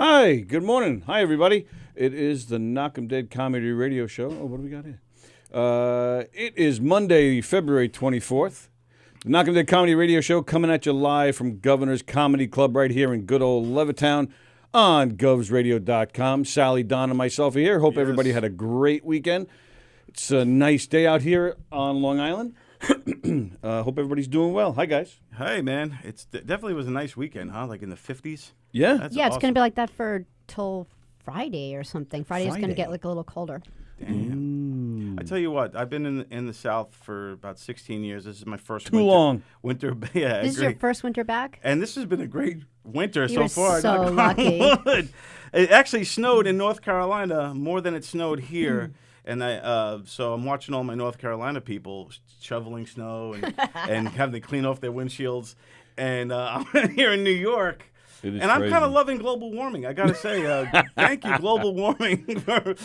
Hi, good morning. Hi, everybody. It is the Knockem Dead Comedy Radio Show. Oh, what do we got here? It is Monday, February 24th. The Knockem Dead Comedy Radio Show coming at you live from Governor's Comedy Club right here in good old Levittown on govsradio.com. Sallie, Don, and myself are here. Hope everybody had a great weekend. It's a nice day out here on Long Island. Hope everybody's doing well. Hi, guys. Hey, man. It definitely was a nice weekend, huh? Like in the 50s. Yeah? It's going to be like that for till Friday or something. Friday is going to get like a little colder. Damn. I tell you what, I've been in the South for about 16 years. This is my first Too long. winter. Yeah, This is your first winter back? And this has been a great winter You're so far. so lucky. It actually snowed in North Carolina more than it snowed here. And so I'm watching all my North Carolina people shoveling snow and having to clean off their windshields. And I'm here in New York. And I'm kind of loving global warming. I got to say, thank you, global warming,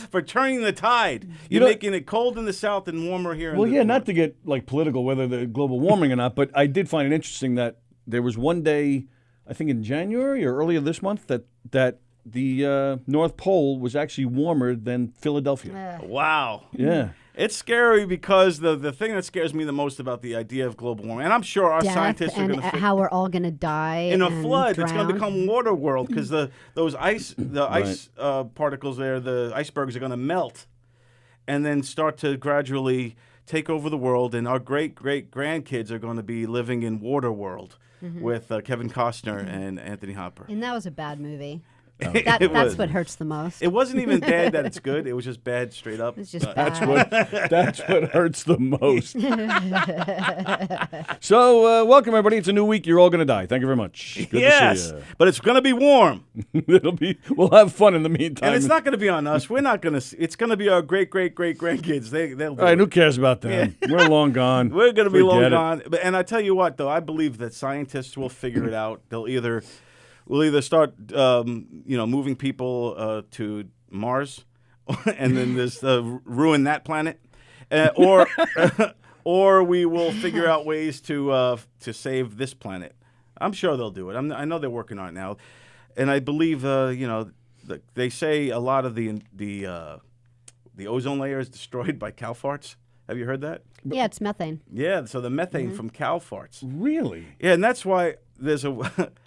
for turning the tide. You're making it cold in the South and warmer here. Well, yeah, not to get like political, whether the global warming or not, but I did find it interesting that there was one day, I think in January or earlier this month, that the North Pole was actually warmer than Philadelphia. Wow. Yeah. It's scary because the thing that scares me the most about the idea of global warming, and I'm sure our scientists are going to how we're all going to die in a flood. Drown. It's going to become water world because those ice particles there, the icebergs are going to melt, and then start to gradually take over the world, and our great grandkids are going to be living in water world with Kevin Costner and Anthony Hopper. And that was a bad movie. Oh. That's what hurts the most. It wasn't even bad that it's good. It was just bad straight up. It's just bad. That's what hurts the most. So, welcome everybody. It's a new week. You're all going to die. Thank you very much. Good to see you. But it's going to be warm. We'll have fun in the meantime. And it's not going to be on us. We're not going to. It's going to be our great grandkids. They'll do all right, it. Who cares about them? Yeah. We're long gone. We're going to be long Forget it. gone. And I tell you what, though, I believe that scientists will figure it out. We'll either start, moving people to Mars, and then just ruin that planet, or we will figure out ways to save this planet. I'm sure they'll do it. I know they're working on it now, and I believe they say a lot of the ozone layer is destroyed by cow farts. Have you heard that? Yeah, it's methane. Yeah, so the methane from cow farts. Really? Yeah, and that's why there's a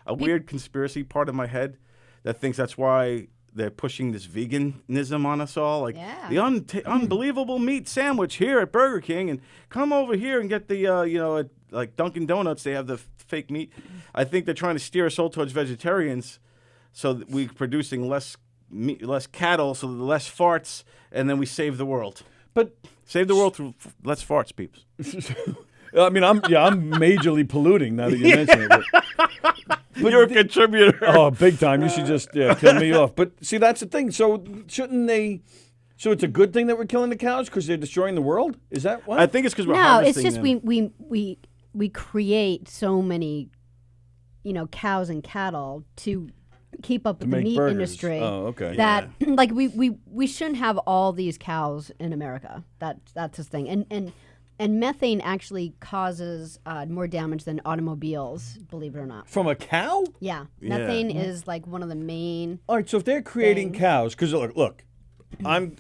weird conspiracy part of my head that thinks that's why they're pushing this veganism on us all. Like the unbelievable meat sandwich here at Burger King, and come over here and get the, at, like Dunkin' Donuts, they have the fake meat. I think they're trying to steer us all towards vegetarians so that we're producing less meat, less cattle, so less farts, and then we save the world. But save the world through less farts, peeps. I mean, I'm majorly polluting now that you mention it. But you're a contributor. Oh, big time. You should just kill me off. But see, that's the thing. So shouldn't they? So it's a good thing that we're killing the cows because they're destroying the world? Is that what? I think it's because we're harvesting it's just them. we create so many, cows and cattle to keep up with the meat industry. Oh, okay. That like we shouldn't have all these cows in America. That's his thing. And methane actually causes more damage than automobiles, believe it or not. From a cow? Yeah. Methane is like one of the main. All right, so if they're creating cows, because look, I'm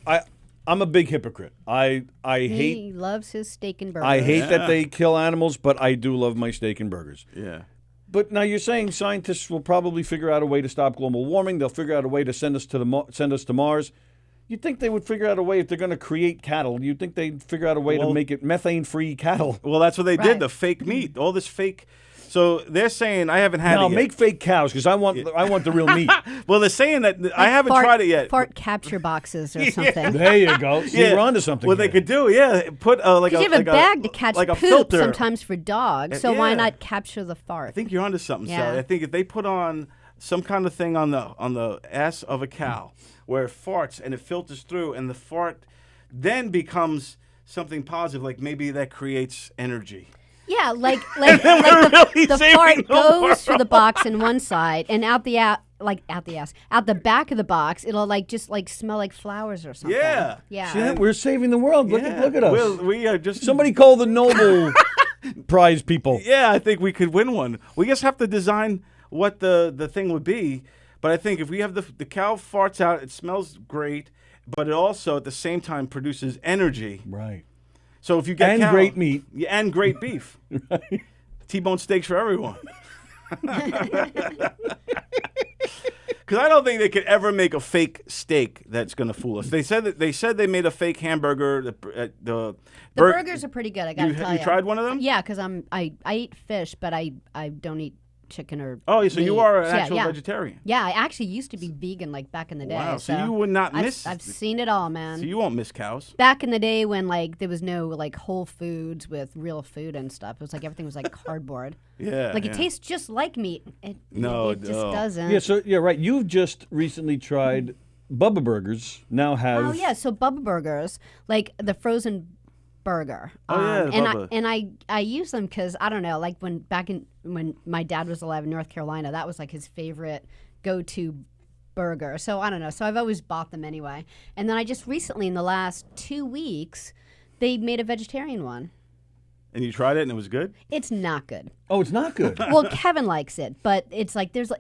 a big hypocrite. I hate. He loves his steak and burgers. I hate that they kill animals, but I do love my steak and burgers. Yeah. But now you're saying scientists will probably figure out a way to stop global warming. They'll figure out a way to send us to Mars. You'd think they would figure out a way if they're going to create cattle. You'd think they'd figure out a way to make it methane-free cattle. Well, that's what they did. The fake meat, all this fake. So they're saying I haven't had it yet. Make fake cows because I want the real meat. Well, they're saying that I haven't tried it yet. Fart capture boxes or something. There you go. See, we're onto something. What they could do, put like you have a bag to catch like poop a filter. Sometimes for dogs. So why not capture the fart? I think you're onto something, Yeah. Sally. I think if they put on some kind of thing on the ass of a cow where it farts and it filters through, and the fart then becomes something positive, like maybe that creates energy. Yeah, like the fart goes through the box in one side, and out the back of the box, it'll just smell like flowers or something. Yeah. See, we're saving the world. Look at us. We are just somebody call the Nobel Prize people. Yeah, I think we could win one. We just have to design what the thing would be. But I think if we have the cow farts out, it smells great, but it also at the same time produces energy. Right. So if you get And great meat. Yeah, and great beef. Right. T-bone steaks for everyone. Because I don't think they could ever make a fake steak that's going to fool us. They said they made a fake hamburger. The burgers are pretty good. I gotta tell you. You tried one of them? Yeah, because I eat fish, but I don't eat chicken or. Oh, so meat. you are an So, actual yeah. vegetarian. Yeah, I actually used to be vegan like back in the day. Wow, so you would not miss. I've seen it all, man. So you won't miss cows. Back in the day when like there was no like Whole Foods with real food and stuff, it was like everything was like cardboard. Yeah. Like it tastes just like meat. It just no. doesn't. Yeah, right. You've just recently tried Bubba Burgers. Now have. Oh yeah, so Bubba Burgers, like the frozen burger. Oh yeah, the Bubba. and I use them because I don't know, like when my dad was alive in North Carolina, that was like his favorite go-to burger. So I don't know. So I've always bought them anyway. And then I just recently, in the last 2 weeks, they made a vegetarian one. And you tried it and it was good? It's not good. Oh, it's not good. Well, Kevin likes it, but it's like there's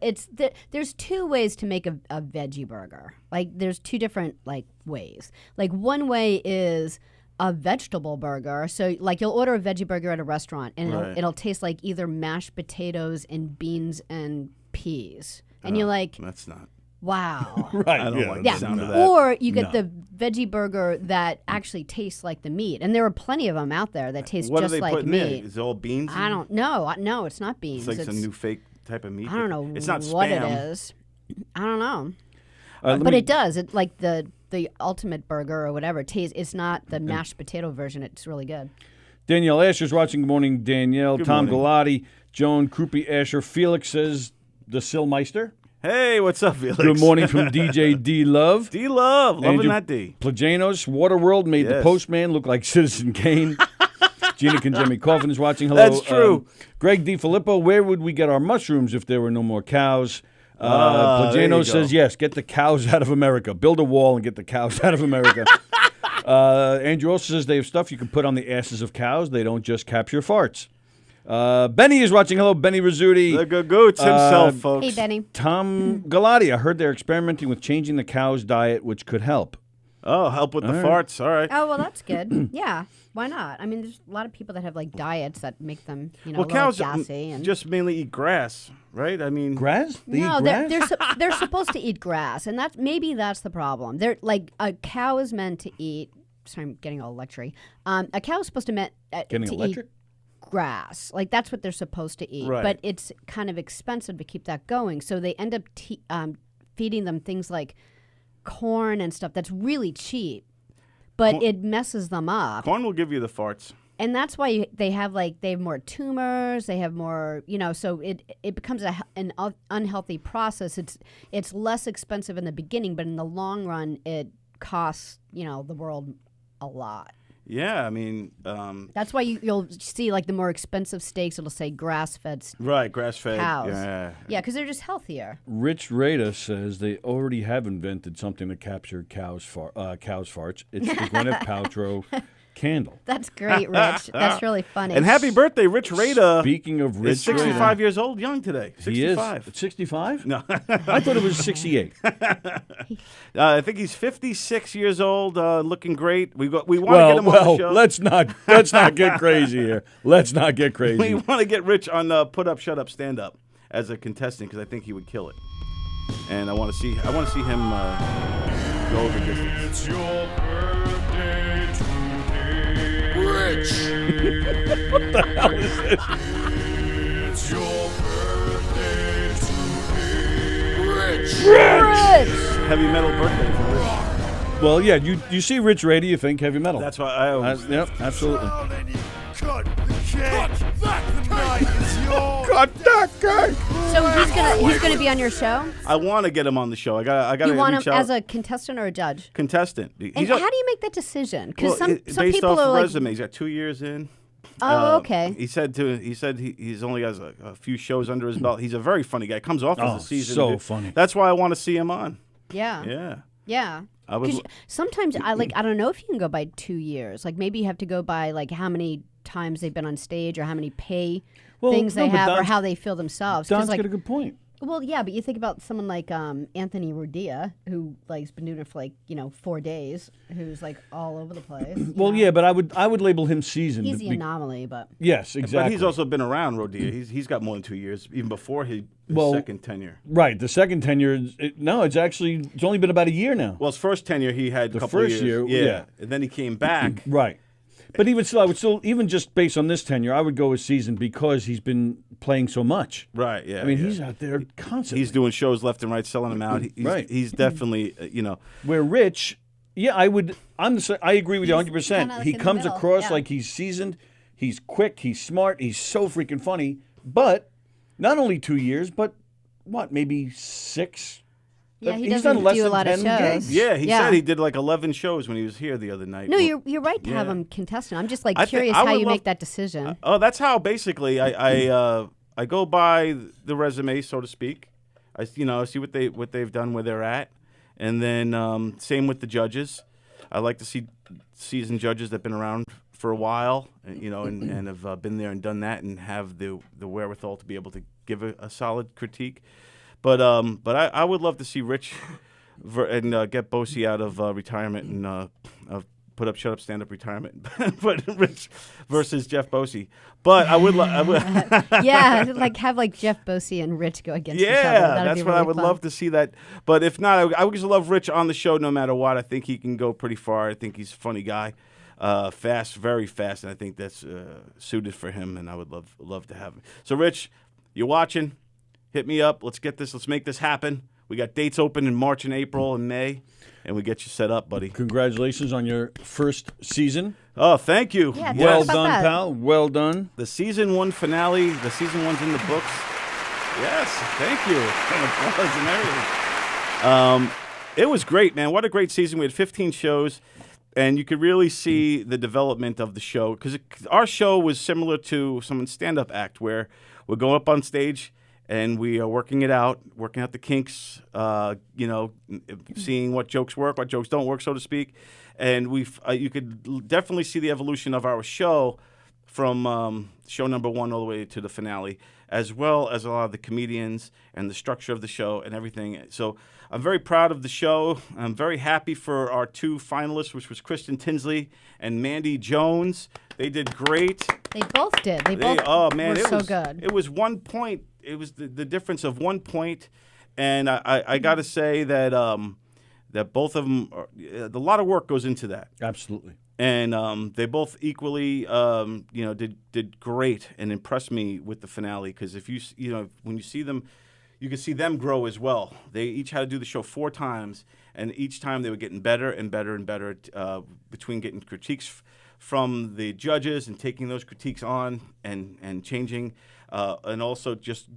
two ways to make a veggie burger. Like there's two different like ways. Like one way is a vegetable burger. So like you'll order a veggie burger at a restaurant and it'll taste like either mashed potatoes and beans and peas. And you're like, that's not. Right. Wow. I don't like the sound of that. Or you get the veggie burger that actually tastes like the meat. And there are plenty of them out there that taste What just do they like put in meat. it? Is it all beans? I don't know. No, it's not beans. It's like some new fake type of meat. I don't know It's not what Spam. it is. I don't know. Let But me- it does. It like the ultimate burger or whatever. It's not the mashed potato version. It's really good. Danielle Asher's watching. Good morning, Danielle. Good Tom morning. Galati, Joan Krupe Asher. Felix says the Sillmeister. Hey, what's up, Felix? Good morning from DJ D Love. D Love, loving Andrew that D. Plajanos, Waterworld made the Yes. postman look like Citizen Kane. Gina Conjemi Coffin is watching. Hello. That's true. Greg D. Filippo, where would we get our mushrooms if there were no more cows? there you Plajanos go. says, yes, get the cows out of America. Build a wall and get the cows out of America. Andrew also says they have stuff you can put on the asses of cows. They don't just capture farts. Benny is watching. Hello, Benny Rizzuti. The Gagoots himself, folks. Hey, Benny. Tom Galati, I heard they're experimenting with changing the cow's diet, which could help. Oh, help with the farts. All right. Oh, well, that's good. Yeah. Why not? I mean, there's a lot of people that have like diets that make them, Well, a little cows gassy. And just mainly eat grass, right? I mean, Grass? They no, eat grass? they're supposed to eat grass, and that's the problem. They're like a cow is meant to eat. Sorry, I'm getting all lectury. A cow is supposed to Getting to electric? eat grass. Like that's what they're supposed to eat. Right. But it's kind of expensive to keep that going, so they end up feeding them things like corn and stuff that's really cheap, but it messes them up. corn will give you the farts. And that's why they have more tumors. They have more, so it becomes an unhealthy process. It's less expensive in the beginning, but in the long run, it costs the world a lot. Yeah, I mean, That's why you'll see like the more expensive steaks. It'll say grass-fed right, grass-fed. cows. Yeah. Yeah, because they're just healthier. Rich Rada says they already have invented something to capture cows' farts. It's the Gwyneth Paltrow candle. That's great, Rich. That's really funny. And happy birthday, Rich Rada. Speaking of Is Rich 65 Rada, years old, young today. 65. he is 65. No, I thought it was 68. I think he's 56 years old, looking great. We want to get him on the show. let's not get crazy here. Let's not get We crazy. want to get Rich on Put Up, Shut Up, Stand Up as a contestant because I think he would kill it. And I want to see him go the distance. It's your birthday today, Rich. What the hell is this? It's your birthday today, Rich. Heavy metal birthday for Rich. Well, yeah, you see Rich Rada, you think heavy metal. That's why I always. Yep, absolutely. So then you cut the cake. Cut the night is yours. Cut that cake. So he's gonna be on your show. I want to get him on the show. I got to You want him reach out. as a contestant or a judge? contestant. And how do you make that decision? Because some based people off are like, resume, he's got 2 years in. oh, okay. He said he's only has a few shows under his belt. He's a very funny guy. Comes off Oh, as a seasoned. so dude. funny. That's why I want to see him on. Yeah. Yeah. Yeah. I would 'Cause sometimes I don't know if you can go by 2 years. Like maybe you have to go by like how many times they've been on stage or how many things they no, but have or Don's- how they feel themselves. 'Cause, Don's like, got a good point. Well, yeah, but you think about someone like Anthony Rodia, who like has been doing it for 4 days, who's like all over the place. Well, yeah, but I would label him seasoned. He's the anomaly, but yes, exactly. But he's also been around Rodia. He's got more than 2 years, even before his second tenure. Right, the second tenure. It's only been about a year now. Well, his first tenure he had a couple first of years. year, yeah. And then he came back. Right. But even still, I would still, even just based on this tenure, I would go with seasoned because he's been playing so much. Right, yeah. I mean, he's out there constantly. He's doing shows left and right, selling them out. He's definitely, Where Rich, I agree with you 100%. kinda He in the comes middle, across yeah. like he's seasoned, he's quick, he's smart, he's so freaking funny. But not only 2 years, but maybe 6? yeah, he He's doesn't done less do a than lot of 10 shows. gigs. Yeah, he said he did like 11 shows when he was here the other night. No, you're right to have him contestant. I'm just curious I how would you love- make that decision. That's how basically I go by the resume, so to speak. I see what they've done, where they're at, and then same with the judges. I like to see seasoned judges that've been around for a while, and have been there and done that, and have the wherewithal to be able to give a solid critique. But I would love to see Rich and get Bosey out of retirement and put up, shut up, stand up retirement. But Rich versus Jeff Bosey. But I would Yeah, have Jeff Bosey and Rich go against each other. yeah, That'd that's be what really I would fun. love to see that. But if not, I would just love Rich on the show no matter what. I think he can go pretty far. I think he's a funny guy, fast, very fast, and I think that's suited for him. And I would love to have him. So Rich, you're watching. Hit me up. Let's get this. Let's make this happen. We got dates open in March and April and May, and we get you set up, buddy. Congratulations on your first season. Oh, thank you. Yeah, tell Well us about done, that. pal. Well done. The season 1 finale. The season 1's in the books. Yes, thank you. And applause and everything. It was great, man. What a great season. We had 15 shows, and you could really see the development of the show, because our show was similar to someone's stand-up act, where we're going up on stage and we are working out the kinks, seeing what jokes work, what jokes don't work, so to speak. And you could definitely see the evolution of our show from show number 1 all the way to the finale, as well as a lot of the comedians and the structure of the show and everything. So I'm very proud of the show. I'm very happy for our 2 finalists, which was Kristen Tinsley and Mandy Jones. They did great. They both did. They both were so good. It was 1 point. It was the difference of 1 point. And I got to say that that both of them, a lot of work goes into that. Absolutely. And they both equally, did great and impressed me with the finale. Because if when you see them, you can see them grow as well. They each had to do the show 4 times, and each time they were getting better and better and better between getting critiques from the judges and taking those critiques on and changing, and also just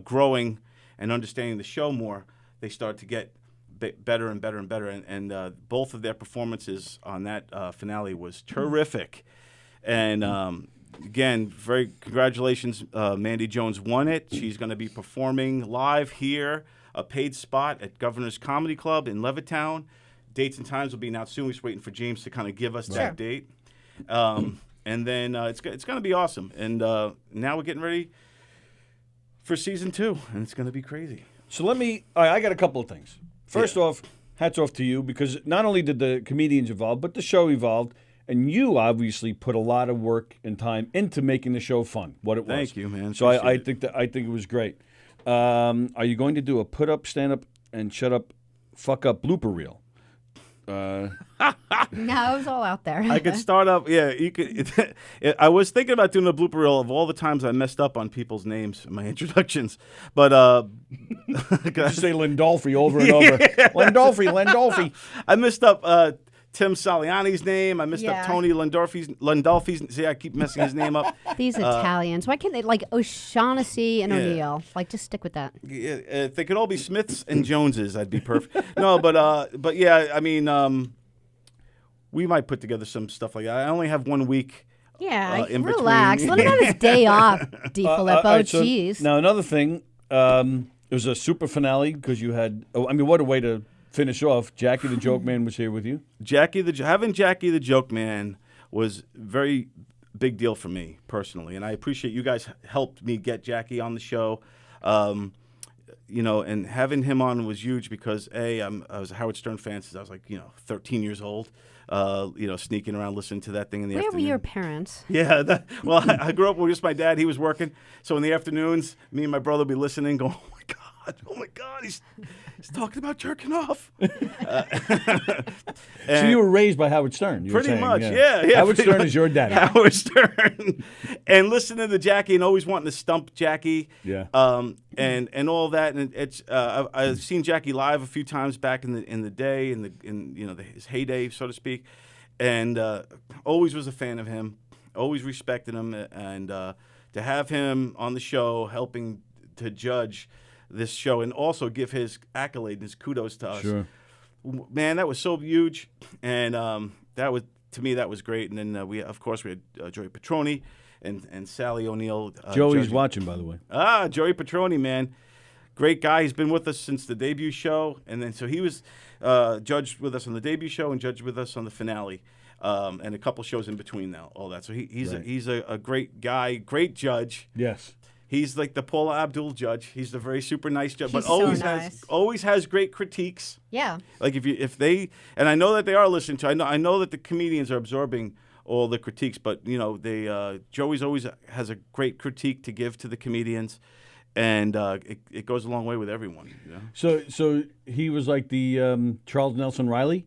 growing and understanding the show more. They start to get better and better and better, and both of their performances on that finale was terrific. And again, very congratulations. Mandy Jones won it. She's going to be performing live here, a paid spot at Governor's Comedy Club in Levittown. Dates and times will be announced soon. We're just waiting for James to kind of give us that date. And then it's going to be awesome. And now we're getting ready for season 2, and it's going to be crazy. So I got a couple of things. First off, hats off to you, because not only did the comedians evolve, but the show evolved, and you obviously put a lot of work and time into making the show fun, what it was. Thank you, man. So I think it was great. Are you going to do a put up, stand up, and shut up, fuck up blooper reel? No, it was all out there. I could start up. Yeah, you could. I was thinking about doing a blooper reel of all the times I messed up on people's names in my introductions, but Just say Lindolfi over and over. Lindolfi. I messed up Tim Saliani's name. I messed up Tony Lindolfi's. See, I keep messing his name up. These Italians. Why can't they O'Shaughnessy and O'Neill? Just stick with that. Yeah, if they could all be Smiths and Joneses, I'd be perfect. No, but yeah, I mean, we might put together some stuff like that. I only have 1 week. Yeah, in relax. between. Let him have his day off, DiFilippo. Jeez. Now, another thing, it was a super finale because you had, what a way to finish off. Jackie the Joke Man was here with you. Having Jackie the Joke Man was very big deal for me personally, and I appreciate you guys helped me get Jackie on the show. and having him on was huge because I was a Howard Stern fan since I was 13 years old. Sneaking around listening to that thing in the afternoon. Where were your parents? Yeah, I grew up with just my dad. He was working, so in the afternoons, me and my brother would be listening, going, "Oh my God, he's talking about jerking off." So you were raised by Howard Stern. Pretty much, yeah. Howard Stern is your daddy. Howard Stern, and listening to Jackie and always wanting to stump Jackie. Yeah. And all that, and it's I've seen Jackie live a few times back in the day, his heyday, so to speak, and always was a fan of him, always respected him, and to have him on the show helping to judge this show and also give his accolade and his kudos to us. Sure. Man, that was so huge, and that was great. And then we had Joey Petroni and Sallie O'Neill. Joey's judging. watching, by the way. Joey Petroni, man. Great guy. He's been with us since the debut show. And then so he was judged with us on the debut show and judged with us on the finale. And a couple shows in between now, all that. So he's a great guy, great judge. Yes. He's like the Paula Abdul judge. He's a very super nice judge, He's but always so nice. always has great critiques. Yeah. Like if they, and I know that they are listening to. I know that the comedians are absorbing all the critiques, but Joey's always has a great critique to give to the comedians, and it goes a long way with everyone. You know? So he was like the Charles Nelson Riley.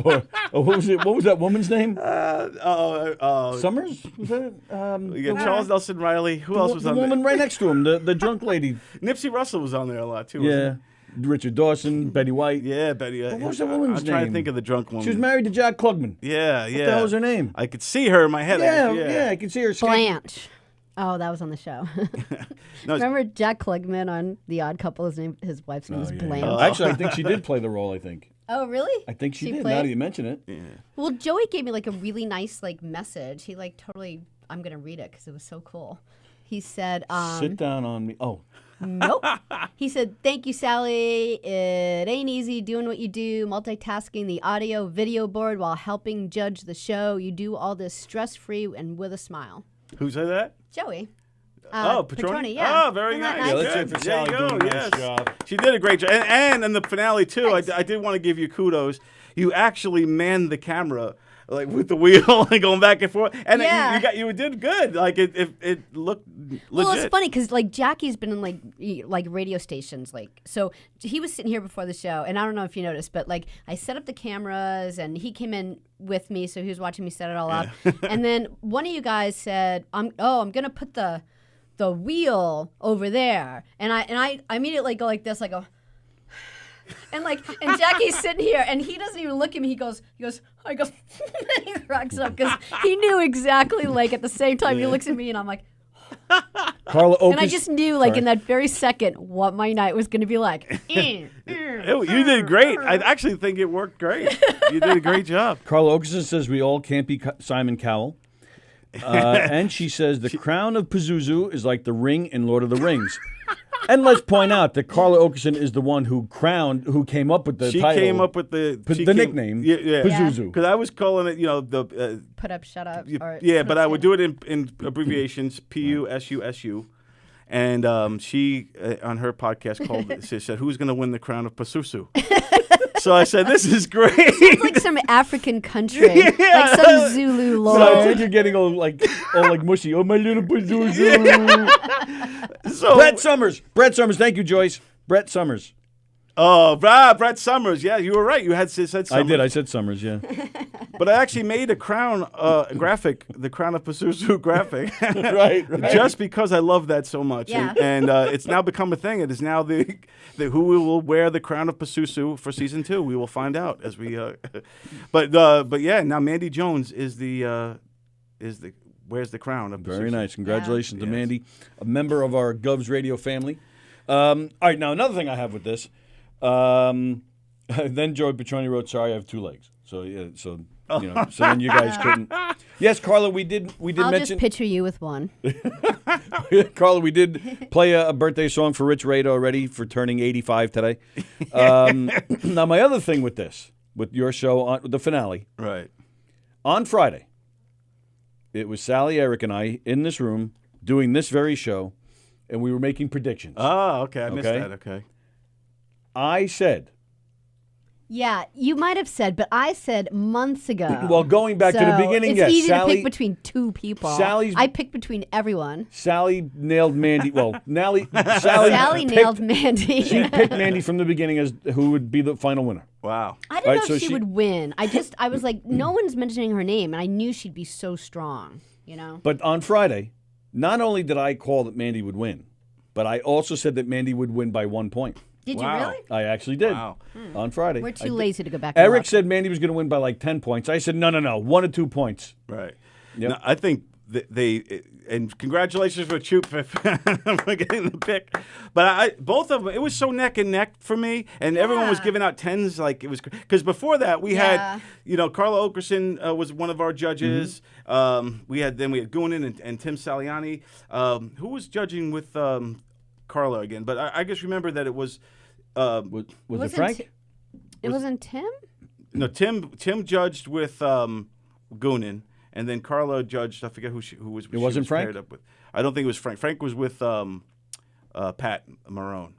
or what was it? What was that woman's name? Summers? Was that it? Charles Nelson Riley. Who else was the on woman there? right next to him, the drunk lady. Nipsey Russell was on there a lot too. Yeah. Wasn't Richard Dawson, Betty White. he? Yeah, Betty. What was the woman's I'm trying to name? think of the drunk woman. She was married to Jack Klugman. Yeah, What the hell was her name? I could see her in my head. Yeah, I can see her. Blanche. Oh, that was on the show. No, Remember Jack Klugman on The Odd Couple? His wife's name was Blanche. Actually, I think she did play the role. I think. Oh, really? I think she did. played? Now that you mention it. Yeah. Well, Joey gave me like a really nice message. He totally. I'm gonna read it because it was so cool. He said, Sit down on me. Oh. Nope. He said, "Thank you, Sallie. It ain't easy doing what you do, multitasking the audio video board while helping judge the show. You do all this stress-free and with a smile." Who said that? Joey. Petroni? Yeah. Oh, very Isn't that nice. Yeah, let's Good. say for There you Sallie go. doing a nice Yes. job. She did a great job. And in the finale, too, I did want to give you kudos. You actually manned the camera with the wheel and going back and forth. And Yeah. you did good. It looked legit. Well, it's funny because Jackie's been in like radio stations, so he was sitting here before the show, and I don't know if you noticed, but I set up the cameras and he came in with me, so he was watching me set it all up. And then one of you guys said, I'm gonna put the wheel over there, and I immediately go like this, and Jackie's sitting here, and he doesn't even look at me. He goes, and he cracks up because he knew exactly. At the same time, he looks at me, and I'm like, Carla Oakes. and I just knew, in that very second, what my night was going to be like. You did great. I actually think it worked great. You did a great job. Carla Oakes says we all can't be Simon Cowell. And she says the crown of Pazuzu is like the ring in Lord of the Rings. And let's point out that Carla Okerson is the one who came up with the title. She came up with the nickname, Pazuzu. Because I was calling it, the Put up, shut up. but I would do it in abbreviations, PUSUSU. And she, on her podcast, she said, "Who's going to win the crown of Pazuzu?" So I said, "This is great." It's like some African country, like some Zulu lord. So I think you're getting all mushy. Oh, my little Pazuzu. So, Brett Summers. Thank you, Joyce. Brett Summers. Oh, Brett Summers. Yeah, you were right. You had said Summers. I did. I said Summers, yeah. But I actually made a crown graphic, the Crown of Pazuzu graphic. right. Just because I love that so much. Yeah. And it's now become a thing. It is now the who will wear the Crown of Pazuzu for season 2. We will find out as we but yeah, now Mandy Jones is the wears the crown of Pazuzu. Very nice. Congratulations to Mandy, a member of our Govs Radio family. All right, now another thing I have with this. Then Joey Petroni wrote, "Sorry, I have 2 legs." So so then you guys couldn't. Yes, Carla, we did I'll mention. just picture you with one. Carla, we did play a birthday song for Rich Rada already for turning 85 today. Now my other thing with your show on the finale, Right. on Friday, it was Sallie, Eric, and I in this room doing this very show. and we were making predictions. Oh, okay. I missed Okay. that. Okay. I said, Yeah, you might have said, but I said months ago. well, going back to the So beginning, it's yes, easy to Sallie. pick between two people. Sally's- I picked between everyone. Sally nailed Mandy. Well, Sally Sally picked- nailed Mandy. She picked Mandy from the beginning as who would be the final winner. Wow. I didn't Right, know so if she she- would win. I was like, no one's mentioning her name, and I knew she'd be so strong. You know. But on Friday, not only did I call that Mandy would win, but I also said that Mandy would win by 1 point. Did Wow. you really? I actually did Wow. on Friday. We're I too did. lazy to go back. And Eric look. said Mandy was going to win by like 10 points. I said, no, 1 or 2 points. Right. Yep. No, I think they and congratulations for Choop for getting the pick. But both of them, it was so neck and neck for me, and everyone was Yeah. giving out tens like it was because before that we Yeah. had Carla Okerson was one of our judges. We had Goonan and Tim Saliani, who was judging with Carla again. But I just remember that it was. Was it Wasn't Frank? It wasn't Tim. No, Tim judged with Goonan, and then Carla judged. I forget who was. It wasn't Frank? paired up with. I don't think it was Frank. Frank was with Pat Marone.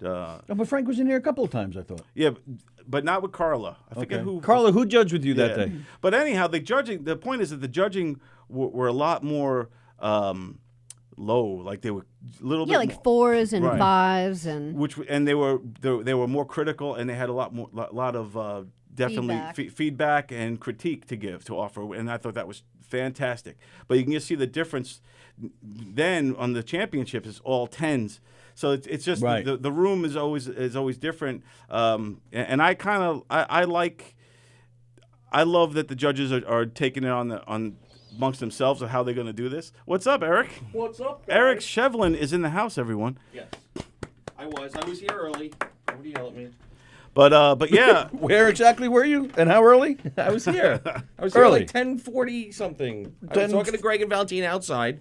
Oh, but Frank was in here a couple of times, I thought. Yeah, but not with Carla. I forget who. Carla, who judged with you that Yeah. day? But anyhow, the point is that the judging were a lot more low. Like they were a little bit. Yeah, like more, 4s and Right. 5s and. and they were more critical, and they had a lot of definitely feedback and critique to offer, and I thought that was fantastic. But you can just see the difference. Then on the championships, it's all 10s. So it's just Right. the room is always different, and I love that the judges are taking it on amongst themselves of how they're going to do this. What's up, Eric? What's up, guys? Eric Shevlin is in the house, everyone. Yes. I was here early. Nobody yell at me. But yeah, Where exactly were you, and how early? I was here. I was Early. here like 10:40 something. I 10 was talking to Greg and Valentine outside.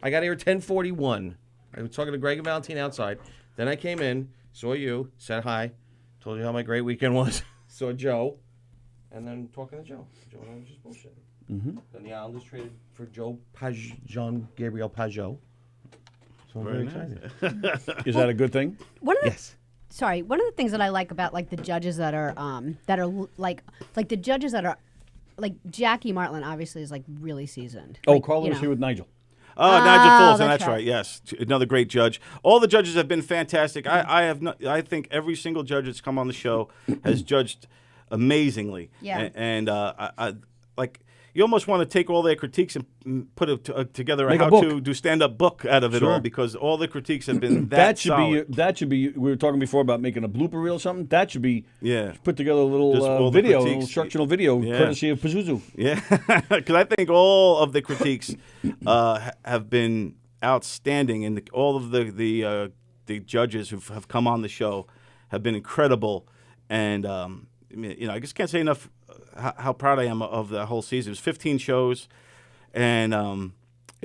I got here at 10:41. I was talking to Greg and Valentine outside. Then I came in, saw you, said hi, told you how my great weekend was. Saw Joe, and then talking to Joe. Joe and I was just bullshitting. Mm-hmm. Then the Islanders traded for Jean Gabriel Pajot. So I'm very excited. Is that a good thing? One of the, Yes. Sorry, one of the things that I like about like the judges that are like the judges that are like Jackie Martland obviously is like really seasoned. Oh, Like, Carla you was know. here with Nigel. Nigel Fulton, that's that's right. right. Yes, another great judge. All the judges have been fantastic. I think every single judge that's come on the show has judged amazingly. Yeah. And I like you almost want to take all their critiques and put it together Make a a how book. to do stand-up book out of it Sure. all because all the critiques have been That should solid. be. We were talking before about making a blooper reel or something. That should be. Yeah. Put together a little Just all the video, a little critiques. instructional video, Yeah. courtesy of Pazuzu. Yeah, because I think all of the critiques have been outstanding, and all of the judges who have come on the show have been incredible. And I just can't say enough how proud I am of the whole season. It was 15 shows, and And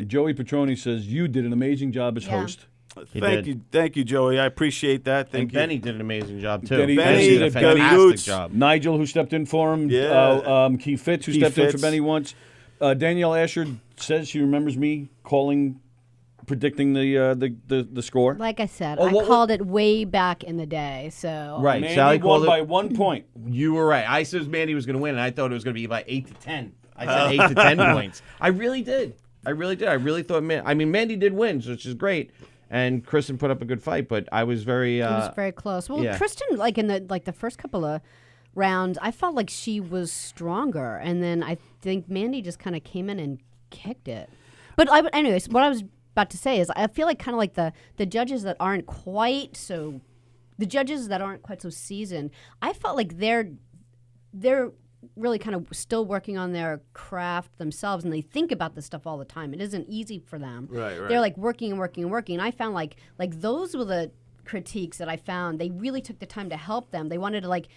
Joey Petroni says you did an amazing job as Yeah. host. thank you, Joey. I appreciate that. And Thank you. Benny did an amazing job too. Benny did a did, Benny fantastic Goots. job. Nigel, who stepped in for him. Yeah. Keith Fitz, who Keith stepped in for Fitz. Benny once. Danielle Asher says she remembers me predicting the score. Like I said, Oh, I what- called it way back in the day. So Right. Mandy Sally won called it by 1 point. You were right. I said Mandy was going to win, and I thought it was going to be by 8 to 10. I said 8 to 10 points. I really did. I really thought Mandy did win, which is great, and Kristen put up a good fight. But I was very. it was very close. Well, yeah. Kristen, like in the first couple of rounds, I felt like she was stronger, and then I think Mandy just kind of came in and kicked it. But anyways, what I was about to say is I feel like kind of like the judges that aren't quite so seasoned. I felt like they're really kind of still working on their craft themselves, and they think about this stuff all the time. It isn't easy for them. Right. They're like working and working and working. And I found like those were the critiques that I found. They really took the time to help them. They wanted to like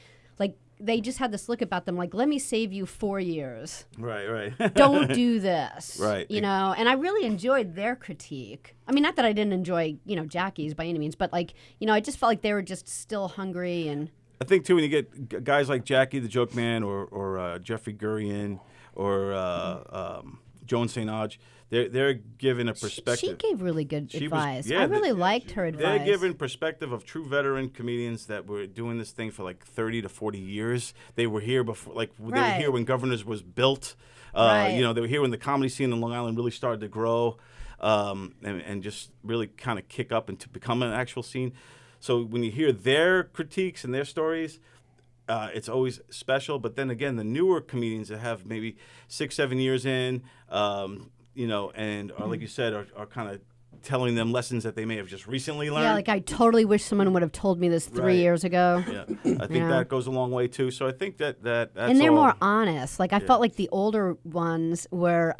they just had this look about them like, let me save you 4 years. Right. Don't do this. Right. You know, and I really enjoyed their critique. I mean, not that I didn't enjoy, Jackie's by any means, but like, I just felt like they were just still hungry and I think too when you get guys like Jackie the Joke Man or Jeffrey Gurian or Joan St. Odge, they're giving a perspective. She gave really good advice. Yeah, I really liked her advice. They're giving perspective of true veteran comedians that were doing this thing for like 30 to 40 years. They were here before, like they were here when Governors was built. You know, they were here when the comedy scene in Long Island really started to grow, and just really kind of kick up and to become an actual scene. So when you hear their critiques and their stories, it's always special. But then again, the newer comedians that have maybe 6-7 years in, you know, and are, like you said, are kind of telling them lessons that they may have just recently learned. Yeah, like I totally wish someone would have told me this 3 years ago. Yeah, I think that goes a long way too. So I think that's and they're more honest. Like I felt like the older ones were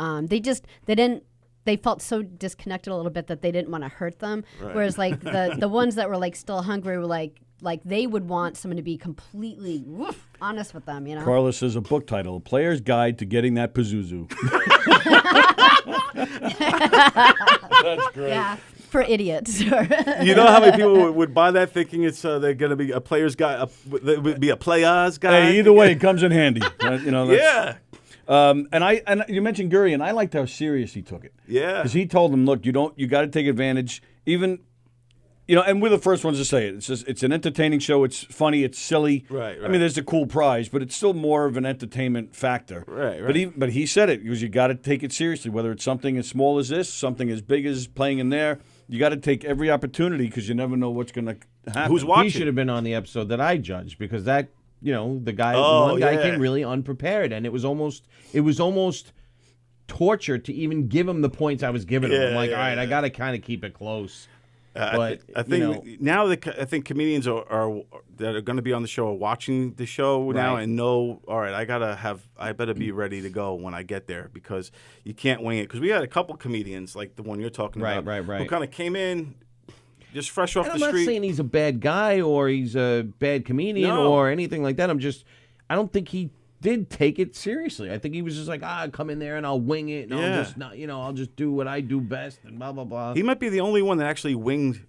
they felt so disconnected a little bit that they didn't want to hurt them. Right. Whereas like the ones that were like still hungry were like they would want someone to be completely honest with them, you know. Carla says a book title, Player's Guide to Getting That Pazuzu. That's great. Yeah, for idiots. You know how many people would buy that thinking it's they're going to be a player's guide, it would be a player's guide? Hey, either way, it comes in handy. You know, yeah. And you mentioned Guri, and I liked how serious he took it. Yeah, because he told them, look, you got to take advantage, even, you know, and we're the first ones to say it. It's an entertaining show. It's funny. It's silly. Right. I mean, there's a cool prize, but it's still more of an entertainment factor. Right. But he said it because you got to take it seriously. Whether it's something as small as this, something as big as playing in there, you got to take every opportunity because you never know what's going to happen. Who's watching? He should have been on the episode that I judged because that. You know, one guy came really unprepared, and it was almost torture to even give him the points I was giving him. I'm like, all right, I got to kind of keep it close. But I think now I think comedians are that are going to be on the show are watching the show now and know, all right, I better be ready to go when I get there because you can't wing it. Because we had a couple comedians like the one you're talking about, who kind of came in. Just fresh off the street. I'm not saying he's a bad guy or he's a bad comedian or anything like that. I don't think he did take it seriously. I think he was just like, come in there and I'll wing it and I'll just do what I do best and blah, blah, blah. He might be the only one that actually winged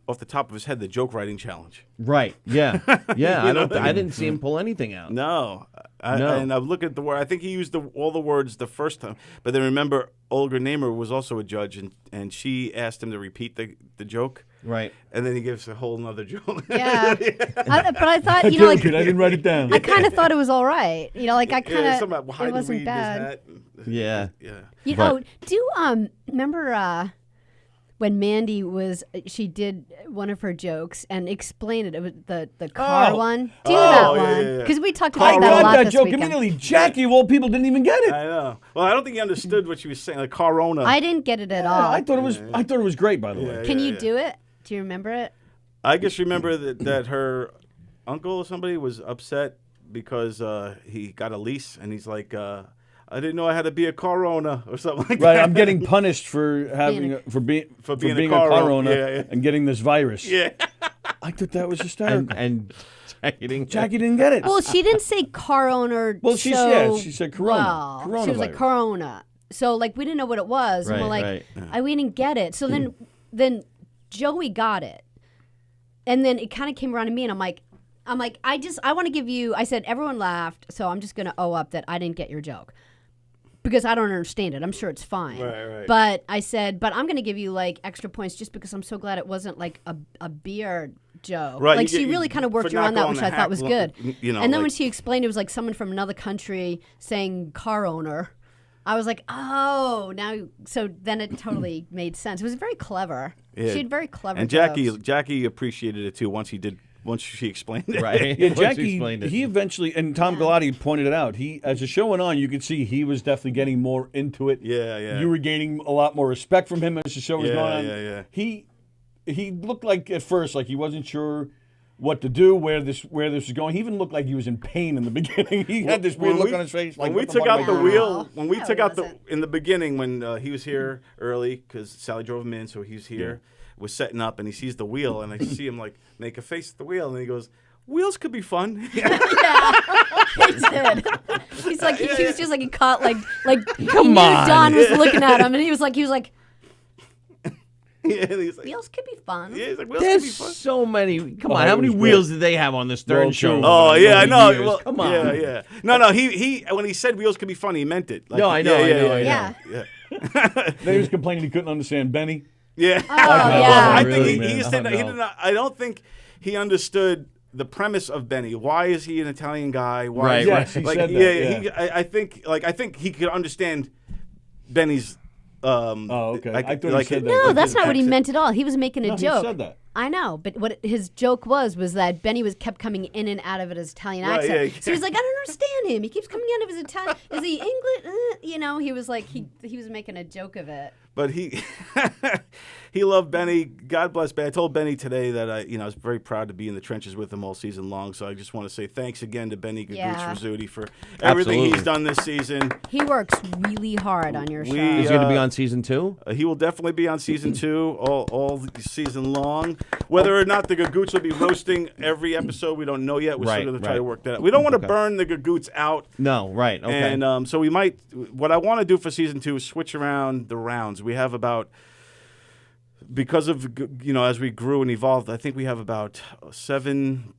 off the top of his head the joke writing challenge. Right. Yeah. Yeah. I didn't see him pull anything out. No. And I look at the word. I think he used all the words the first time. But then remember, Olga Namer was also a judge, and she asked him to repeat the joke. Right. And then he gives a whole nother joke. Yeah. But I thought, you know, like. I didn't write it down. I kind of thought it was all right. You know, like I kind of. It wasn't bad. Yeah. You know, remember when Mandy she did one of her jokes and explained it. It was the car one. Do that one. Because we talked about that a lot that this joke weekend. immediately. Jackie, of all people, didn't even get it. I know. Well, I don't think he understood what she was saying. Like Corona. I didn't get it at all. I thought it was great, by the way. Can you do it? Do you remember it? I just remember that her uncle or somebody was upset because he got a lease, and he's like, I didn't know I had to be a car owner or something like that. Right, I'm getting punished for being a car owner and getting this virus. Yeah. I thought that was hysterical. And Jackie didn't get it. Well, she didn't say car owner. Well, she said corona. Well, she was like corona. So like we didn't know what it was, and we're like, we didn't get it. So then Joey got it, and then it kind of came around to me, and I'm like, I want to give you. I said everyone laughed, so I'm just gonna owe up that I didn't get your joke. Because I don't understand it. I'm sure it's fine. Right. But I said, but I'm going to give you like extra points just because I'm so glad it wasn't like a beer joke. Right. Like she really kind of worked around that, which I thought was good. You know, and then when she explained it was like someone from another country saying car owner, I was like, oh, now. So then it totally made sense. It was very clever. Yeah. She had very clever and jokes. Jackie appreciated it too once she explained it. Right. Yeah, Jackie, he eventually, and Tom Galati pointed it out, as the show went on, you could see he was definitely getting more into it. Yeah. You were gaining a lot more respect from him as the show was going on. Yeah. He looked like, at first, like he wasn't sure what to do, where this was going. He even looked like he was in pain in the beginning. He had this weird look on his face. When we took out the wheel, in the beginning, when he was here early, because Sallie drove him in, so he was here. Was setting up and he sees the wheel and I see him like make a face at the wheel and he goes, wheels could be fun. Yeah, he did. He's like, he was just like, he caught like come on. Don was looking at him and he was like, he's like, wheels could be fun. Yeah, he's like, wheels There's could be fun. so many. Come on, how many wheels did they have on this Stern show? Oh yeah, I know. Well, come on. Yeah. No. He when he said wheels could be fun, he meant it. Like, no, I know. Yeah. Then he was complaining he couldn't understand Benny. Yeah. Oh, yeah. I Really, think he man. said Oh, he no. did not. I don't think he understood the premise of Benny. Why is he an Italian guy? Why Right, is Yes, he like, said that. yeah, Yeah. I think he could understand Benny's. Oh, okay. I thought he said that. No, Like that's his not what he accent. meant at all. He was making a No, he joke. said that. I know, but what his joke was that Benny kept coming in and out of his Italian Right, accent. yeah. So he's like, I don't understand him. He keeps coming out of his Italian. Is he English? You know, he was like he was making a joke of it. But he he loved Benny. God bless Benny. I told Benny today that I was very proud to be in the trenches with him all season long. So I just want to say thanks again to Benny Yeah. Rizzuti for everything Absolutely. he's done this season. He works really hard on your show. He's going to be on season 2? He will definitely be on season 2 all season long. Whether or not the Gagoots will be roasting every episode, we don't know yet. We're Right, still going to try right. to work that out. We don't want to burn the Gagoots out. No, right. Okay. And so we might. What I want to do for season 2 is switch around the rounds. We have about, because of as we grew and evolved, I think we have about 7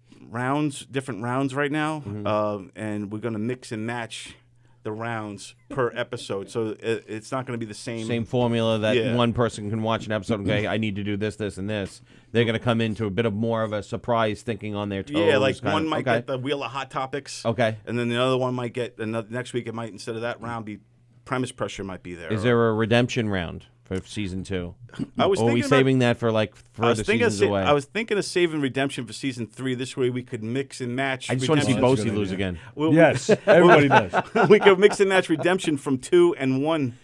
different rounds right now, Mm-hmm. and we're going to mix and match the rounds per episode. So it's not going to be the Same formula that Yeah. one person can watch an episode and go, hey, I need to do this, this, and this. They're going to come into a bit of more of a surprise thinking on their toes. Yeah, like kind one of. might Okay. get the Wheel of Hot Topics. Okay. And then the other one might get next week. It might, instead of that round, be Premise Pressure might be there. Is there a redemption round for season 2? I was Or are we thinking about- saving that for like I was further thinking seasons away? I was thinking of saving Redemption for season 3. This way we could mix and match. I just want to see Redemption. Bosie lose again. Yes, everybody does. We could mix and match Redemption from 2 and 1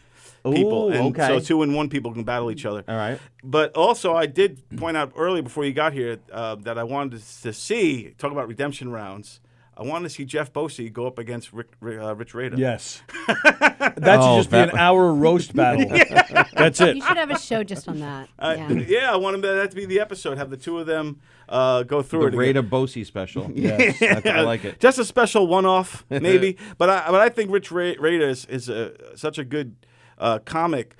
people. Ooh, And okay. So 2 and 1 people can battle each other. All right. But also, I did point out earlier before you got here that I wanted to talk about redemption rounds. I wanted to see Jeff Bosie go up against Rich Rader. Yes. That should just be an hour roast battle. That's it. You should have a show just on that. Yeah, I want that to be the episode. Have the two of them go through The it. again. Raider Bosie special. Yes. I like it. Just a special one-off, maybe. but I think Rich Rader is such a good comic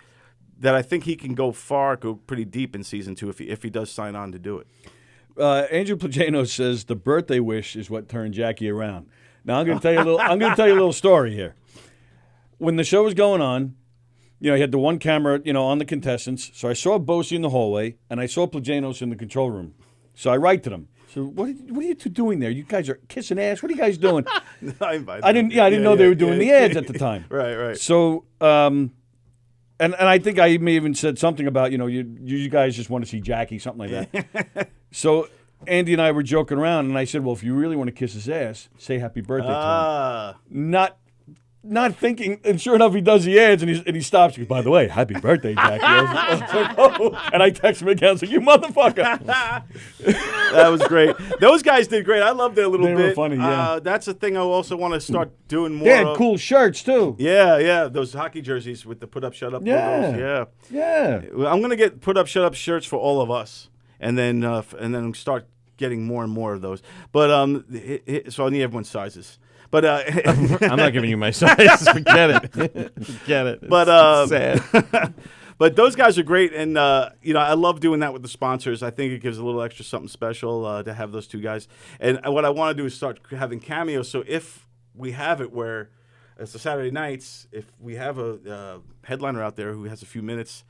that I think he can go pretty deep in season 2 if he does sign on to do it. Andrew Plagano says the birthday wish is what turned Jackie around. Now I'm going to tell you a little story here. When the show was going on, he had the one camera, on the contestants. So I saw Bosie in the hallway, and I saw Plaganos in the control room. So I write to them. So what are you two doing there? You guys are kissing ass. What are you guys doing? I didn't know they were doing the ads at the time. Right. So, and I think I may even said something about, you guys just want to see Jackie, something like that. So Andy and I were joking around, and I said, well, if you really want to kiss his ass, say happy birthday to him. Not thinking, and sure enough, he does the ads, and he stops. He goes, by the way, happy birthday, Jackie. I was like, oh. And I text him again. I was like, you motherfucker. That was great. Those guys did great. I loved their little They bit. were funny, yeah. That's the thing I also want to start doing more They had of. cool shirts, too. Yeah. Those hockey jerseys with the put up, shut up logos. Yeah. I'm going to get put up, shut up shirts for all of us, and then start getting more and more of those. But so I need everyone's sizes. But I'm not giving you my size. Forget it. Forget it. But sad. But those guys are great, and I love doing that with the sponsors. I think it gives a little extra something special to have those two guys. And what I want to do is start having cameos. So if we have it where it's the Saturday nights, if we have a headliner out there who has a few minutes,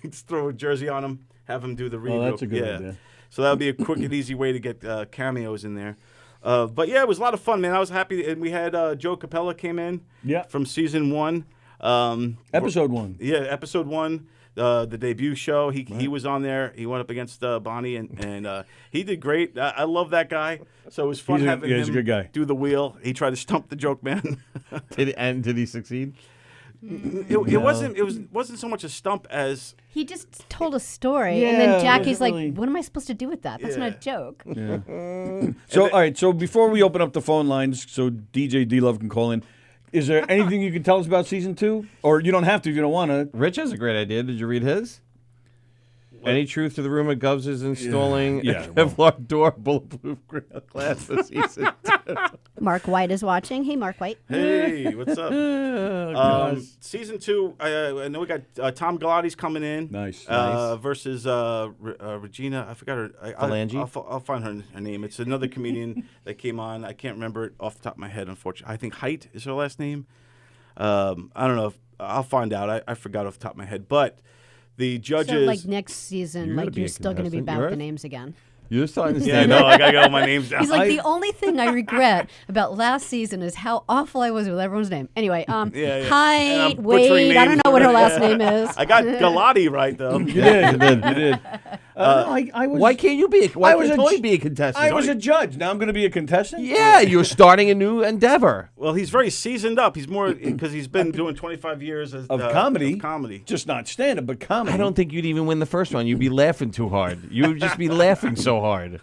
just throw a jersey on him, have him do the read. Oh, that's a good idea. So that would be a quick and easy way to get cameos in there. But yeah, it was a lot of fun, man. I was happy, and we had Joe Capella came in from season 1. Episode 1. Yeah, episode 1, the debut show. He was on there. He went up against Bonnie, and he did great. I love that guy. So it was fun having him he's a good guy. do the wheel. He tried to stump the joke man. Did he succeed? It wasn't so much a stump as He just told a story, Yeah, and then it Jackie's like, wasn't really- "What am I supposed to do with that? That's not a joke." So, all right. So before we open up the phone lines, so DJ D Love can call in. Is there anything you can tell us about season 2, or you don't have to if you don't want to? Rich has a great idea. Did you read his? Any truth to the rumor Govs is installing Yeah, a Kevlar door bulletproof glass this season? Mark White is watching. Hey, Mark White. hey, what's up? Season 2. I know we got Tom Galati's coming in. Nice. Versus Regina. I forgot her. Phalange? I'll find her name. It's another comedian that came on. I can't remember it off the top of my head, unfortunately. I think Height is her last name. I don't know. I'll find out. I forgot off the top of my head. But the judges. So, like, next season, You're gonna like, be you're a still going to be contestant, bad you're with the right. names again. You're starting to Yeah, I know. I got to get all my names down. He's like, the only thing I regret about last season is how awful I was with everyone's name. Anyway, Yeah. And Hyde, I'm butchering Wade, I don't names know what her already. last name is. I got Galati right, though. You did. You did. No, I was. Why can't you be? Why was can't a Tony ju- be a contestant? I was a judge. Now I'm going to be a contestant. Yeah, you're starting a new endeavor. Well, he's very seasoned up. He's more because he's been doing 25 years Of comedy. Of comedy. Just not stand-up, but comedy. I don't think you'd even win the first one. You'd be laughing too hard. You would just be laughing so hard.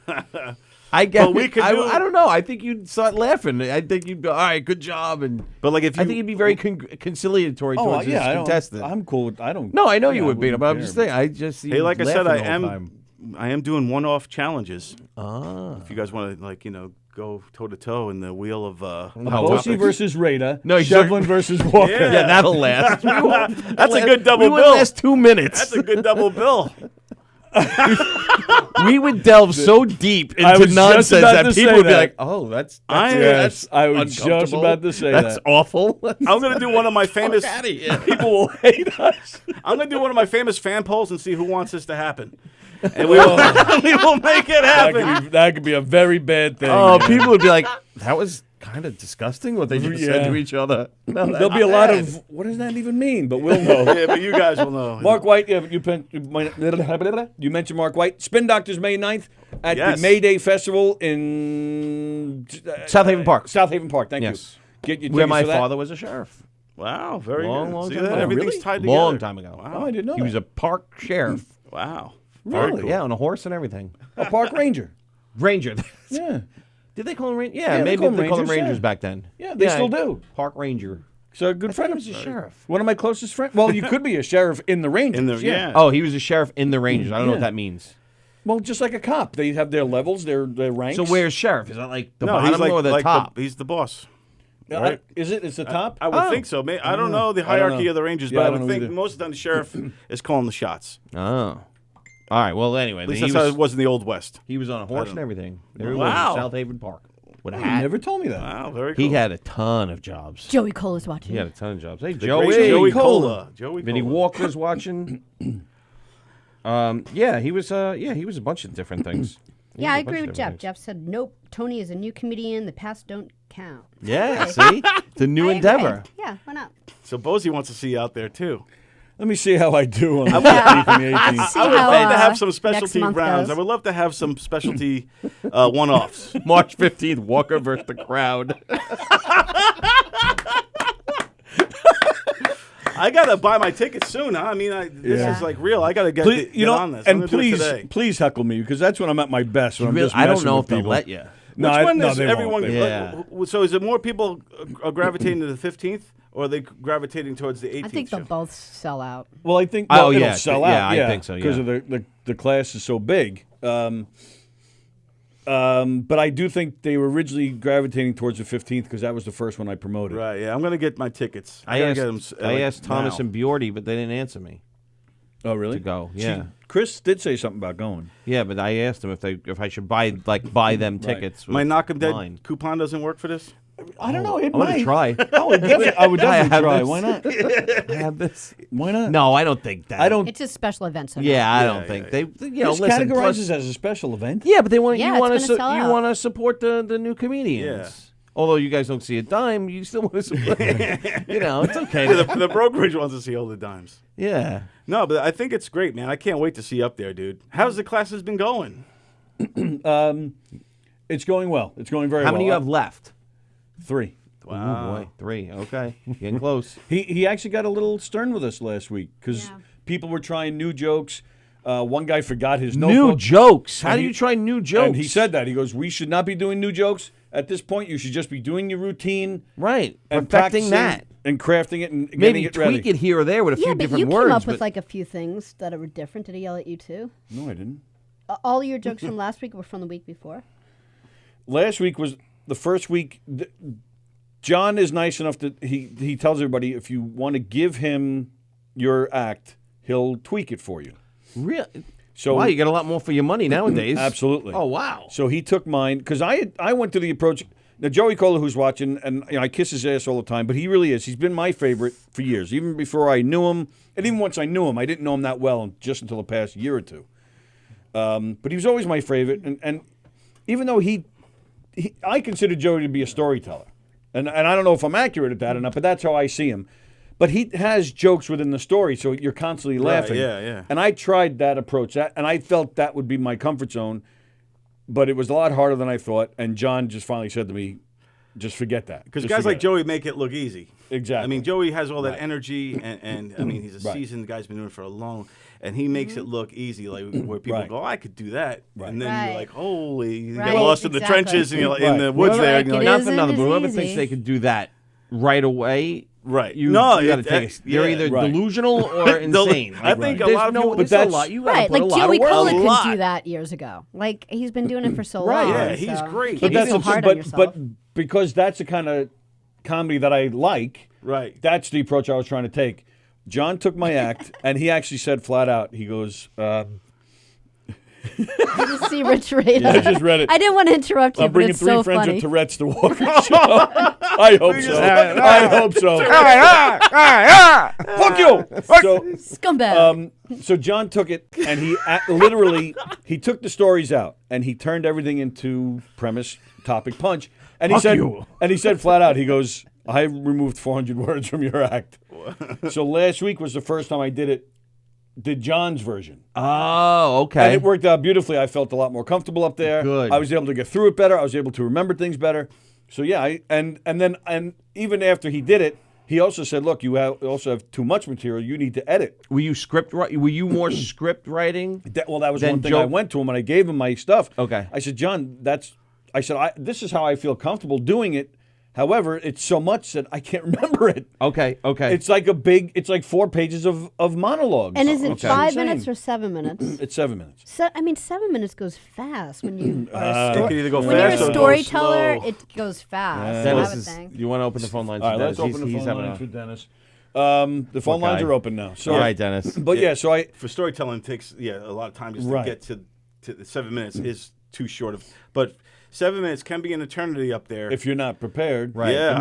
I get. But we could I, do- I don't know. I think you'd start laughing. I think you'd go, all right, good job. And But like if you, I think you'd be very conciliatory Oh, towards yeah. his I don't, contestant. I'm cool. I don't. No, I know you yeah, would be, wouldn't but I'm care, just saying. I just see hey, you like I said, laughing the whole time. I am doing one-off challenges. Ah. If you guys want to go toe to toe in the wheel of Bosie versus Rada. No, he's Shevlin versus Walker. Yeah. Yeah, that'll last. That's a good double we would bill. last 2 minutes. That's a good double bill. We would delve so deep I into was just nonsense about that to people say would be that. like, "Oh, that's Yes, I was just uncomfortable. about to say that's that. awful." I'm gonna do one of my famous. Out of here. People will hate us. I'm gonna do one of my famous fan polls and see who wants this to happen, and we will, we will make it happen. That could be a very bad thing. Oh, man. people would be like, "That was kind of disgusting what they just said to Yeah. each other." No, There'll be a lot of what does that even mean? But we'll know. Yeah, but you guys will know. Mark White, yeah, you mentioned Mark White. Spin Doctors May 9th at Yes. the May Day Festival in South Haven Park. South Haven Park, thank Yes. you. Get your Where tickets my for that. father was a sheriff. Wow, very Long, good. long See time that? ago. Everything's Really? tied together. Long time ago. Oh, I didn't know He was a park sheriff. Wow. Really? Yeah, on a horse and everything. A park ranger. Ranger. Yeah. Did they call him Rangers? Yeah, Yeah, they maybe call 'em they called him Rangers, Rangers yeah. back then. Yeah, they still do. Park Ranger. So a good friend he of was a sheriff. One of my closest friends. Well, you could be a sheriff in the Rangers. In the yeah. Oh, he was a sheriff in the Rangers. I don't know what Yeah. that means. Well, just like a cop. They have their levels, their ranks. So where's sheriff? Is that like the No, bottom he's like, or the like top? he's the boss. Is it? It's the top? I would think so. I don't know the I don't hierarchy know. of the Rangers, Yeah, but I I don't would know think either. most of the time the sheriff is calling the shots. Oh. All right. Well, anyway, At least he that's how was, it was in the Old West. he was on a horse and everything. There he was Wow. in South Haven Park. With a You hat. never told me that. Wow, very cool. He had a ton of jobs. Joey Cola's watching. He had a ton of jobs. Hey, The Joey. great Joey Cola. Cola. Joey Vinny Cola. Walker's watching. Yeah, he was. He was a bunch of different things. He Yeah, was I a bunch agree of with different Jeff. Jeff said, nope, Tony is a new comedian. The past don't count. things. Yeah, see, it's a new I endeavor. agree. Yeah, why not? So Bosie wants to see you out there too. Let me see how I do on the 15th and the 18th. See I would how, love to have some next specialty month rounds. goes. I would love to have some specialty one-offs. March 15th, Walker versus the crowd. I gotta buy my tickets soon. Huh? I mean, this Yeah. is like real. I gotta get, Please, get on this. I'm and gonna do it please, today. please heckle me because that's when I'm at my best. When I'm Really, just I don't messing know with if they'll people. let you. No, Which one is they won't. everyone? They won't. Yeah. So is it more people are gravitating to the 15th, or are they gravitating towards the 18th? I think they'll show? both sell out. Well, I think Oh, it'll yeah, sell yeah, out. I think so, because yeah. of the class is so big. But I do think they were originally gravitating towards the 15th because that was the first one I promoted. Right. Yeah. I'm gonna get my tickets. I gotta asked, get 'em, I asked Thomas now. and Bjordy, but they didn't answer me Oh, really? to go. See, Yeah, Chris did say something about going. yeah, but I asked them if I should buy them tickets. My with Knockem Dead mine. coupon doesn't work for this. I don't know. It I'm gonna might. try. I would definitely have try. this. Why not? I have this. Why not? No, I don't think that. I don't. It's a special event. So Yeah, I Yeah, don't think they. You know, This listen. categorizes plus- as a special event. Yeah, but they want Yeah, you it's want gonna to sell you out. want to support the new comedians. Although you guys don't see a dime, you still want to support. You know, it's okay. the brokerage wants to see all the dimes. Yeah. No, but I think it's great, man. I can't wait to see you up there, dude. How's the classes been going? It's going well. It's going very How well. many you have left? 3. Oh boy, 3. Okay, getting close. He actually got a little stern with us last week because Yeah. people were trying new jokes. One guy forgot his New notebook. jokes. How And do he- you try new jokes? And he said that. He goes, we should not be doing new jokes. At this point, you should just be doing your routine right, and perfecting practicing that. and crafting it and getting Maybe it tweak ready. it here or there with a Yeah, few but different you words. came up with but- like a few things that were different. Did he yell at you too? No, I didn't. All your jokes from last week were from the week before. Last week was the first week. John is nice enough that he tells everybody if you want to give him your act, he'll tweak it for you. Really? So Wow, you get a lot more for your money nowadays. Absolutely. Oh wow. So he took mine because I went to the approach. Now, Joey Cola, who's watching, and I kiss his ass all the time, but he really is. He's been my favorite for years, even before I knew him. And even once I knew him, I didn't know him that well just until the past year or two. But he was always my favorite. And even though I consider Joey to be a storyteller. And I don't know if I'm accurate at that or not, but that's how I see him. But he has jokes within the story, so you're constantly laughing. Yeah. And I tried that approach, and I felt that would be my comfort zone. But it was a lot harder than I thought, and John just finally said to me, just forget that. Because guys like Joey make it look easy. Exactly. I mean, Joey has all that energy, and I mean, he's a seasoned guy's been doing it for a long, and he makes it look easy, like where people go, I could do that. And then you're like, holy, you get lost in the trenches, and you're like, in the woods there. And you're like, not for nothing, but whoever thinks they could do that right away. Right. You got to take it. You're either delusional or insane. I think a lot of people. But that's a lot. You got to put a lot Joey of work. Cola could do that years ago. Like he's been doing it for so long. Yeah, he's great. But that's so hard on yourself. But because that's the kind of comedy that I like. Right. That's the approach I was trying to take. John took my act, and he actually said flat out, he goes, Did you see Rich Rada? I just read it. I didn't want to interrupt you, I'm but bringing it's 3 so friends funny. of Tourette's to Walker Show. I hope so. I hope so. Fuck you. So, Scumbag. so John took it, and he literally he took the stories out, and he turned everything into premise, topic, punch. And he said flat out, he goes, I removed 400 words from your act. So last week was the first time I did John's version. Oh, okay. And it worked out beautifully. I felt a lot more comfortable up there. Good. I was able to get through it better. I was able to remember things better. So yeah, and even after he did it, he also said, "Look, you also have too much material. You need to edit." Were you Were you more script writing? That was one thing I went to him and I gave him my stuff. Okay. I said, "John, this is how I feel comfortable doing it. However, it's so much that I can't remember it." Okay. It's like 4 pages of monologues. And is it It's 5 insane. minutes or 7 minutes? It's 7 minutes. 7 minutes goes fast when you are It could either go when you're fast or a go storyteller. slow. It goes fast. Dennis, I would think. you want to open the phone lines? All right, for let's Dennis? open the He's phone having lines a- for Dennis. The phone lines are open now. So, All right, Dennis. But yeah, so for storytelling it takes a lot of time just Right. to get to the 7 minutes is too short of. But 7 minutes can be an eternity up there. if you're not prepared, Right. Yeah. But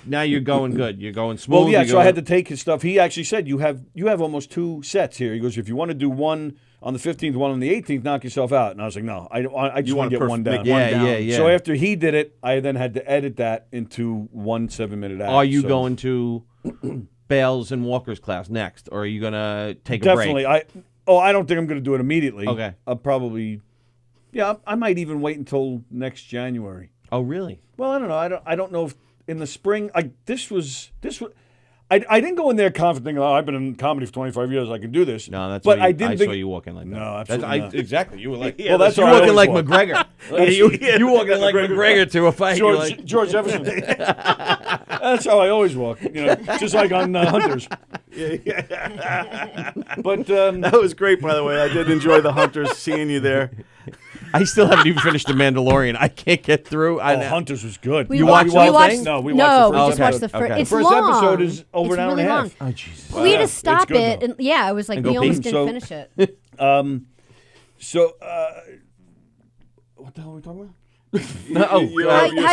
now you're going good. You're going smooth. Well, yeah. You're So I had going- to take his stuff. He actually said you have almost 2 sets here. He goes, if you want to do one on the 15th, one on the 18th, knock yourself out. And I was like, no, I just want to get one down. Yeah. So after he did it, I then had to edit that into 1 7-minute act. Are you So going to Bales and Walker's class next, or are you going to take a definitely? break? I don't think I'm going to do it immediately. Okay. I'll probably. Yeah, I might even wait until next January. Oh, really? Well, I don't know. I don't know if in the spring. This was. I didn't go in there confident thinking, I've been in comedy for 25 years. I can do this. No, that's. But why I didn't I think. saw you walking like that. No, absolutely not. Exactly. You were like. Well, that's you how I walking always like walk. McGregor. you walking like McGregor to a fight. You're like, George Jefferson. That's how I always walk. Just like on Hunters. But that was great, by the way. I did enjoy the Hunters seeing you there. I still haven't even finished The Mandalorian. I can't get through. Hunters was good. You watched the whole thing? No, we No, watched the we first just watched the episode. first. Okay. It's The first long. episode is over It's an hour really and a long. half. Oh, Jesus. We had to It's stop good, it. though. And, yeah, I was like, And go we almost pee. didn't So- finish it. So, what the hell are we talking about? How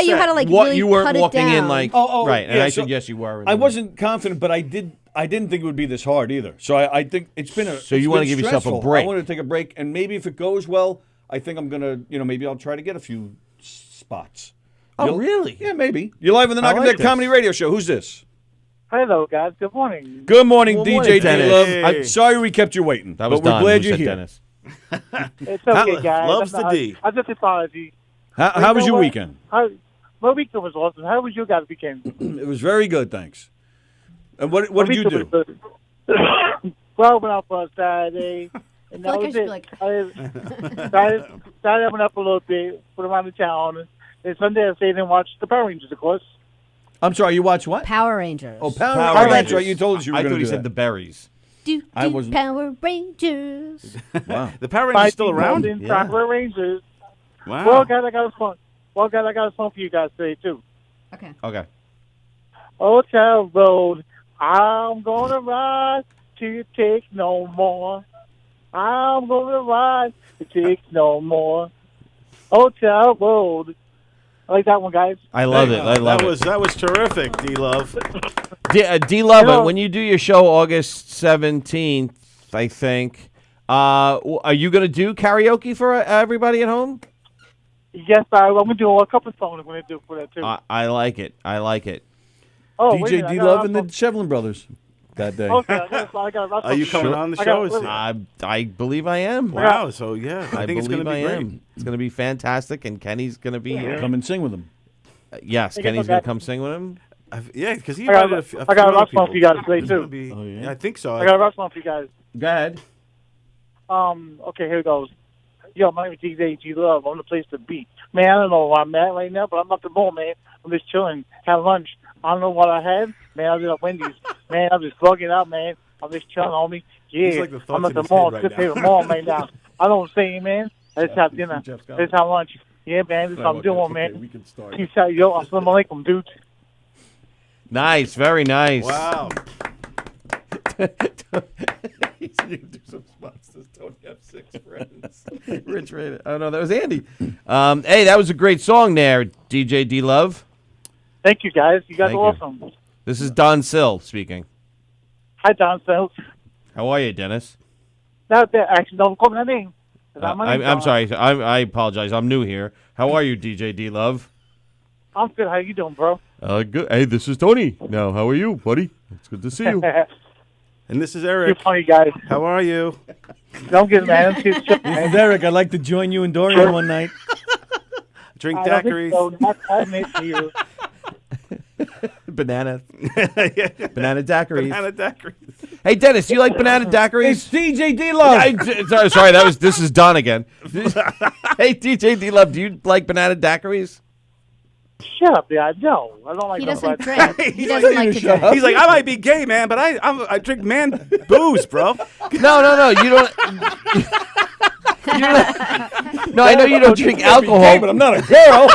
you had to like what really you weren't cut it walking down. in like right, and yeah, I so said yes, you were. I wasn't confident, but I didn't think it would be this hard either. So I think it's been So you want to give yourself a break? I want to take a break, and maybe if it goes well, I think I'm gonna, maybe I'll try to get a few spots. Oh, really? Yeah, maybe. You're live on the Knockem like Dead Comedy Radio Show. Who's this? Hello, guys. Good morning. Good morning, Good DJ morning, Dennis. D-Love. Hey. I'm sorry we kept you waiting, That was but we're Don glad who you're said here. Dennis. It's okay, guys. Loves the D. I just apology. How was your weekend? My weekend was awesome. How was your guys' weekend? It was very good, thanks. And what did you do? Well, I went out for Saturday, and that I feel like I was should it. be like- Saturday I went up a little bit, put around the town, and Sunday I stayed and watched the Power Rangers, of course. I'm sorry, you watched what? Power Rangers. Oh, Power Power Rangers. That's Rangers. right. You told us you were I going thought to he do said that. the berries. I wasn't- Power Rangers. Wow. The Power Rangers still around? Yeah. Power Rangers. Wow. Well, guys, I got a song. Well, guys, I got a song for you guys today too. Okay. Okay. Old Town Road, I'm gonna ride till you take no more. I'm gonna ride till you take no more. Old Town Road, I like that one, guys. I love it. I love it. That was terrific, D-Love. D-Love, You know- when you do your show August 17th, I think, are you going to do karaoke for everybody at home? Yes, I'm going to do a couple of songs I'm going to do for that, too. I like it. I like it. Oh, wait a DJ minute, I D got Love a and the song- Shevlin brothers that day. Okay, I got a Are you coming on the I show? got- I believe I am. Wow, so yeah, I think it's believe going to be I great. am. It's going to be fantastic, and Kenny's going to be here. Come and sing with them. Yes, Hey, Kenny's okay. going to come sing with him. Yeah, because he I got invited a a few I got a other rock song people. for you guys today, It's gonna too. be- Oh, yeah? yeah, I think so. I got a rock song for you guys. Go ahead. Okay, here it goes. Yo, my name is DJ G Love. I'm the place to be. Man, I don't know where I'm at right now, but I'm at the mall, man. I'm just chilling, having lunch. I don't know what I had. Man, I was at Wendy's. Man, I'm just bugging out, man. I'm just chilling, homie. Yeah, He's like the thoughts I'm at in the his mall. head Good right day now. at the mall right now. I don't say, man. Let's have dinner. Let's have lunch. Yeah, man, this is what I'm doing, man. We can start. Peace out, yo. Assalamu alaikum, dudes. Nice. Very nice. Wow. He's going to do some spots. Does Tony have 6 friends? Rich rated. Oh, no, that was Andy. Hey, that was a great song there, DJ D Love. Thank you, guys. You guys Thank are you. awesome. This is Don Sill speaking. Hi, Don Sells. How are you, Dennis? Not that, actually, don't call me that name. 'Cause my name's I'm Don. sorry. I apologize. I'm new here. How are you, DJ D Love? I'm good. How you doing, bro? Good. Hey, this is Tony. Now, how are you, buddy? It's good to see you. And this is You're Eric. funny, guys. How are you? Don't get mad. I'm just chilling, This man. is Eric. I'd like to join you and Dorian one night. Drink I don't think daiquiris. so. Not admit to you. Banana Yeah. daiquiris. Banana daiquiris. Hey, Dennis, do you like banana It's daiquiris? DJ D Love. Sorry, this is Don again. Hey, DJ D Love, do you like banana daiquiris? Shut up, dude. No, I don't like He that. doesn't drink. He doesn't like to drink. He's like, I might be gay, man, but I drink man booze, bro. No, you don't. No, I know you don't drink alcohol, Hey, but I'm not a girl.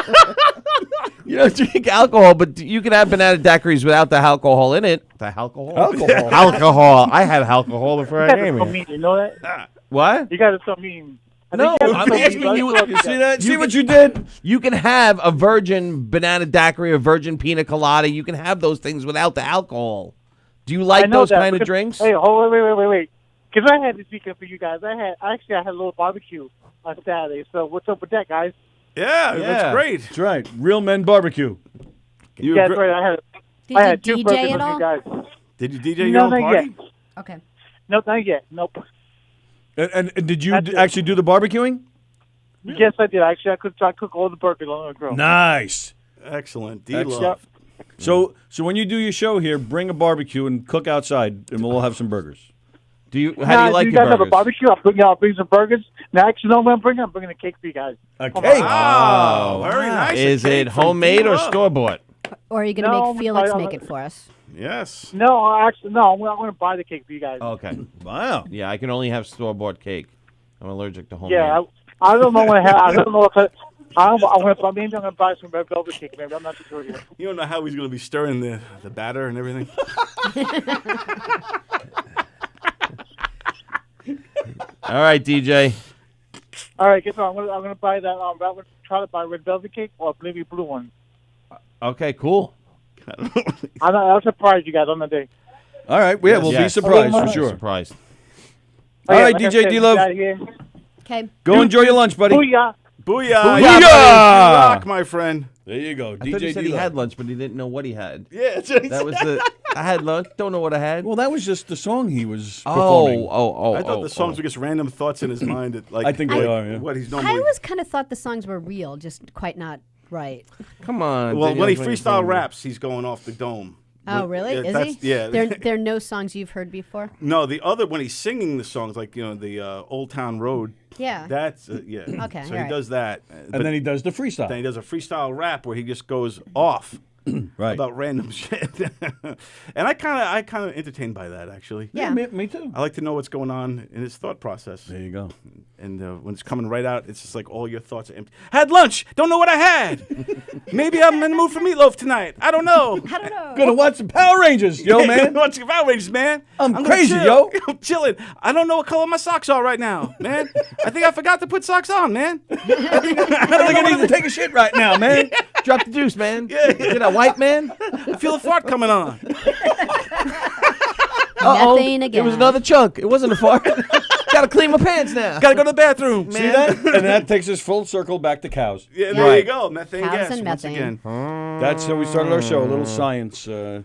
You don't drink alcohol, but you can have banana daiquiris without the alcohol in it. The alcohol? Alcohol. I had alcohol before I You guys came are so here. mean. You know that? What? You guys are so mean. I No, think you guys are I'm so mean, asking but I you- still love You see that? See You what can- you did? You can have a virgin banana daiquiri, a virgin pina colada. You can have those things without the alcohol. Do you I like know those that, kind of because- drinks? Hey, hold wait. Because I had this weekend for you guys. I had a little barbecue on Saturday. So what's up with that, guys? Yeah, that's great. That's right. Real men barbecue. You Yeah, were that's gr- right. Did I had you two DJ burgers at with all? you guys. Did you DJ your No, own not party? yet. Okay. No, not yet. Nope. And did you That's it. actually do the barbecuing? Yes, I did. Actually, I cook all the burgers on the grill. Nice. Excellent. Excellent. D-Love. So when you do your show here, bring a barbecue and cook outside, and we'll all have some burgers. How do you Nah, like you your guys have a burgers? barbecue? I'll bring some burgers. Now, actually, know what I'm bringing? I'm bringing a cake for you guys. A Come cake. on. Oh, very nice. Is A cake it from homemade or D-Love. store bought? Or are you going to No, make Felix I- make it for us? Yes. No, actually, no. I'm going to buy the cake for you guys. Okay. Wow. Yeah, I can only have store bought cake. I'm allergic to homemade. Yeah, I don't know what I have. I don't know if I'm going to buy some red velvet cake. Maybe I'm not too sure yet. You don't know how he's going to be stirring the batter and everything. All right, DJ. All right, guess what? I'm going to buy that. I'm going to try to buy red velvet cake or maybe blue one. Okay, cool. I'll surprise you guys on the day. All right. Yeah, we'll be Yes. surprised for Okay. sure. Surprised. All right, like I DJ said, D-Love. get out of here. Okay. Go enjoy your lunch, buddy. Booyah. Booyah. Booyah! You rock, my friend. There you go. I thought he DJ said he D-Love. had lunch, but he didn't know what he had. Yeah, that's what he That was the. I had lunch. Don't know what I had. Well, that was just the song he was performing. Oh. I thought the songs were just random thoughts in his mind. That, like, I think they are, yeah. What he's I normally. always kind of thought the songs were real, just quite not right. Come on. Well, when he Daniel's freestyle making fun raps, he's going off the dome. Oh, But- really? yeah, Is that's- he? Yeah. There are no songs you've heard before? No, the other when he's singing the songs, like the Old Town Road. Yeah. That's yeah. Okay, So all he right. does that, And then he does the freestyle. then he does a freestyle rap where he just goes off Right. about random shit, and I kind of entertained by that actually. Yeah. Me too. I like to know what's going on in his thought process, There you go. and when it's coming right out, it's just like all your thoughts are empty. Had lunch, don't know what I had. Maybe I'm in the mood for meatloaf tonight. I don't know. I don't know. Gonna watch some Power Rangers, yo, man. Watch the Power Rangers, man. I'm gonna crazy, chill. yo. I'm chilling. I don't know what color my socks are right now, man. I think I forgot to put socks on, man. I think I need to take a shit right now, man. Drop the deuce, man. Yeah. You know, white man. I feel a fart coming on. Uh-oh. Methane again. It was another chunk. It wasn't a fart. Gotta clean my pants now. Gotta go to the bathroom, See man. that? And that takes us full circle back to cows. Yeah, there Right. you go. Methane Cows gas and once methane. again. That's how we started our show. A little science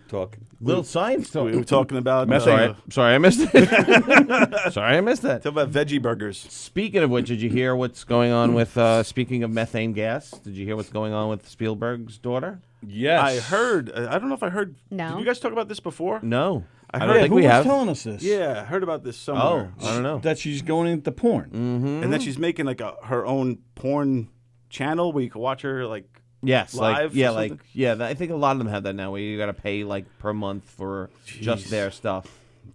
talk. Little science talk. We were talking about Sorry, I missed it. Sorry, I missed that. talking about veggie burgers. Speaking of which, did you hear what's going on with, speaking of methane gas, did you hear what's going on with Spielberg's daughter? Yes. I heard. I don't know if I heard. No. Did you guys talk about this before? No. I heard- don't think who we was have. telling us this? Yeah, I heard about this Oh, somewhere. I don't know. That she's going into porn. And then she's making like her own porn channel where you can watch her like. Yes, Live or something? I think a lot of them have that now where you got to pay like per month for just Jeez. their stuff.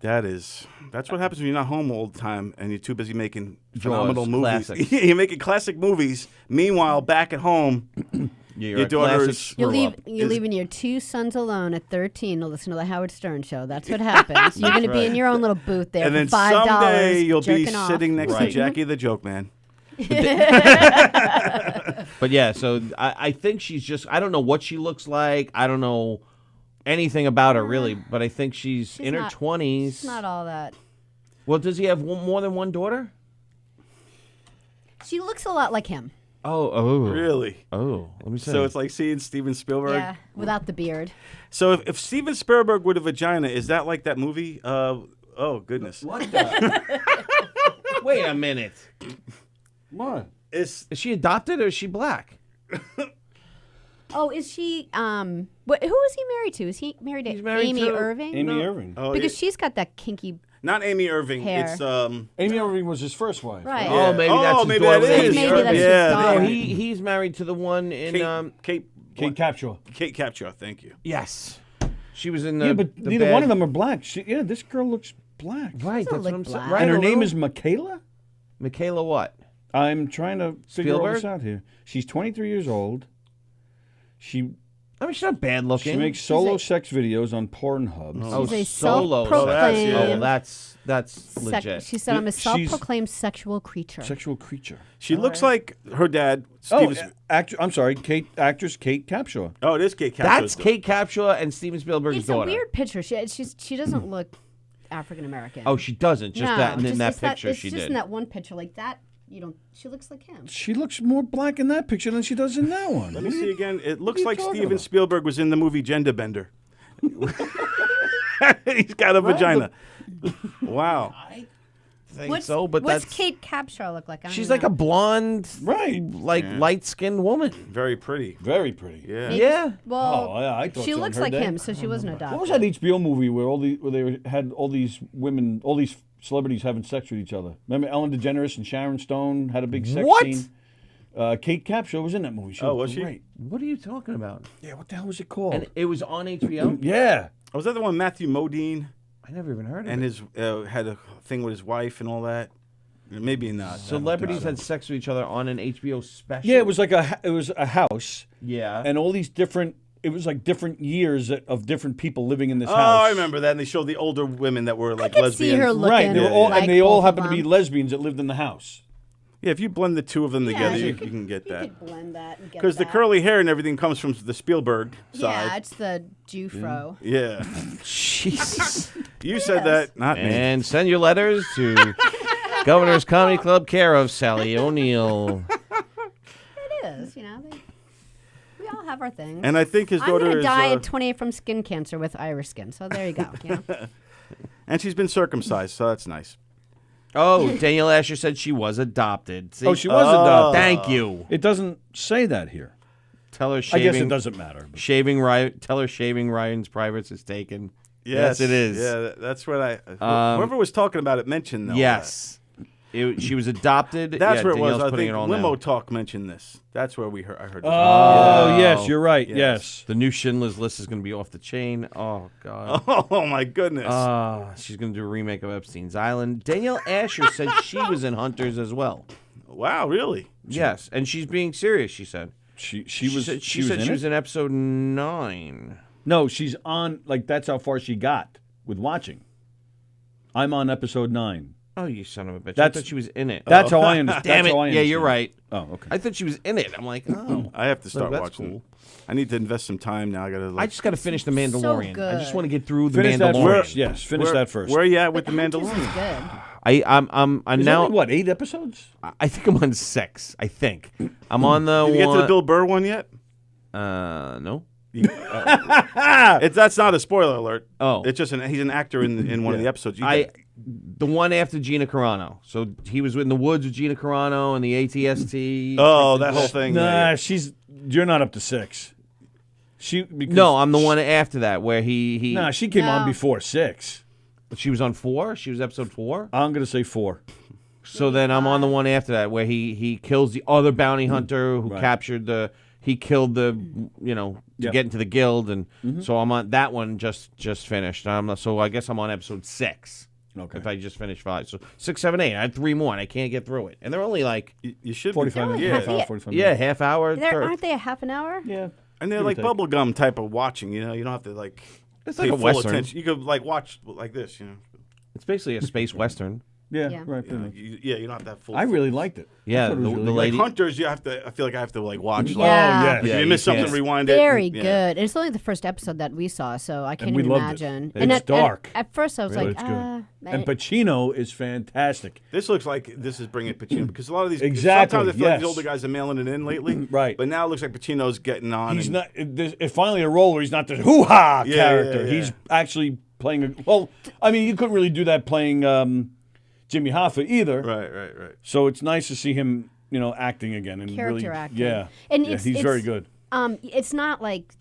That's what happens when you're not home all the time and you're too busy making phenomenal movies. classics. You're making classic movies. Meanwhile, back at home, You're your a daughter's. classic You're, screw up. you're leaving your 2 sons alone at 13 to listen to the Howard Stern show. That's what happens. You're going to be in your own little booth there And then for $5. someday you'll be jerking off. sitting next to Right. Jackie the Joke Man. But yeah, so I think she's just, I don't know what she looks like. I don't know anything about her really, but I think she's in her not- 20s. It's not all that. Well, does he have more than one daughter? She looks a lot like him. Oh. Really? Oh, let me see. So it's like seeing Steven Spielberg. Yeah, without the beard. So if Steven Spielberg with a vagina, is that like that movie? Oh goodness. What the? Wait a minute. What? Is Is she adopted or is she black? Oh, is she? Who is he married to? Is he married He's to married Amy to Irving? Amy Irving. oh, Because yeah. she's got that kinky. Not Amy Irving. Hair. It's Amy Irving was his first wife. Right. Yeah. Oh, maybe that's his maybe daughter. that is. Maybe Irving. that's his yeah, daughter. No, they- he's married to the one in Kate Kate Capshaw. Kate Capshaw. Thank you. Yes. She was in the Yeah, but the neither bad- one of them are black. This girl looks black. Right, Doesn't that's what look I'm saying. black. Right, And her a name little- is Michaela? Michaela what? I'm trying to figure all this Spielberg? out here. She's 23 years old. She I mean, she's not bad looking. makes solo sex videos on Pornhub. oh, She's a solo. self-proclaimed- Oh, well, that's legit. She said, "I'm a She's- self-proclaimed sexual creature." Sexual creature. She looks like her dad. Steven. I'm sorry, actress Kate Capshaw. Oh, it is Kate Capshaw. That's Kate Capshaw and Steven Spielberg's It's daughter. a weird picture. She doesn't look African American. Oh, she doesn't. Just no, that, and in just- that it's picture it's she just did. in that one picture like that. You don't. She looks like him. She looks more black in that picture than she does in that one. Let me see again. It looks you like talking Steven about? Spielberg was in the movie Gender Bender. He's got a vagina. Wow. I think so, but what's that's Kate Capshaw look like? I don't she's know. like a blonde, Right. like light-skinned woman. Very pretty. Very pretty. Yeah. Yeah. Well, Oh, yeah, I thought she so in looks her like day. him, so she wasn't adopted. What was that HBO movie where they had all these women, all these celebrities having sex with each other? Remember Ellen DeGeneres and Sharon Stone had a big sex What? scene? Kate Capshaw was in that movie. She Oh, looked was she? great. What are you talking about? Yeah, what the hell was it called? And it was on HBO. yeah. Was that the one Matthew Modine I never even heard of and it. his had a thing with his wife and all that? Maybe not. Celebrities had sex with each other on an HBO special. Yeah, it was like a house, Yeah. and all these different. It was like different years of different people living in this Oh, house. I remember that. And they showed the older women that were like I could lesbians. see her looking Right, they were all, like and they all both of happened to be them. lesbians that lived in the house. Yeah, if you blend the two of them together, you you can get You that. could blend that and get Because the that. curly hair and everything comes from the Spielberg Yeah, side. it's the Jufro. Yeah. Jesus. You said that, not me. And send your letters to Governor's Comedy Club, care of Sallie O'Neill. It is, you know. We all have our things. And I think his I'm daughter gonna is. die at 28 from skin cancer with Irish skin. So there you go. You know? And she's been circumcised, so that's nice. Oh, Danielle Asher said she was adopted. See? Oh, she was adopted. Thank you. It doesn't say that here. Tell her I shaving. guess it doesn't matter. but- Shaving Ryan. Tell her shaving Ryan's privates is taken. Yes, it is. Yeah, that's what I. Whoever was talking about it mentioned that. Yes. She was adopted. That's yeah, where it was. Danielle's I putting think it all Limo now. Talk mentioned this. That's where I heard this. Oh, yes, you're right. Yes. Yes. The new Schindler's List is going to be off the chain. Oh, God. Oh, my goodness. She's going to do a remake of Epstein's Island. Danielle Asher said she was in Hunters as well. Wow, really? Yes, and she's being serious, she said. She said she was in episode 9. No, she's on. Like that's how far she got with watching. I'm on episode 9. Oh, you son of a bitch! I That's- thought she was in it. That's how I understand. Damn That's it! how I Yeah, you're understand. right. Oh, okay. I thought she was in it. I'm like, oh, I have to start that's watching. cool. I need to invest some time now. I gotta. Like, I just got to finish the Mandalorian. I just good. want to get through the Finish that Mandalorian. first. Yes, finish that first. Where are you at with But the Hunters Mandalorian? is good. I'm There's now. only, what, 8 episodes? I think I'm on 6. I think I'm on the. Did you get to one, the Bill Burr one yet? No. That's not a spoiler alert. Oh. It's just he's an actor in one of the episodes. The one after Gina Carano. So he was in the woods with Gina Carano and the ATST. Oh, that whole thing. Nah, you're not up to 6. No, I'm the one after that where he. Nah, she came on No. before 6. She was on 4. She was episode 4. I'm gonna say 4. So then I'm on the one after that where he kills the other bounty hunter who Right. captured the. He killed the, to Yep. get into the guild, and so I'm on that one. Just finished. So I guess I'm on episode 6. Okay. If I just finished 5, so 6, 7, 8. I had 3 more, and I can't get through it. And they're only like, You should 45 be. minutes. Yeah, Half hour, 45 yeah, minutes. half hour. Aren't they a half an hour? Yeah. and they're Give or like take. bubblegum type of watching. You don't have to like. It's pay like a full western. attention. You could like watch like this. It's basically a space western. Yeah, Yeah. right. pretty much. You don't have that full. I really liked it. Yeah, I thought it was the really like lady. Hunters. You have to. I feel like I have to like watch. Yeah. Like, Oh, yes. if Yeah, you you miss something, can't. rewind it. Very Yeah. good. And it's only the first episode that we saw, so I can't we even loved it. imagine. It's dark. At first, I was Really? like, It's good. And Pacino is fantastic. This looks like this is bringing Pacino because a lot of these. Exactly, Sometimes I feel like yes. these older guys are mailing it in lately. Right. But now it looks like Pacino's getting on. He's and- not. It's finally a role where he's not this hoo-ha Yeah, character. yeah, yeah. He's actually playing. Well, I mean, you couldn't really do that playing Jimmy Hoffa either. Right. So it's nice to see him, acting again and character really, acting. Yeah, And yeah, it's, he's very good. It's not like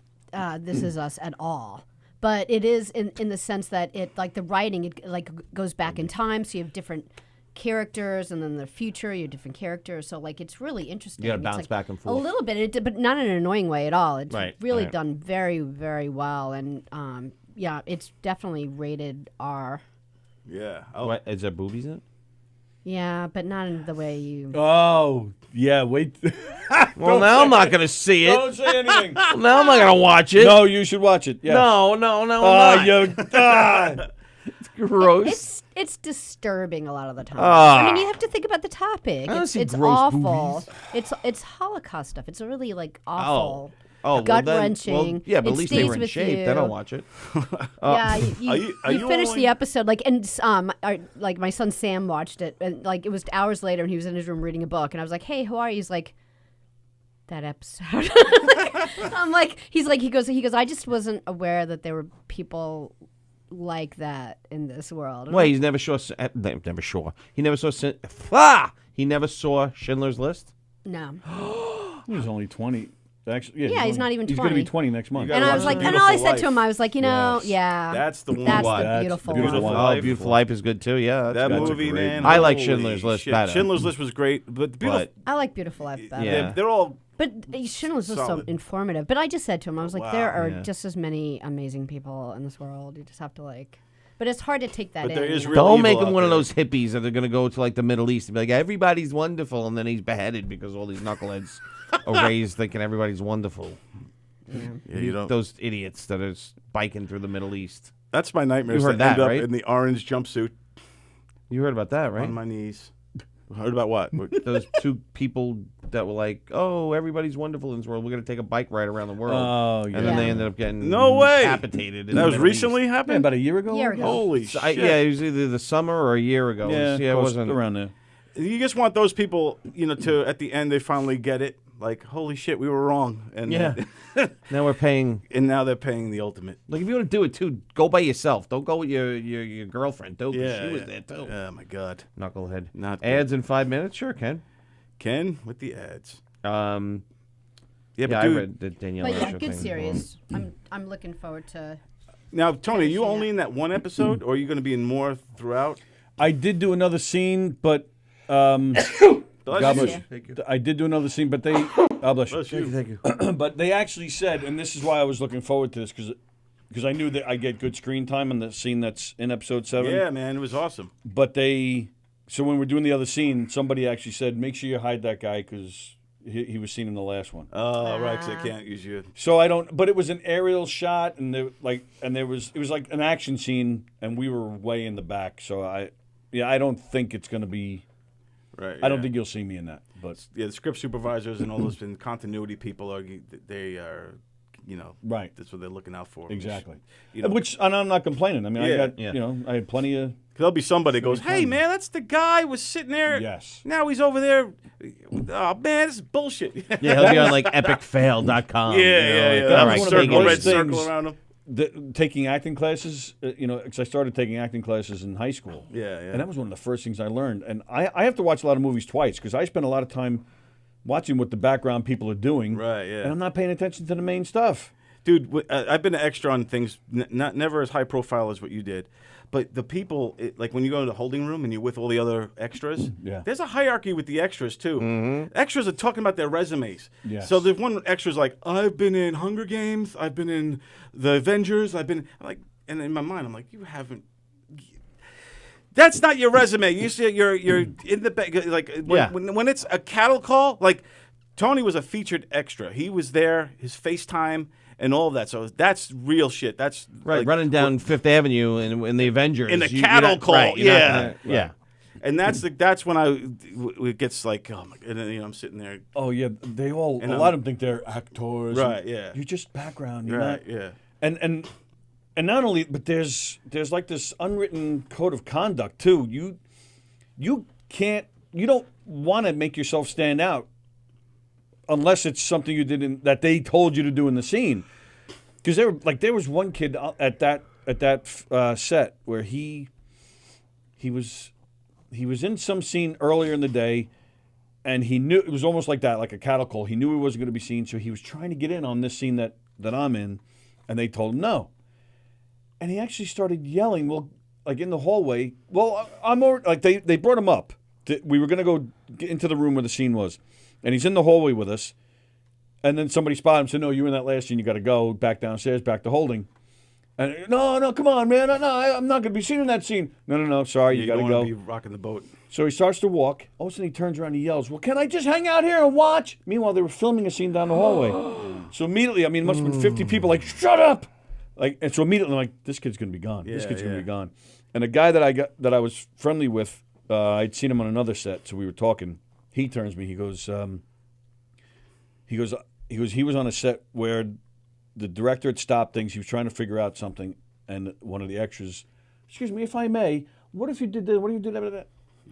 This Is Us at all. But it is in the sense that it, like the writing, it like goes back in time, so you have different characters, and then the future, you have different characters. So like it's really interesting. You gotta It's, bounce like, back and a forth. little bit, but not in an annoying way at all. It's Right, really right. done very, very well, and yeah, it's definitely rated R. Yeah. Oh. What, is there boobies in it? Yeah, but not in the way you. Oh, yeah. Wait. Well, now I'm not gonna see it. Don't say anything. Well, now I'm not gonna watch it. No, you should watch it. Yes. no, I'm not. You. Gross. It's disturbing a lot of the time. Ah. I mean, you have to think about the topic. I don't It's, see it's gross awful. It's Holocaust stuff. It's really like awful. Oh, gut-wrenching. Well, yeah, but It at least they stays were in with shape. you. Then I'll watch it. Yeah, Are you you finish only- the episode like my son Sam watched it, and like it was hours later, and he was in his room reading a book, and I was like, "Hey, who are you?" He's like, "That episode." I'm like, he goes, I just wasn't aware that there were people like that in this world. And Wait, I'm he's never saw. Never saw. He never saw. He never saw Schindler's List. no. He was only 20. Actually, Yeah, he's not even He's going to be 20. 20 next month. You And gotta I was watch like, The and all I Beautiful said to him, Life. I was like, Yes. yeah, That's the one. that's Watch. the That's beautiful Beautiful one. Life. Oh, Beautiful Life is good too. Yeah, That That's a movie, great man. movie. I like holy Schindler's List shit. better. Schindler's List was great, but the beautiful. But I like Beautiful Life better. Yeah. They're all. But Schindler's List was so Solid. informative. But I just said to him, I was like, there are Yeah. just as many amazing people in this world. You just have to like. But it's hard to take that But in. there is you know? real don't evil make him out one of there. those hippies that are going to go to like the Middle East and be like, everybody's wonderful, and then he's beheaded because all these knuckleheads are raised thinking everybody's wonderful. Yeah, you don't. Those idiots that are biking through the Middle East. That's my nightmare. You is heard to that, end up right? in the orange jumpsuit You heard about that, right? on my knees. Heard about what? Those two people that were like, "Oh, everybody's wonderful in this world. We're going to take a bike ride around the world." Oh, And yeah. then they Yeah. ended up getting No way. decapitated. in That the was Middle recently East. Yeah, happened. about a year ago? Year ago. Holy So shit! yeah, it was either the summer or a year ago. Yeah, it close wasn't around there. You just want those people, to at the end they finally get it. Like, holy shit, we were wrong. And Yeah. Now we're paying. and now they're paying the ultimate. Like, if you want to do it too, go by yourself. Don't go with your girlfriend too. 'Cause Yeah, she was yeah. there too. Oh my god. Knucklehead. Not good. Ads in 5 minutes, sure, Ken. Ken with the ads. Yeah, Yeah, but I dude, read the Danielle. But yeah, Asher good thing. series. I'm looking forward to. now Tony, are you finishing only it. in that one episode, or are you going to be in more throughout? I did do another scene, but God Bless bless you. you. Thank you. I did do another scene, but they God bless you. Bless you. Thank you. But they actually said, and this is why I was looking forward to this, because I knew that I get good screen time in the scene that's in episode 7. Yeah, man, it was awesome. But so when we're doing the other scene, somebody actually said, make sure you hide that guy because he was seen in the last one. Oh, right, because I can't use you. So I don't. But it was an aerial shot, and it was like an action scene, and we were way in the back. So Yeah, I don't think it's going to be. Right. I don't think you'll see me in that. But the script supervisors and all those and continuity people they are, right. That's what they're looking out for. Exactly. You know, Which and I'm not complaining. I mean, Yeah. I got I had plenty of. there'll be somebody that goes, Very "Hey funny. man, that's the guy who was sitting there. Yes. Now he's over there. Oh man, this is bullshit." Yeah, he'll be on like epicfail.com. Yeah. All That right, was take it red easy. circle around him. Taking acting classes, because I started taking acting classes in high school. Yeah. And that was one of the first things I learned. And I have to watch a lot of movies twice because I spend a lot of time watching what the background people are doing. Right, yeah. And I'm not paying attention to the main stuff. Dude, I've been an extra on things, never as high profile as what you did. But the people, like when you go to the holding room and you're with all the other extras, there's a hierarchy with the extras too. Mm-hmm. Extras are talking about their resumes. Yes. So there's one extra's like, I've been in Hunger Games, I've been in The Avengers, I'm like, and in my mind, I'm like, you haven't. That's not your resume. You see, you're in the back, like when it's a cattle call, like Tony was a featured extra. He was there, his FaceTime. And all of that, so that's real shit. That's Right, like, running down Fifth Avenue in the Avengers. In the you're cattle not- call, right, you're not yeah. gonna- and that's when it gets like, oh my, and then I'm sitting there, Oh, yeah. They all, And a lot of them think they're actors. Right, and yeah. You're just background. You're right, not, yeah, And not only, but there's like this unwritten code of conduct too. You don't want to make yourself stand out unless it's something you did that they told you to do in the scene. Because there was one kid at that set where he was in some scene earlier in the day, and he knew it was almost like that, like a cattle call. He knew he wasn't going to be seen, so he was trying to get in on this scene that I'm in, and they told him no. And he actually started yelling, well, like in the hallway. Well, I'm already, like they brought him up. We were going to go into the room where the scene was, and he's in the hallway with us. And then somebody spotted him and said, no, you were in that last scene. You got to go back downstairs, back to holding. And no, come on, man. No, I'm not going to be seen in that scene. No, sorry, you got to don't go. wanna be rocking the boat. So he starts to walk. All of a sudden he turns around and he yells, well, can I just hang out here and watch? Meanwhile, they were filming a scene down the hallway. So immediately, I mean, it must have been 50 people like, shut up. And so immediately I'm like, this kid's going to be gone. This kid's going to be gone. And a guy that I was friendly with, I'd seen him on another set, so we were talking. He turns to me. He goes, he was on a set where the director had stopped things. He was trying to figure out something, and one of the extras, excuse me, if I may, what if you did that? What do you do that?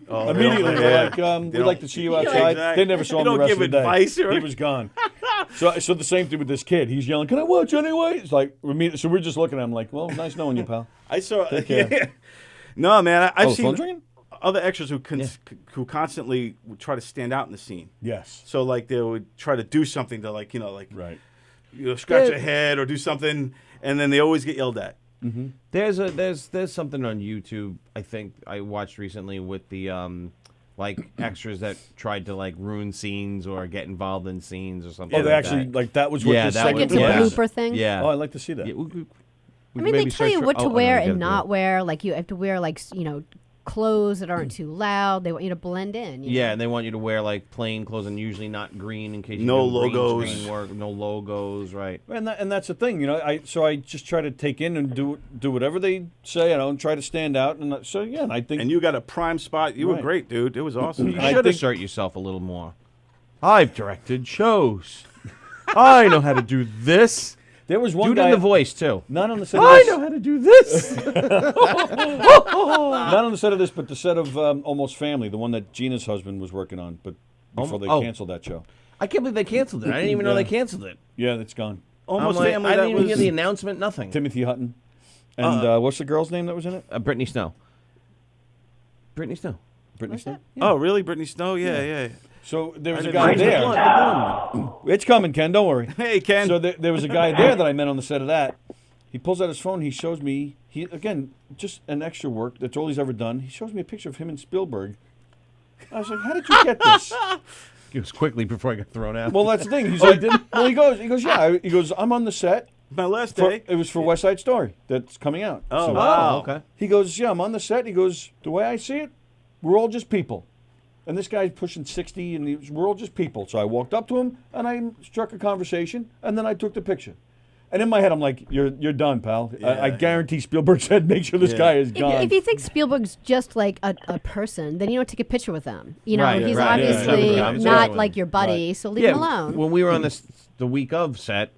Oh, Immediately, yeah. they're like, we'd like to see you outside. Exactly. They never saw You him the don't rest give of the day. advice or- He was gone. So the same thing with this kid. He's yelling, can I watch anyway? It's like, so we're just looking at him like, well, nice knowing you, pal. I saw. care. No, man, I've Oh, seen phone's ringing? other extras who constantly would try to stand out in the scene. Yes. So like they would try to do something to Right. Scratch a head or do something, and then they always get yelled at. Mm-hmm. There's something on YouTube I think I watched recently with the like extras that tried to like ruin scenes or get involved in scenes or something. Oh, they like actually, that. like, that was what this that Like was- it's a yeah. blooper thing? Yeah. Oh, I'd like to see that. Yeah, I mean, they tell you what to wear and not wear. Like you have to wear clothes that aren't too loud. They want you to blend in. You know? Yeah, and they want you to wear like plain clothes and usually not green in case you No do green logos. screen work. No logos, right? And that's the thing, I just try to take in and do whatever they say, and try to stand out, and and I think And you got a prime spot. You were Right. great, dude. It was awesome. You I should think- assert yourself a little more. I've directed shows. I know how to do this. there was one Do it guy in the voice too. not on the set of I this, know how to do this. not on the set of this, but the set of Almost Family, the one that Gina's husband was working on, but before they oh. canceled that show. I can't believe they canceled it. I didn't even know they canceled it. Yeah, it's gone. Almost I'm like, family. I That didn't even was hear the announcement. Nothing. Timothy Hutton. And what's the girl's name that was in it? Brittany Snow. Brittany Snow. Brittany Snow. Oh, really, Brittany Snow? Yeah. So there was a I guy didn't know. there. It's coming, Ken. Don't worry. Hey, Ken. So there was a guy there that I met on the set of that. He pulls out his phone. He shows me. He again just an extra work. That's all he's ever done. He shows me a picture of him and Spielberg. I was like, "How did you get this?" It was quickly before I got thrown out. Well, that's the thing. He's like, well, he goes, yeah. He goes, I'm on the set. My last For, day. it was for West Side Story that's coming out. Oh, So wow. okay. He goes, yeah, I'm on the set. He goes, the way I see it, we're all just people. And this guy's pushing 60, and we're all just people. So I walked up to him, and I struck a conversation, and then I took the picture. And in my head, I'm like, "You're done, pal. I Yeah, guarantee Spielberg said, make sure this guy is gone." If you think Spielberg's just like a person, then you don't take a picture with him. You know, Right, he's right, yeah, obviously yeah. not like your buddy, Right. so leave him alone. When we were on the week of set,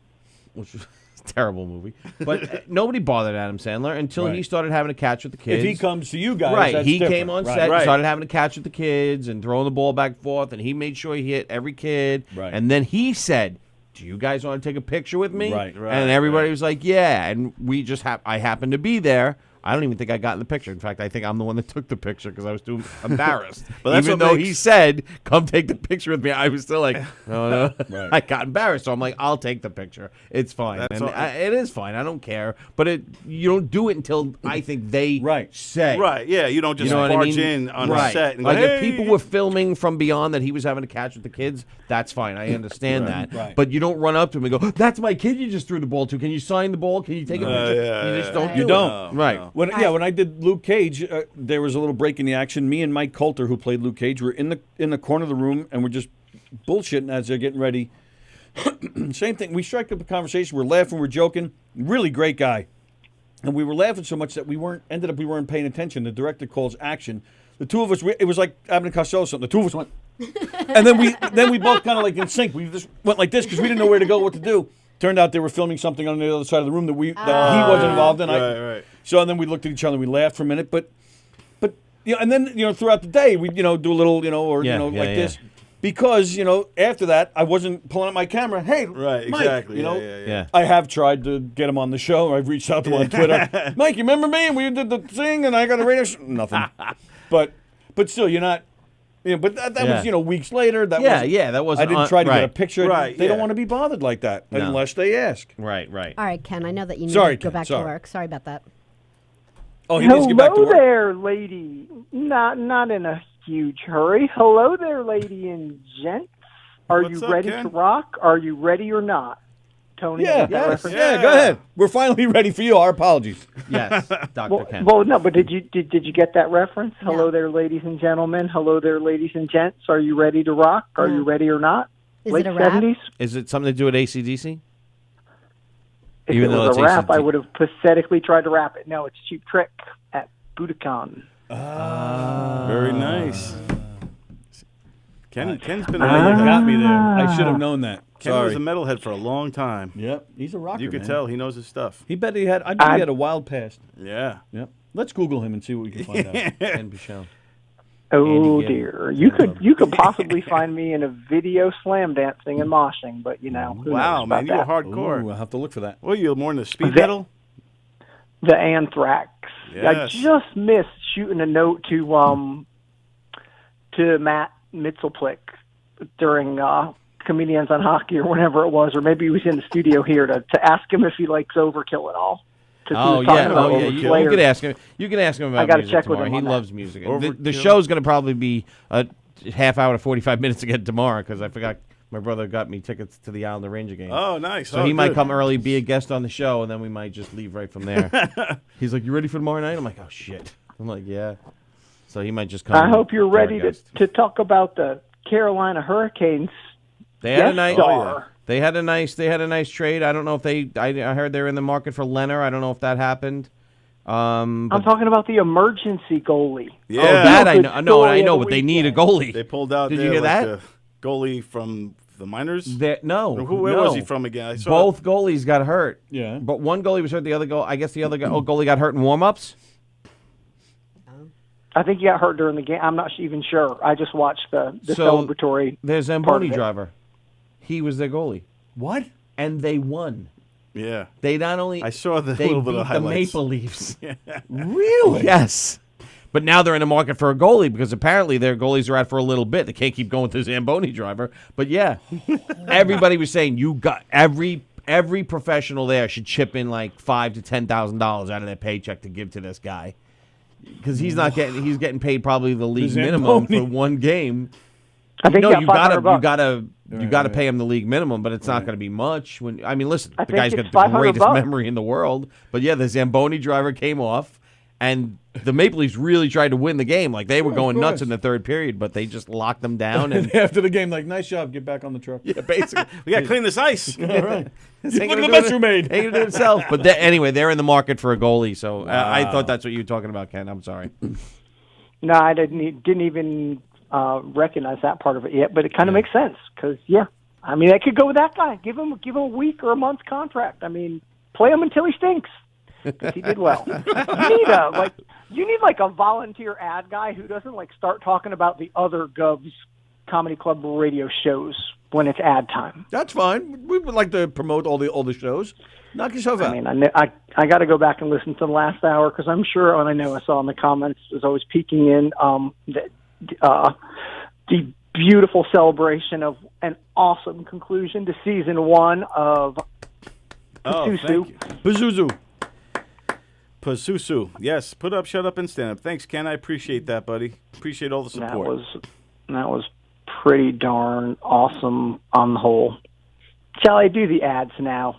which was a terrible movie, but nobody bothered Adam Sandler until he Right. started having a catch with the kids. If he comes to you guys, right, that's he different. came on Right. set, Right. started having a catch with the kids and throwing the ball back and forth, and he made sure he hit every kid. Right. And then he said, "Do you guys want to take a picture with me?" Right. And everybody was like, "Yeah." And we just I happened to be there. I don't even think I got in the picture. In fact, I think I'm the one that took the picture because I was too embarrassed. Well, that's even what though makes- he said, "Come take the picture with me," I was still like, "No." Right. I got embarrassed, so I'm like, "I'll take the picture. It's fine." That's And all- it is fine. I don't care. But you don't do it until I think they say. Right, yeah, you don't just You know what I barge mean? in on right. the set and go, like hey. if people were filming from beyond that he was having a catch with the kids, that's fine. I understand that. Right. But you don't run up to him and go, "That's my kid you just threw the ball to. Can you sign the ball? Can you take a picture?" You just don't. You do don't. It. Right. No. When I did Luke Cage, there was a little break in the action. Me and Mike Coulter, who played Luke Cage, were in the corner of the room, and we're just bullshitting as they're getting ready. Same thing. We struck up a conversation. We're laughing. We're joking. Really great guy, and we were laughing so much that we weren't paying attention. The director calls action. The two of us, it was like Abbott and Costello or something. The two of us went, and then we both kind of like in sync. We just went like this because we didn't know where to go, what to do. Turned out they were filming something on the other side of the room that he wasn't involved in. Right. So and then we looked at each other and we laughed for a minute, but and then throughout the day we do a little this. Because, after that, I wasn't pulling out my camera. Hey, Right, Mike, exactly. Yeah. I have tried to get him on the show. I've reached out to him on Twitter. Mike, you remember me? And we did the thing, and I got a radio show. Nothing. But still, you're not. But that was weeks later. That was wasn't I didn't try to get a right. picture. Right, They don't yeah. want to be bothered like that No. unless they ask. Right. All right, Ken, I know that you need Sorry, to go Ken, back sorry. to work. Sorry about that. Oh, he needs to get back to Hello work. there, lady. Not in a huge hurry. Hello there, lady and gent. Are What's you up, ready Ken? to rock? Are you ready or not? Tony, Yeah, is that reference? yeah, go ahead. We're finally ready for you. Our apologies. Yes, Dr. Ken. Well, no, but did you get that reference? Hello there, ladies and gentlemen. Hello there, ladies and gents. Are you ready to rock? Are you ready or not? Is Late it a rap? 70s? Is it something to do with AC/DC? If Even it though was it's a rap, ACT. I would have pathetically tried to rap it. No, it's Cheap Trick at Budokan. Very nice. Ken's been You a got me there. I should have known that. Ken was Sorry. a metalhead for a long time. Yep, he's a rocker. You could man. tell he knows his stuff. I bet he had a wild past. Yeah. Yep. Let's Google him and see what we can find out. Ken Bichelle. Oh Andy Gibb. dear, you could possibly find me in a video slam dancing and moshing, but who Wow, knows man, about you were that. hardcore. Ooh, I'll have to look for that. Well, you more in the speed The- metal? The Anthrax. I Yes. just missed shooting a note to Matt Mitzelplick during Comedians on Hockey or whenever it was, or maybe he was in the studio here to ask him if he likes Overkill at all. 'Cause he Oh was talking yeah, about You Overkill. can ask him. You can ask him about gotta music check with tomorrow. him He on that. loves music. The Overkill. show's going to probably be a half hour to 45 minutes again tomorrow because I forgot my brother got me tickets to the Islander Ranger game. Oh, nice. So he might come early, be a guest on the show, and then we might just leave right from there. He's like, "You ready for tomorrow night?" I'm like, "Oh shit." I'm like, "Yeah." So he might just come. I hope you're be our ready guest. to talk about the Carolina Hurricanes. They had a Yes, nice. star. They had a nice trade. I don't know if I heard they're in the market for Leonard. I don't know if that happened. I'm talking about the emergency goalie. Yeah. Oh, that I Good know. No, I story know, of the but they need a weekend. goalie. They pulled out Did you there, hear like, that? the goalie from the minors. No. Where no. was he from again? I saw Both goalies got hurt. Yeah. But one goalie was hurt. The other I guess the other goalie got hurt in warm-ups. I think he got hurt during the game. I'm not even sure. I just watched the So, celebratory. Their part of Zamboni it. driver. He was their goalie. What? And they won. Yeah. They not only I saw the they little beat bit of the highlights. Maple Leafs. Really? Yes. But now they're in the market for a goalie because apparently their goalies are out for a little bit. They can't keep going with the Zamboni driver. But yeah, everybody was saying you got every professional there should chip in like $5,000 to $10,000 out of their paycheck to give to this guy because he's getting paid probably the league minimum Zamboni. for one game. I think No, he got $500 you gotta pay him the league minimum, but it's not going to be much. Listen, I the guy's think got it's the $500. greatest memory in the world. But yeah, the Zamboni driver came off, And the Maple Leafs really tried to win the game. Like, they were going nuts course. in the third period, but they just locked them down. And After the game, like, nice job, get back on the truck. yeah, basically. We got to clean this ice. All right. This ain't Look gonna at the do mess it- you made. Ain't gonna do it itself. But anyway, they're in the market for a goalie. So I thought that's what you were talking about, Ken. I'm sorry. No, I didn't even recognize that part of it yet, but it kind of makes sense because I mean, I could go with that guy. Give him a week or a month's contract. I mean, play him until he stinks. 'Cause he did well. You need a volunteer ad guy who doesn't start talking about the other Govs Comedy Club radio shows when it's ad time. That's fine. We would like to promote all the shows. Knock yourself out. I mean, I got to go back and listen to the last hour because I'm sure, and I know I saw in the comments, was always peeking in the beautiful celebration of an awesome conclusion to season 1 of Oh, thank you. Pazuzu. Pazuzu. Yes, put up, shut up, and stand up. Thanks, Ken. I appreciate that, buddy. Appreciate all the support. That was pretty darn awesome on the whole. Shall I do the ads now?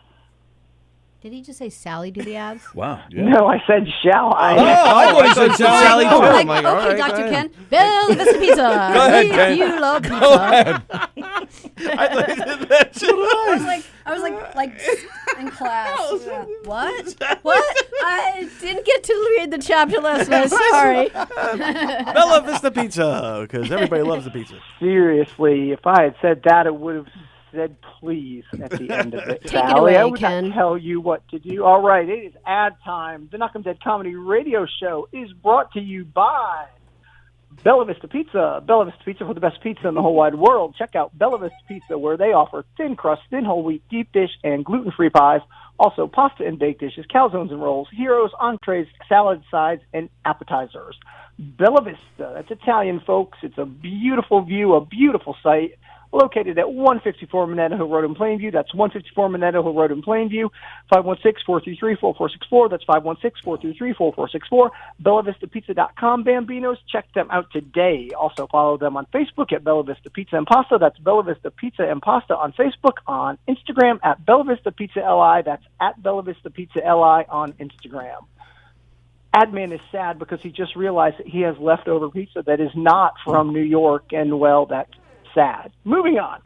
Did he just say Sally do the ads? Wow. Yeah. No, I said shall I. I thought he said Sally, Sally. too. Oh, I'm like, all okay, right, Dr. go ahead. Ken. Bella Vista Pizza. Go ahead, Ken. If you love pizza. Go ahead. I was like in class. What? I didn't get to read the chapter last night. Sorry. Bella Vista Pizza, because everybody loves the pizza. Seriously, if I had said that, it would have said please at the end of it. Take it Sally, away, I would Ken. not tell you what to do. All right, it is ad time. The Knockem Dead Comedy Radio Show is brought to you by Bella Vista Pizza. Bella Vista Pizza for the best pizza in the whole wide world. Check out Bella Vista Pizza, where they offer thin crust, thin whole wheat, deep dish, and gluten-free pies. Also, pasta and baked dishes, calzones and rolls, heroes, entrees, salad sides, and appetizers. Bella Vista, that's Italian, folks. It's a beautiful view, a beautiful site, located at 154 Minetta Hill Road in Plainview. That's 154 Minetta Hill Road in Plainview. 516-433-4464. That's 516-433-4464. BellaVistaPizza.com. Bambinos, check them out today. Also follow them on Facebook at Bella Vista Pizza and Pasta. That's Bella Vista Pizza and Pasta on Facebook. On Instagram at Bella Vista Pizza LI. That's at Bella Vista Pizza LI on Instagram. Admin is sad because he just realized that he has leftover pizza that is not from New York, and, well, that's sad. Moving on.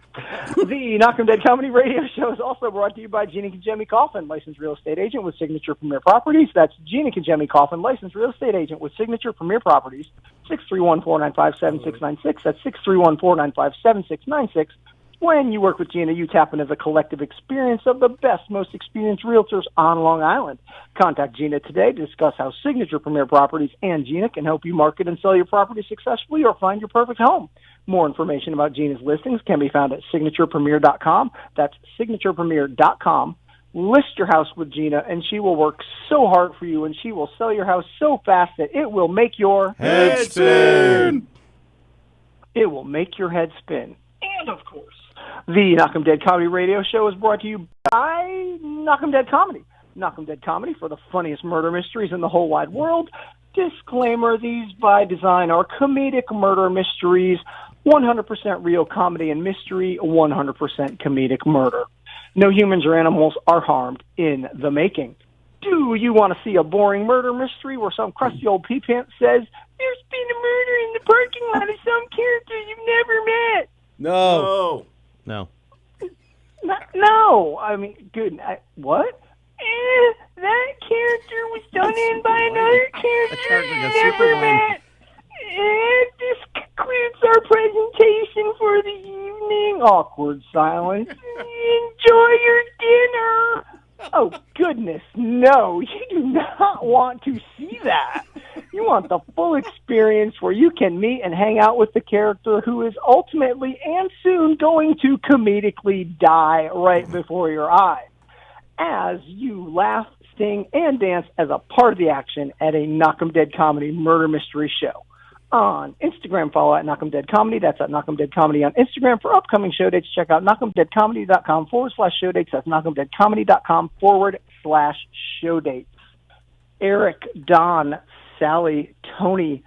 The Knockem Dead Comedy Radio Show is also brought to you by Gina Kajemi Coffin, licensed real estate agent with Signature Premier Properties. That's Gina Kajemi Coffin, licensed real estate agent with Signature Premier Properties. 631-495-7696. That's 631-495-7696. When you work with Gina, you tap into the collective experience of the best, most experienced realtors on Long Island. Contact Gina today to discuss how Signature Premier Properties and Gina can help you market and sell your property successfully or find your perfect home. More information about Gina's listings can be found at signaturepremier.com. That's signaturepremier.com. List your house with Gina, and she will work so hard for you, and she will sell your house so fast that it will make your Head spin. It will make your head spin. And, of course, the Knockem Dead Comedy Radio Show is brought to you by Knockem Dead Comedy. Knockem Dead Comedy for the funniest murder mysteries in the whole wide world. Disclaimer, these by design are comedic murder mysteries, 100% real comedy and mystery, 100% comedic murder. No humans or animals are harmed in the making. Do you want to see a boring murder mystery where some crusty old pea-pant says, "There's been a murder in the parking lot of some character you've never met"? No. No. No, I mean, good. What? That character was done in by another character character you got never super lame. met. This concludes our presentation for the evening. Awkward silence. Enjoy your dinner. Oh, goodness, no. You do not want to see that. You want the full experience where you can meet and hang out with the character who is ultimately and soon going to comedically die right before your eyes, as you laugh, sing, and dance as a part of the action at a Knockem Dead Comedy murder mystery show. On Instagram, follow at Knockem Dead Comedy. That's at Knockem Dead Comedy on Instagram. For upcoming show dates, check out knockemdeadcomedy.com/show dates. That's knockemdeadcomedy.com/show dates. Eric, Don, Sally, Tony,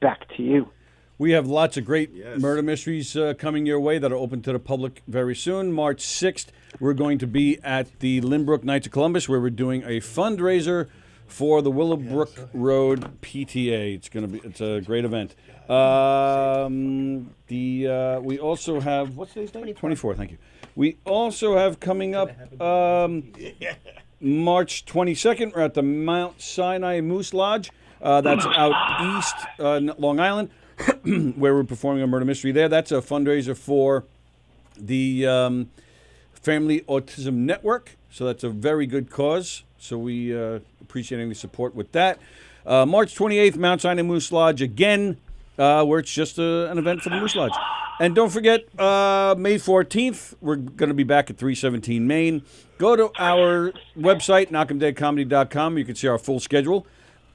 back to you. We have lots of great murder mysteries coming your way that are open to the public very soon. March 6th, we're going to be at the Lynbrook Knights of Columbus, where we're doing a fundraiser for the Willowbrook Road PTA. It's a great event. We also have, what's today's date? 24. Thank you. We also have coming up March 22nd. We're at the Mount Sinai Moose Lodge. That's out east, Long Island, where we're performing a murder mystery there. That's a fundraiser for the Family Autism Network. So that's a very good cause. So we appreciate any support with that. March 28th, Mount Sinai Moose Lodge again, where it's just an event for the Moose Lodge. And don't forget, May 14th, we're going to be back at 317 Main. Go to our website, knockemdeadcomedy.com. You can see our full schedule.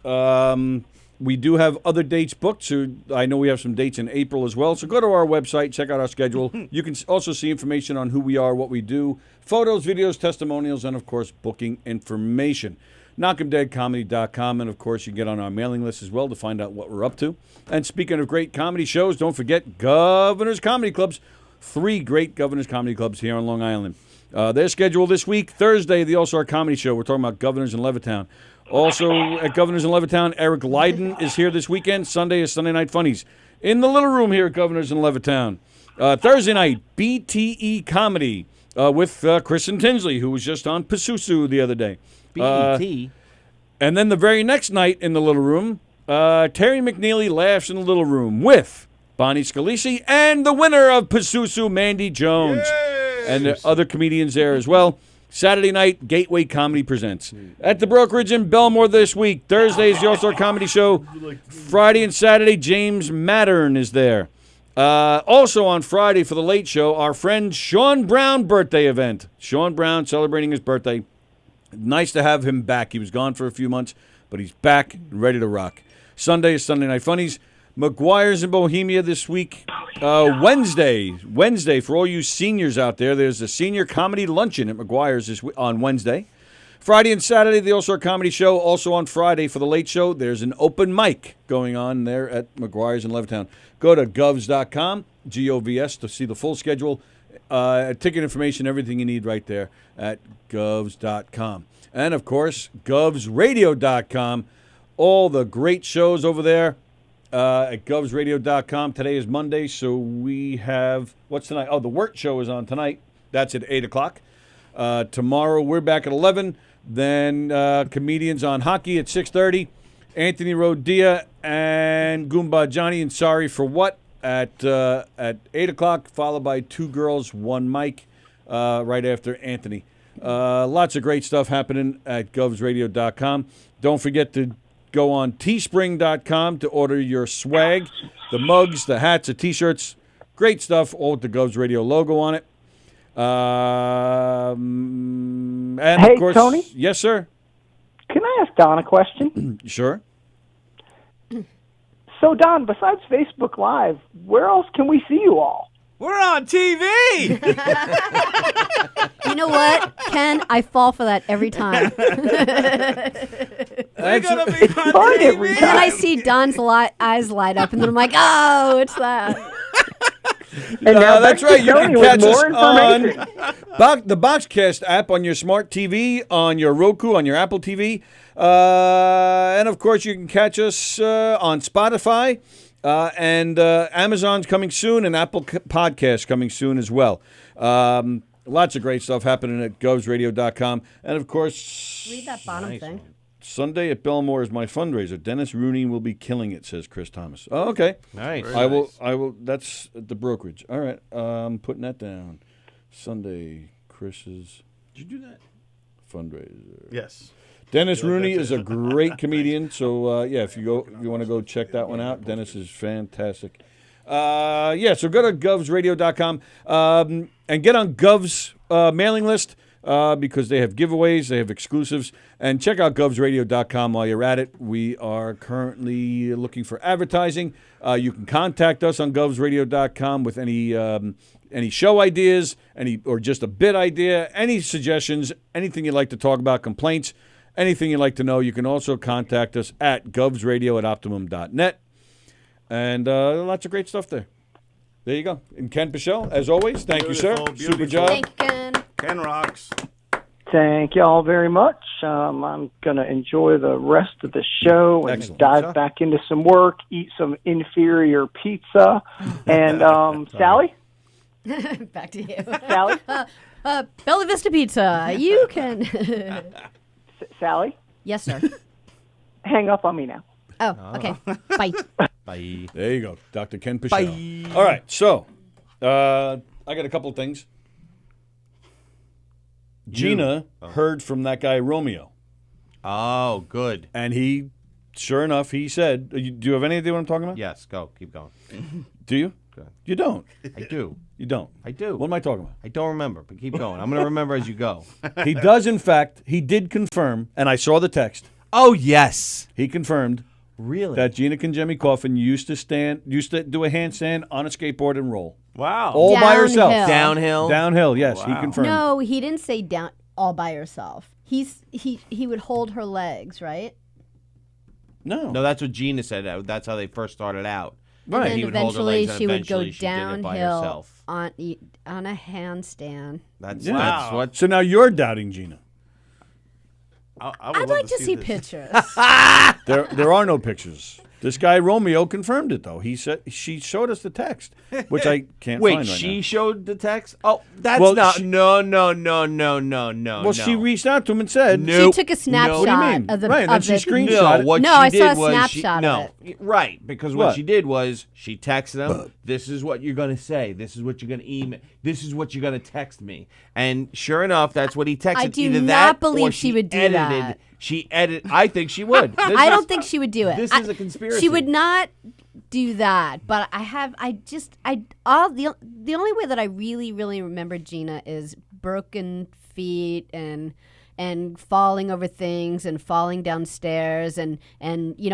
We do have other dates booked, so I know we have some dates in April as well. So go to our website, check out our schedule. You can also see information on who we are, what we do, photos, videos, testimonials, and, of course, booking information. KnockemDeadComedy.com, and, of course, you can get on our mailing list as well to find out what we're up to. And speaking of great comedy shows, don't forget Governor's Comedy Clubs. 3 great Governor's Comedy Clubs here on Long Island. Their schedule this week, Thursday, the All-Star Comedy Show. We're talking about Governors in Levittown. Also at Governors in Levittown, Eric Lydon is here this weekend. Sunday is Sunday Night Funnies. In the Little Room here at Governors in Levittown. Thursday night, BTE Comedy with Kristen Tinsley, who was just on Pasusu the other day. BET. And then the very next night in the Little Room, Terry McNeely laughs in the Little Room with Bonnie Scalisi and the winner of Pasusu, Mandy Jones. Yay! And other comedians there as well. Saturday night, Gateway Comedy presents. At the Brokerage in Belmore this week. Thursday is the All-Star Comedy Show. Friday and Saturday, James Mattern is there. Also on Friday for the Late Show, our friend Sean Brown birthday event. Sean Brown celebrating his birthday. Nice to have him back. He was gone for a few months, but he's back and ready to rock. Sunday is Sunday Night Funnies. McGuire's in Bohemia this week. Wednesday, for all you seniors out there, there's a senior comedy luncheon at McGuire's on Wednesday. Friday and Saturday, the All-Star Comedy Show. Also on Friday for the Late Show, there's an open mic going on there at McGuire's in Levittown. Go to govs.com, Govs, to see the full schedule. Ticket information, everything you need right there at govs.com. And, of course, govsradio.com. All the great shows over there at govsradio.com. Today is Monday, so we have, what's tonight? Oh, the Wirt Show is on tonight. That's at 8 o'clock. Tomorrow we're back at 11. Then comedians on hockey at 6:30. Anthony Rodia and Goomba Johnny and Sorry for What at 8 o'clock, followed by Two Girls, One Mic right after Anthony. Lots of great stuff happening at govsradio.com. Don't forget to go on teespring.com to order your swag, the mugs, the hats, the T-shirts. Great stuff, all with the Govs Radio logo on it. And hey, of course, Tony? Yes, sir. Can I ask Don a question? Sure. So, Don, besides Facebook Live, where else can we see you all? We're on TV! You know what, Ken? I fall for that every time. We're gonna be on fun TV! every And then I see Don's eyes light up, and then I'm like, oh, it's that. And now that's back right. to You Tony can with catch us more information. on the Boxcast app on your smart TV, on your Roku, on your Apple TV. And, of course, you can catch us on Spotify. And Amazon's coming soon, and Apple Podcasts coming soon as well. Lots of great stuff happening at govsradio.com. And, of course, Read that bottom thing. Sunday at Belmore is my fundraiser. Dennis Rooney will be killing it, says Chris Thomas. Oh, okay. Nice. I will. That's at the Brokerage. All right. I'm putting that down. Sunday, Chris's. Did you do that? Fundraiser. Yes. Dennis Rooney is a great comedian. So if you want to go check that one out. Dennis is fantastic. So go to govsradio.com and get on Gov's mailing list because they have giveaways, they have exclusives, and check out govsradio.com while you're at it. We are currently looking for advertising. You can contact us on govsradio.com with any show ideas, or just a bit idea, any suggestions, anything you'd like to talk about, complaints, anything you'd like to know. You can also contact us at govsradio@optimum.net. And lots of great stuff there. There you go. And Ken Pichelle, as always, thank you, sir. Beautiful, Super beautiful. job. Thank you, Ken. Ken rocks. Thank y'all very much. I'm going to enjoy the rest of the show and Excellent. dive back into some work, eat some inferior pizza. And Sally? Back to you. Sally? Bella Vista Pizza. You can. Sally? Yes, sir. Hang up on me now. Oh, okay. Bye. Bye. There you go, Dr. Ken Pichelle. All right, so I got a couple of things. Gina heard from that guy Romeo, Oh, good. and he, sure enough, he said, do you have any idea what I'm talking about? Yes, go. Keep going. Do you? Good. You don't. I do. You don't. I do. What am I talking about? I don't remember, but keep going. I'm going to remember as you go. He does, in fact, he did confirm, and I saw the text. Oh, yes. He confirmed Really? that Gina Jimmy Coffin used to do a handstand on a skateboard and roll. Wow. All by herself. Downhill. Downhill? Downhill, yes, he Wow. confirmed. No, he didn't say down all by herself. He would hold her legs, right? No. No, that's what Gina said. That's how they first started out. Right. And He then would hold her eventually legs, and she would go eventually she did it by downhill herself. on a handstand. That's Yeah. what. So now you're doubting Gina. I would I'd love like to see this. pictures. There are no pictures. This guy Romeo confirmed it though. He said she showed us the text, which I can't Wait, find right she now. showed the text? Oh, that's Well, not. she- No. Well, she reached out to him and said, No. She took a snapshot What do you mean? of the Right, and of she the, screenshot it. What No, she I did saw a was snapshot of Right, because what What? she did was she texted him, this is what you're going to say, this is what you're going to email, this is what you're going to text me. And sure enough, that's what he texted. I do Either not that believe or she would do edited, that. She edited. I think she would. I don't think she would do it. This is a conspiracy. She would not do that. But the only way that I really remember Gina is broken feet and falling over things and falling downstairs and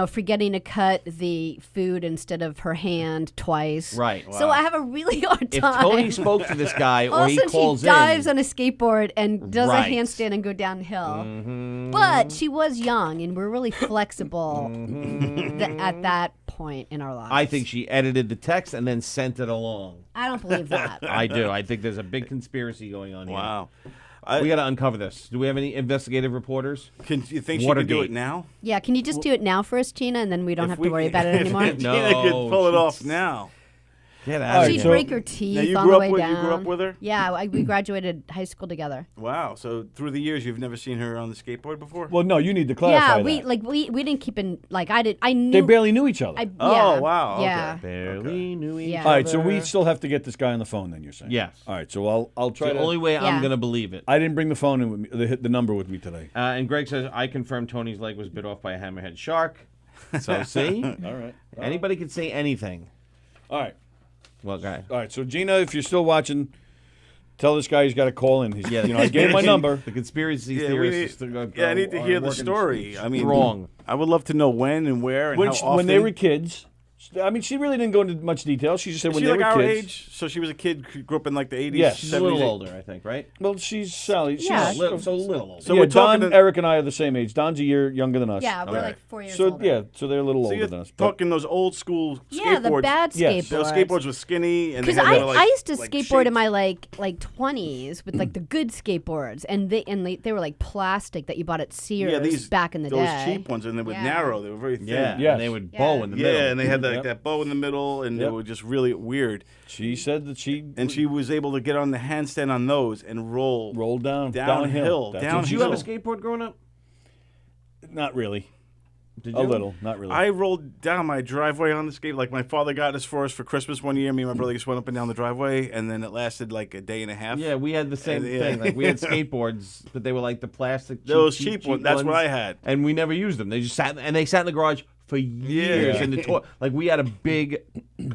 forgetting to cut the food instead of her hand twice. Right. So I have a really hard If time. Tony spoke to this guy All or of a he sudden calls she dives in. on a skateboard and does Right. a handstand and go downhill. Mm-hmm. But she was young and we're really flexible at that point in our lives. I think she edited the text and then sent it along. I don't believe that. I do. I think there's a big conspiracy going on here. Wow. We got to uncover this. Do we have any investigative reporters? Can you think she Watergate. can do it now? Yeah, can you just do it now for us, Gina, and then we don't If have we to worry can- about it anymore? If Gina could pull it off now. Get All out right, of She'd so- break her teeth Now, you on grew the up way with- down. you grew up with her? Yeah, we graduated high school together. Wow. So through the years, you've never seen her on the skateboard before? well, no, you need to clarify Yeah, we that. we didn't keep in I knew They barely knew each other. I, Oh, yeah, wow, Yeah. okay. Barely knew each Yeah. All right, so we other. still have to get this guy on the phone. Then you're saying? Yes. All right, so I'll It's try the to. only way Yeah. I'm going to believe it. I didn't bring the phone in with me, the number with me today. And Greg says, I confirmed Tony's leg was bit off by a hammerhead shark. So, see? All right. Anybody could say anything. All right. Well, guy. All right. So Gina, if you're still watching, tell this guy he's got to call in. He's, I gave him my number. The conspiracy Yeah, theorists. I need to hear the story. I mean, Strong. I would love to know when and where and When, how she- often. when they were kids. I mean, she really didn't go into much detail. She just said Is when she they like were our kids. age? So she was a kid, grew up in like the 80s, Yes. She's 70s. a little older, I think, right? Well, she's Sally. She's, Yeah. So a little older. So yeah, we're talking Don, to- Eric, and I are the same age. Don's a year younger than us. Yeah, we're Okay. like 4 years So older. yeah, so they're a little So older you're than us. but- talking those old school Yeah, the skateboards. bad Yes. skateboards. Those skateboards were skinny and they Because had I, the, like, I used to like skateboard in shapes. my like 20s with like the good skateboards, and they were like plastic that you bought at Sears Yeah, these back in the those day. cheap ones, and they were Yeah. narrow. They were very thin. Yeah. Yes. And they would bow in the middle. Yeah, and they had like Yep. that bow in the middle, and they Yep. were just really weird. She said that she And she was able to get on the handstand on those and roll. rolled downhill. Downhill. That's Down- what Did she you have a said. skateboard growing up? Not really. Did A you? little, not really. I rolled down my driveway on the skate. Like my father got us for us for Christmas one year. Me and my brother just went up and down the driveway, and then it lasted like a day and a half. Yeah, we had the same Yeah. thing. Like we had skateboards, but they were like the plastic. Those cheap ones. That's what I had. And we never used them. They just sat in the garage for years. Yeah. In the like we had a big,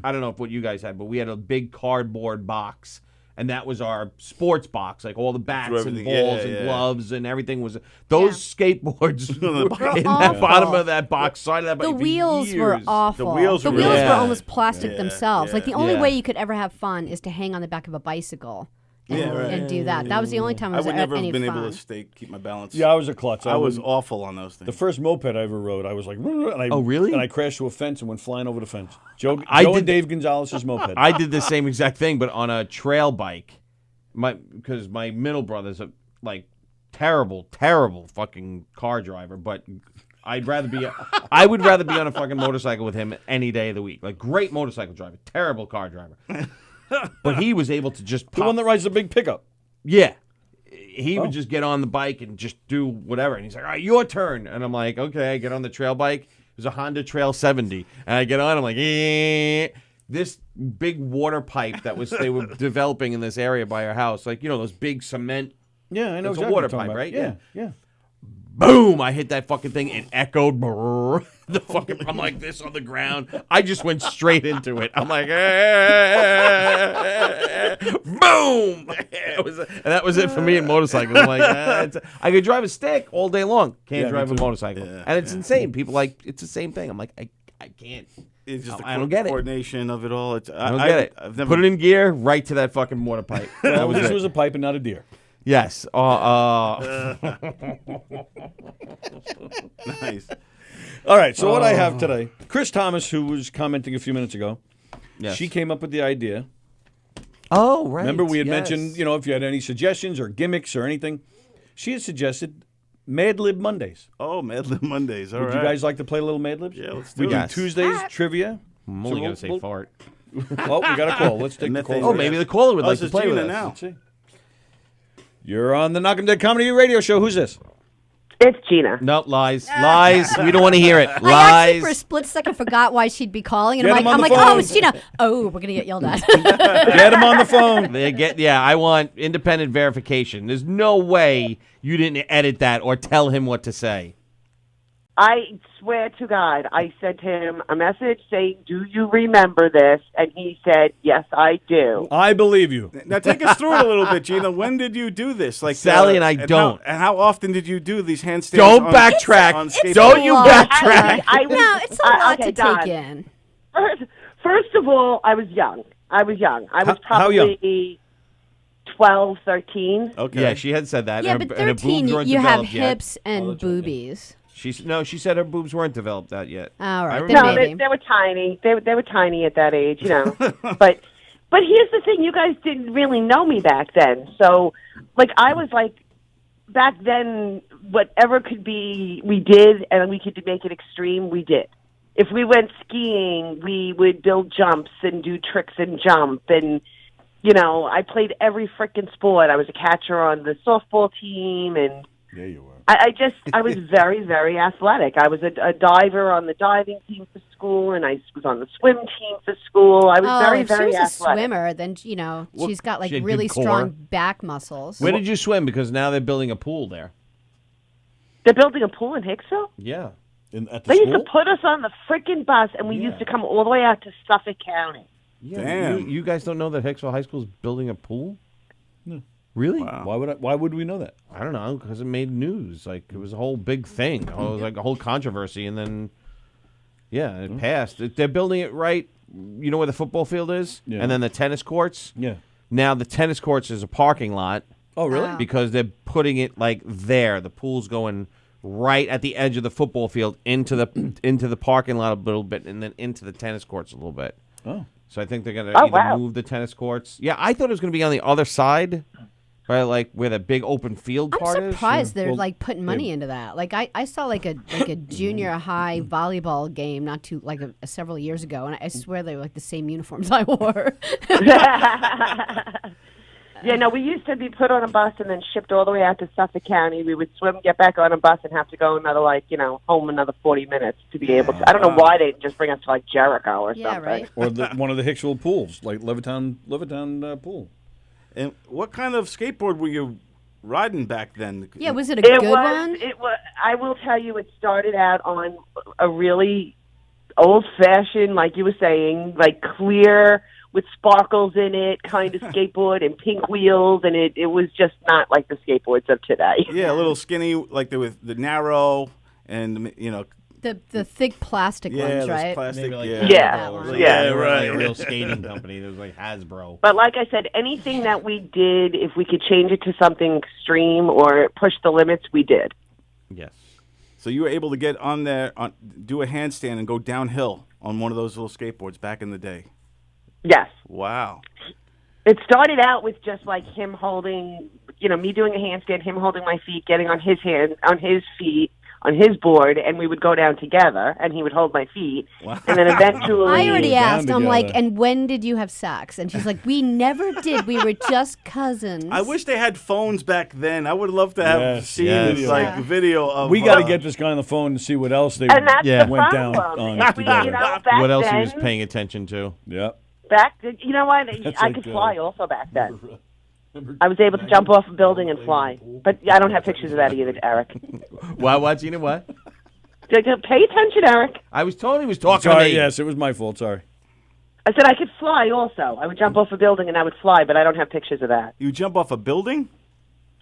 I don't know if what you guys had, but we had a big cardboard box. And that was our sports box, like all the bats and everything- balls yeah, and yeah. gloves and everything was. Those skateboards were in the awful. bottom of that box, side of that box. The for wheels were years. awful. The wheels were really were bad. almost plastic Yeah, themselves. Like the yeah. only Yeah. way you could ever have fun is to hang on the back of a bicycle and, Yeah, right. and do that. That was the only time I I was would at never any have been fun. able to keep my balance. Yeah, I was a klutz. I was wouldn't- awful on those things. The first moped I ever rode, I was like, and I, Oh, really? And I crashed to a fence and went flying over the fence. Joe I and did- Dave Gonzalez's moped. I did the same exact thing, but on a trail bike. Because my middle brother's like terrible, terrible fucking car driver, but I would rather be on a fucking motorcycle with him any day of the week. Like, great motorcycle driver, terrible car driver. But he was able to just pop. The one that rides the big pickup. Yeah. He would just get on the bike and just do whatever. And he's like, all right, your turn. And I'm like, okay, I get on the trail bike. It was a Honda Trail 70. And I get on, I'm like, this big water pipe that they were developing in this area by our house. Like, those big cement. Yeah, I know It's exactly a water what you're talking pipe, about. right? Yeah. Boom! I hit that fucking thing. It echoed. Brrr. I'm like this on the ground. I just went straight into it. I'm like, boom! And that was it for me in motorcycles. I'm like, I could drive a stick all day long. Can't drive a motorcycle. Yeah. And it's insane. People it's the same thing. I'm like, I can't. It's just I don't get it. Coordination of it all. I don't get it. I've never Put it in gear, right to that fucking water pipe. That was This it. was a pipe and not a deer. Yes. Nice. All right, so what I have today, Chris Thomas, who was commenting a few minutes ago, Yes. she came up with the idea. Oh, right. Remember we had yes. mentioned, if you had any suggestions or gimmicks or anything. She had suggested Mad Lib Mondays. Oh, Mad Lib Mondays. All right. Would you guys like to play a little Mad Libs? Yeah, let's We do do it. Yes. Tuesdays trivia. I'm only going to say fart. Oh, we got a call. Let's take the Methane call. Oh, maybe the caller would like this to is play with Gina us. now. Let's see. You're on the Knockem Dead Comedy Radio Show. Who's this? It's Gina. Nope, lies. Lies. We don't want to hear it. I actually for a Lies. split second forgot why she'd be calling, and Get him on I'm the like, phone. oh, it's Gina. Oh, we're gonna get yelled at. Get him on the phone. I want independent verification. There's no way you didn't edit that or tell him what to say. I swear to God, I sent him a message saying, "Do you remember this?" And he said, "Yes, I do." I believe you. Now take us through it a little bit, Gina. When did you do this? Like Sallie and I don't. And how often did you do these handstands? Don't on- backtrack. on It's skateboards? Don't you a lot. backtrack. I was, No, it's a lot okay, to Don. take in. First of all, I was young. I was How young? probably 12, 13. Okay. Yeah, she had said that. Yeah, and but her boobs 13, weren't you have developed yet. hips and boobies. She said her boobs weren't developed that yet. All right, remember- then No, maybe. they were tiny. They were tiny at that age, But here's the thing: you guys didn't really know me back then. So, I was like, back then, whatever could be, we did, and we could make it extreme. We did. If we went skiing, we would build jumps and do tricks and jump. And I played every frickin' sport. I was a catcher on the softball team, and Yeah, you were. I was very, very athletic. I was a diver on the diving team for school, and I was on the swim team for school. I was very, if she very was a athletic. swimmer, then she's got she had really good core. strong back muscles. Where did you swim? Because now they're building a pool there. They're building a pool in Hicksville? Yeah. At the They used to school? put us on the frickin' bus, and we used to come all the way out to Suffolk County. Yeah. Damn. You guys don't know that Hicksville High School is building a pool? No. Really? Wow. Why would we know that? I don't know, because it made news. Like, it was a whole big thing. It was like a whole controversy, and then, it passed. They're building it right, you know where the football field is? Yeah. And then the tennis courts? Yeah. Now the tennis courts is a parking lot. Oh, really? Wow. Because they're putting it, there. The pool's going right at the edge of the football field into the parking lot a little bit, and then into the tennis courts a little bit. Oh. So I think they're going to either wow. move the tennis courts. Yeah, I thought it was going to be on the other side, right, where the big open field part I'm is. surprised they're Well, putting money into that. I saw a junior high volleyball game not too several years ago, and I swear they were the same uniforms I wore. Yeah, no, we used to be put on a bus and then shipped all the way out to Suffolk County. We would swim, get back on a bus, and have to go another, home another 40 minutes to be able to. I don't know why they didn't just bring us to, Jericho or Yeah, something. right. Or one of the Hicksville pools, like Levittown pool. And what kind of skateboard were you riding back then? Yeah, was it a good one? It was. I will tell you, it started out on a really old-fashioned, like you were saying, clear with sparkles in it kind of skateboard and pink wheels, and it was just not like the skateboards of today. Yeah, a little skinny, with the narrow and The thick plastic yeah, ones, those right? plastic. Maybe Yeah. Hasbro or Yeah. something. Right. A real skating company. There was Hasbro. But like I said, anything that we did, if we could change it to something extreme or push the limits, we did. Yes. So you were able to get on there, do a handstand, and go downhill on one of those little skateboards back in the day. Yes. Wow. It started out with just him holding, me doing a handstand, him holding my feet, getting on his feet, on his board, and we would go down together, and he would hold my feet, and then eventually... I already asked, I'm like, together. and when did you have sex? And she's like, we never did. We were just cousins. I wish they had phones back then. I would love to have Yes, seen yes. like video of. We got to get this guy on the phone and see what else they And that's the went down problem. on If we, together. back What else then, he was paying attention to? Yep. you know what? I like, could fly also back then. I was able to jump off a building and fly. But I don't have pictures of that either, Eric. What, Gina? What? Pay attention, Eric. I was told he was talking Sorry, to me. yes, it was my fault. Sorry. I said I could fly also. I would jump off a building and I would fly, but I don't have pictures of that. You jump off a building?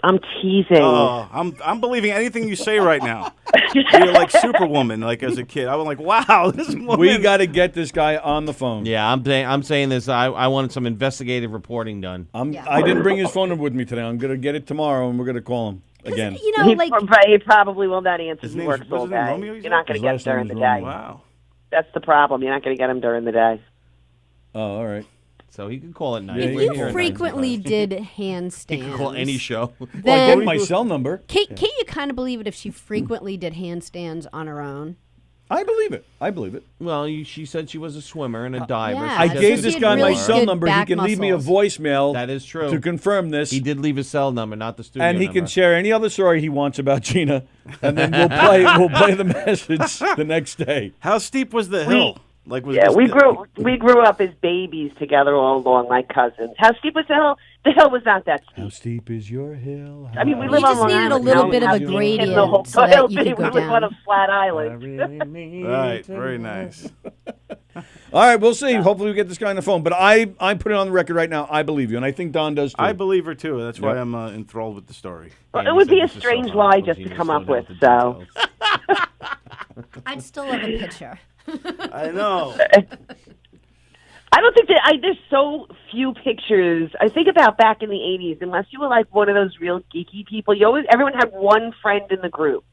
I'm teasing. Oh, I'm believing anything you say right now. You're like Superwoman, like as a kid. I was like, wow, this woman. We got to get this guy on the phone. Yeah, I'm saying this. I wanted some investigative reporting done. I didn't bring his phone number with me today. I'm going to get it tomorrow, and we're going to call him again. You know, he probably will not answer. His He name's- works all what's his name, day. Romeo, you You're not said? going to get him His last during name the is day. Romeo. Wow. That's the problem. You're not going to get him during the day. Oh, all right. So he could call at night. Yeah, if he can you hear frequently did He handstands, could call any show. Well, I then gave my cell number. can't you kind of believe it if she frequently did handstands on her own? I believe it. I believe it. Well, she said she was a swimmer and a diver. yeah. so I so that's gave she this had guy my really cell good number. He back can leave me a muscles. voicemail That is true. to confirm this. He did leave his cell number, not the studio And he number. can share any other story he wants about Gina, and then we'll play the message the next day. How steep was the hill? Like, was Yeah, this- we grew up as babies together all along, like cousins. How steep was the hill? The hill was not that How steep. steep is your hill? I mean, we You live on just Long needed a Island. little Now bit we of a have to gradient hit the whole so that hill. you could go We live on a down. flat island. Right, very nice. All right, we'll see. Hopefully we get this guy on the phone. But I put it on the record right now. I believe you, and I think Don does too. I believe her too. That's why Yep. I'm enthralled with the story. Well, it would be a strange lie just to come up with, so. I'd still love a picture. I know. I don't think there's so few pictures. I think about back in the 80s, unless you were like one of those real geeky people, everyone had one friend in the group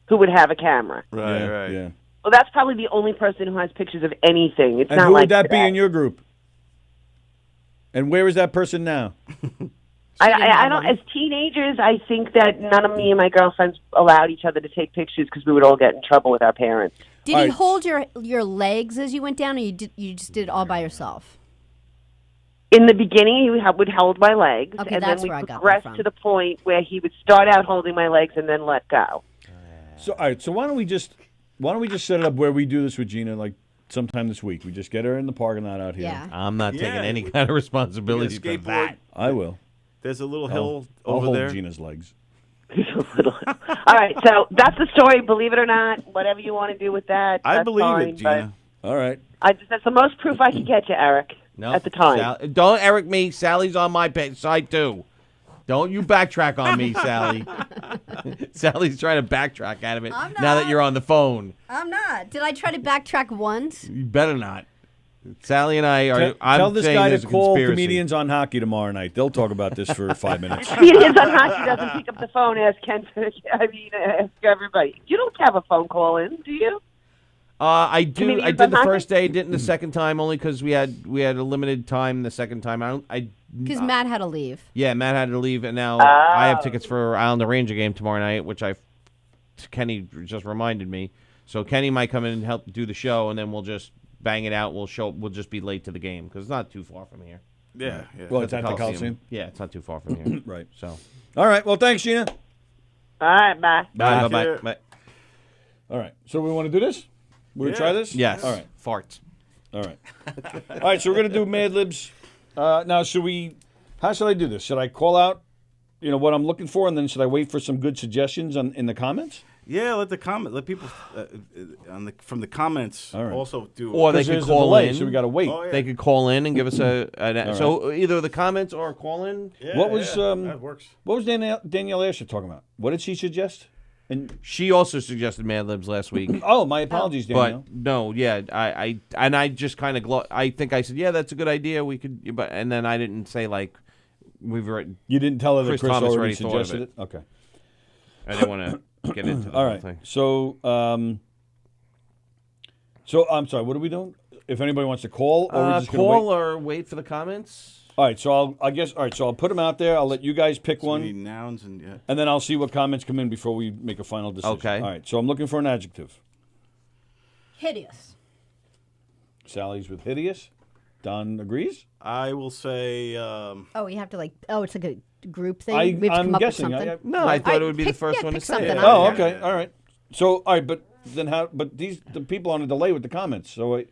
who would have a camera. Right, yeah, right. Yeah. Well, that's probably the only person who has pictures of anything. It's And not who like would that be today. in your group? And where is that person now? I don't. As teenagers, I think that none of me and my girlfriends allowed each other to take pictures because we would all get in trouble with our parents. Did All he right. hold your legs as you went down, or you just did it all by yourself? In the beginning, he would hold my legs, Okay, and that's then we where I got that progressed from. to the point where he would start out holding my legs and then let go. So all right. So why don't we just set it up where we do this with Gina like sometime this week? We just get her in the parking lot out here. Yeah. I'm not taking Yeah. any kind of responsibility for skateboard. that. I will. There's a little hill I'll over hold there. Gina's legs. All right, so that's the story. Believe it or not, whatever you want to do with that, I that's believe fine, it, Gina. All right. That's the most proof I could get you, Eric. No, at the time. Don't Eric me. Sally's on my side too. Don't you backtrack on me, Sally. Sally's trying to backtrack out of it I'm now that not. you're on the phone. I'm not. Did I try to backtrack once? You better not. Sally and I are. Tell this saying guy there's to a call conspiracy. comedians on hockey tomorrow night. They'll talk about this for 5 minutes. Comedians on Hockey doesn't pick up the phone. Ask ask everybody. You don't have a phone call in, do you? I do. Comedians I on did the hockey? first day. Didn't the second time only because we had a limited time. The second time, Because Matt had to leave. Yeah, Matt had to leave, and now I Oh. have tickets for Islander Ranger game tomorrow night, which Kenny just reminded me. So Kenny might come in and help do the show, and then we'll just bang it out. We'll just be late to the game because it's not too far from here. Yeah, yeah. Well, it's at the Coliseum. Yeah, it's not too far from here. Right. So. All right. Well, thanks, Gina. All right, bye. Bye. Bye. Bye. All right. So we want to do this? We Yeah. try this? Yes. All right. Farts. All right. All right. So we're gonna do Mad Libs. Now, should we? How should I do this? Should I call out, what I'm looking for, and then should I wait for some good suggestions in the comments? Yeah, let people from the comments All right. also do. Or they 'Cause could there's a call delay, in. so we got to wait. Oh, yeah. They could call in and give us right. so either the comments or call in. Yeah, What was that works. What was Danielle Asher talking about? What did she suggest? And She also suggested Mad Libs last week. oh, my apologies, Danielle. But no, yeah, I just kind of I think I said, yeah, that's a good idea. We could, but and then I didn't say like we've written. You didn't tell her that Chris Chris Thomas already already thought of suggested it. it. Okay. I didn't want to get into the All whole right. thing. So, so I'm sorry. What are we doing? If anybody wants to call, or we just gonna Call wait? or wait for the comments. All right, so I'll put them out there. I'll let you guys pick So we one, need nouns and yeah. and then I'll see what comments come in before we make a final decision. Okay. All right, so I'm looking for an adjective. Hideous. Sally's with hideous. Don agrees. I will say. Oh, you have to it's like a group thing. We have to I'm come up with guessing. something. No, I thought it would be the pick- first yeah, one to pick say something. it. Oh, Yeah. okay. All right. So, all right, but then how? But the people on a delay with the comments. So,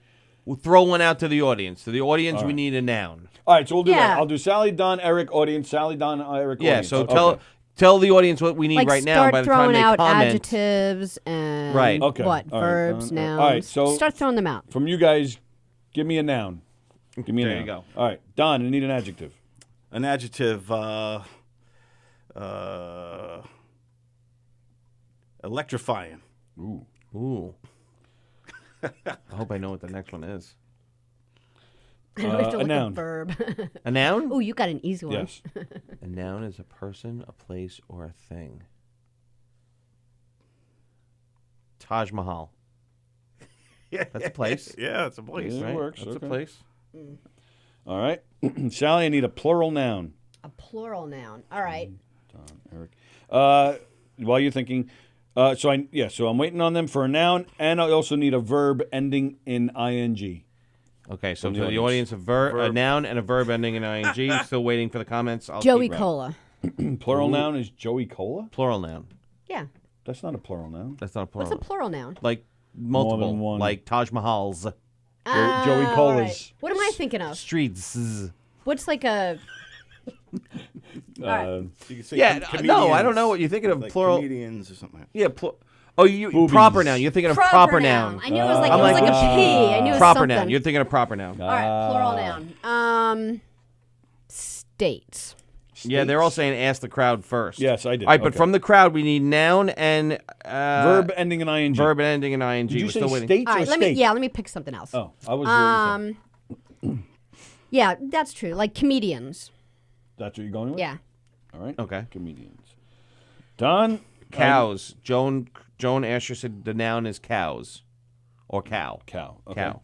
We'll throw one out to the audience. To the audience, All we right. need a noun. all right. So we'll do that. Yeah. I'll do Sally, Don, Eric, audience. Sally, Don, Eric, Yeah, audience. so Okay. tell the audience what we need Like right now. start By the time throwing they out comment, adjectives and Right. Okay. what All right. verbs, nouns. All right, so- start throwing them out. From you guys, give me a noun. Give me a There noun. you go. All right, Don, I need an adjective. An adjective. Electrifying. Ooh. I hope I know what the next one is. We have to a look noun. at verb. A noun? Oh, you got an easy one. Yes. A noun is a person, a place, or a thing. Taj Mahal. Yeah, That's a place. Yeah, it's a place. Yeah. It Right? works, That's okay. a place. All right, Sally, I need a plural noun. A plural noun. All right. Don, Eric. While you're thinking, so I'm waiting on them for a noun, and I also need a verb ending in ing. Okay, so From to the the audience. audience, a noun and a verb ending in ing. Still waiting for the comments. I'll Joey keep right. Cola. Plural noun is Joey Cola. Plural noun. Yeah. That's not a plural noun. That's not a plural. What's a plural noun? Like multiple. than one. Like Taj Mahals. Joey all Colas. right. What am I thinking of? Streets. What's like a? right. You can say Yeah, no, I don't comedians, know what you're thinking of. like plural. comedians or something. Yeah. Proper noun. You're thinking of proper noun. I knew it was like I'm it was like, like a P. I knew it was Proper something. noun. You're thinking of proper noun. All right, plural noun. States. Yeah, they're all saying ask the crowd first. Yes, I did. All right, but Okay. from the crowd, we need noun and Verb ending in ing. verb ending in ing. Did you We're say still waiting. states All or right, state? let me pick something else. Oh, I was. Yeah, that's true. Like comedians. That's what you're going with. Yeah. All right. Okay. Comedians. Don. Cows. Joan Asher said the noun is cows, or cow. Cow. Okay. Cow.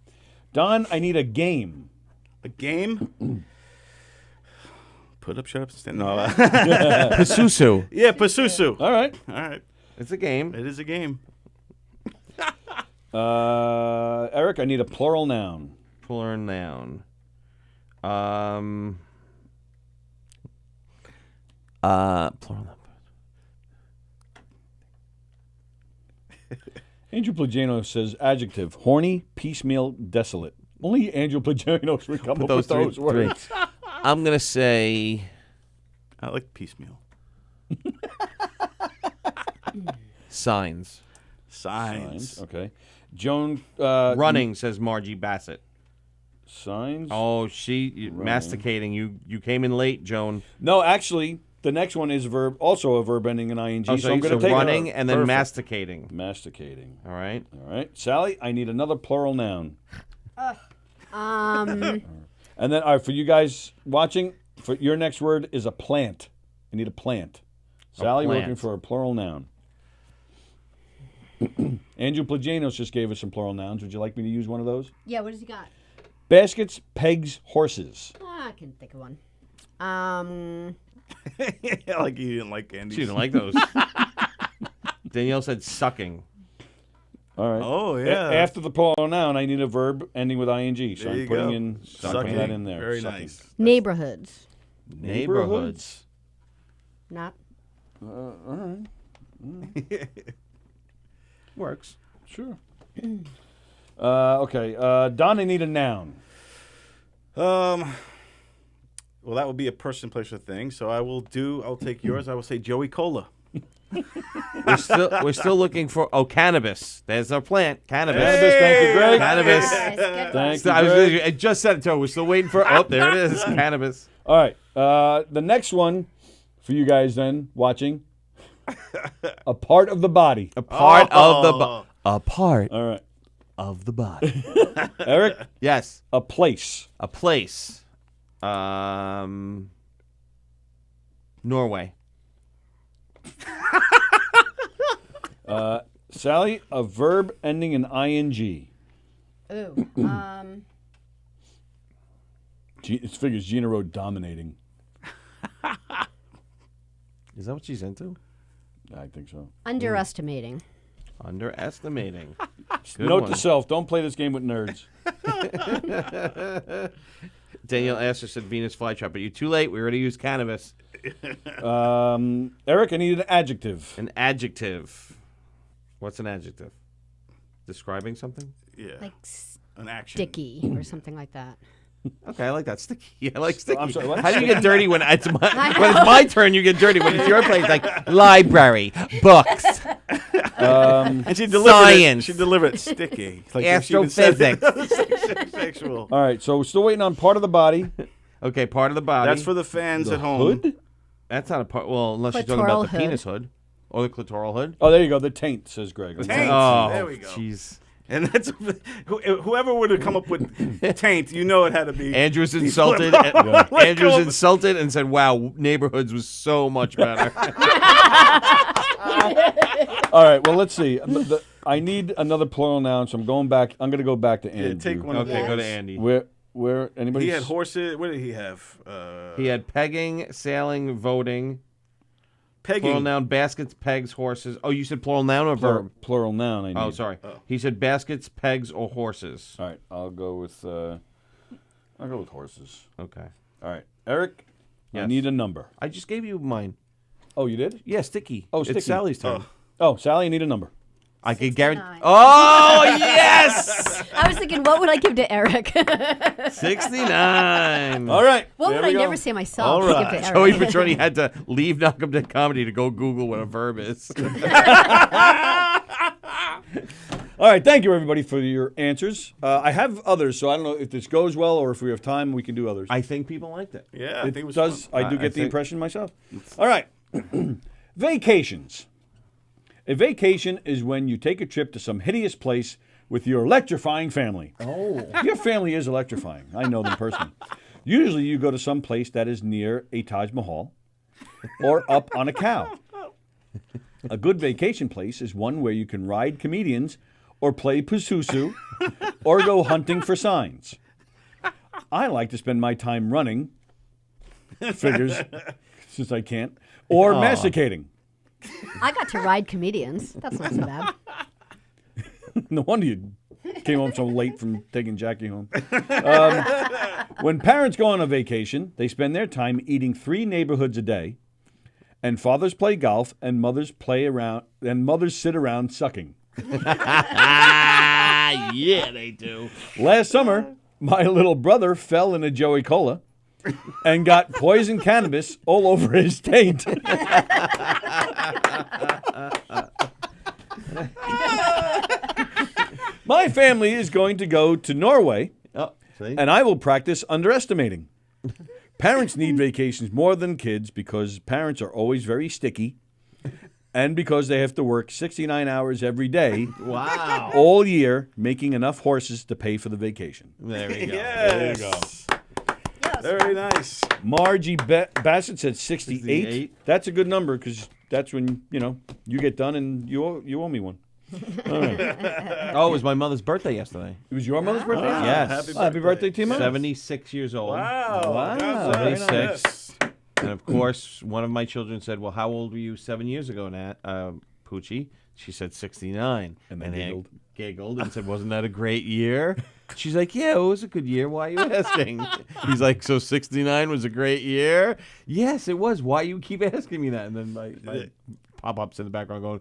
Don, I need a game. A game. Put up, shut up, stand. No. Pasusu. Yeah, Pasusu. All right. All right. It's a game. It is a game. Eric, I need a plural noun. Plural noun. Plural noun. Andrew Plagano says adjective: horny, piecemeal, desolate. Only Andrew Plagano would come up with those words. I'm gonna say I like piecemeal. signs. Signs. Okay. Joan. Running, says Margie Bassett. Signs. Oh, masticating. You came in late, Joan. No, actually, the next one is verb. Also a verb ending in ing. Oh, so I'm going to take running it. and then Perfect. masticating. Masticating. All right. All right, Sally. I need another plural noun. Um. And then, all right, for you guys watching, for your next word is a plant. I need a plant. Sally, we're plant. looking for a plural noun. Andrew Plagianos just gave us some plural nouns. Would you like me to use one of those? Yeah. What does he got? Baskets, pegs, horses. I can think of one. Like you didn't like candy. She didn't like those. Danielle said sucking. All right. Oh, yeah. After the plural noun, I need a verb ending with ing. So There I'm you putting go. in Sucking. putting that in there. Very Sucking. nice. Neighborhoods. Neighborhoods. Not. All right. Works. Sure. Okay. Don, I need a noun. Well, that would be a person, place, or thing. So I'll take yours. I will say Joey Cola. We're still looking for cannabis. There's our plant. Cannabis. Cannabis, thank you, Greg. Cannabis. Nice, good Thank one. you, Greg. I just said it to her. We're still waiting for. Oh, there it is. Cannabis. All right. The next one for you guys then watching. A part of the body. A part of the a part All right. of the body. Eric, Yes. a place. A place. Norway. Sally, a verb ending in ing. Ooh. Jeez, It figures Gina wrote dominating. Is that what she's into? I think so. Underestimating. Underestimating. Good Note one. to self: don't play this game with nerds. Danielle Astor said Venus flytrap, but you're too late. We already used cannabis. Eric, I need an adjective. An adjective. What's an adjective? Describing something? Yeah. Like An action. sticky or something like that. Okay, I like that. Sticky. I like sticky. I'm sorry, what? How do you get dirty when it's my turn? You get dirty. When it's your place, like library, books, And she delivered Science. it. She delivered it sticky. Like if she even astrophysics. said sexual. All right, so we're still waiting on part of the body. Okay, part of the body. That's for the fans The at home. hood? That's not a part. Well, unless you're talking about Clitoral the penis hood or the clitoral hood. Oh, there you go. The taint, says Greg. Taint. Oh, There we go. Jeez. And that's whoever would have come up with taint, you know it had to be. Andrew's insulted. Andrew's insulted and said, "Wow, neighborhoods was so much better." All right, well, let's see. I need another plural noun, so I'm going back. I'm going to go back to Andrew. take one of Okay, go to those. Andy. Where anybody? He had horses. What did he have? He had pegging, sailing, voting. pegging. Plural noun, baskets, pegs, horses. Oh, you said plural noun or verb? Plural noun. I need. Oh, sorry. He said baskets, pegs, or horses. All right, I'll go with horses. Okay. All right, Eric. I Yes. need a number. I just gave you mine. Oh, you did? Yeah, sticky. Oh, sticky. It's Sally's turn. Oh, Sally, I need a number. I could guarantee. 69. Oh, yes! I was thinking, what would I give to Eric? 69. All right. What there would we I go. never say myself All to right. give to Joey Eric? Petroni had to leave Knockem Dead Comedy to go Google what a verb is. All right, thank you everybody for your answers. I have others, so I don't know if this goes well or if we have time, we can do others. I think people liked it. Yeah, I It think it was does. fun. I do I get the think- impression myself. All right. Vacations. A vacation is when you take a trip to some hideous place with your electrifying family. Oh. Your family is electrifying. I know them personally. Usually you go to some place that is near a Taj Mahal or up on a cow. A good vacation place is one where you can ride comedians or play Pususu or go hunting for signs. I like to spend my time running, figures, since I can't, or masticating. I got to ride comedians. That's not so bad. No wonder you came home so late from taking Jackie home. When parents go on a vacation, they spend their time eating 3 neighborhoods a day, and fathers play golf, and mothers play around, and mothers sit around sucking. Yeah, they do. Last summer, my little brother fell in a Joey Cola and got poison cannabis all over his taint. My family is going to go to Norway, Oh, see? and I will practice underestimating. Parents need vacations more than kids because parents are always very sticky and because they have to work 69 hours every day Wow. all year, making enough horses to pay for the vacation. There we go. Yes. There you go. Very nice. Margie Bassett said 68. 68. That's a good number because that's when, you get done and you owe me one. All right. Oh, it was my mother's birthday yesterday. It was your mother's birthday? Yes. Happy birthday to you, Mom. 76 years old. Wow. Wow. God bless. 76. Yes. And of course, one of my children said, "Well, how old were you 7 years ago, Nat Poochie?" She said 69. And then Aunt giggled. giggled and said, "Wasn't that a great year?" She's like, "Yeah, it was a good year. Why are you asking?" He's like, "So 69 was a great year?" Yes, it was. Why you keep asking me that? And then my pop-ups in the background going,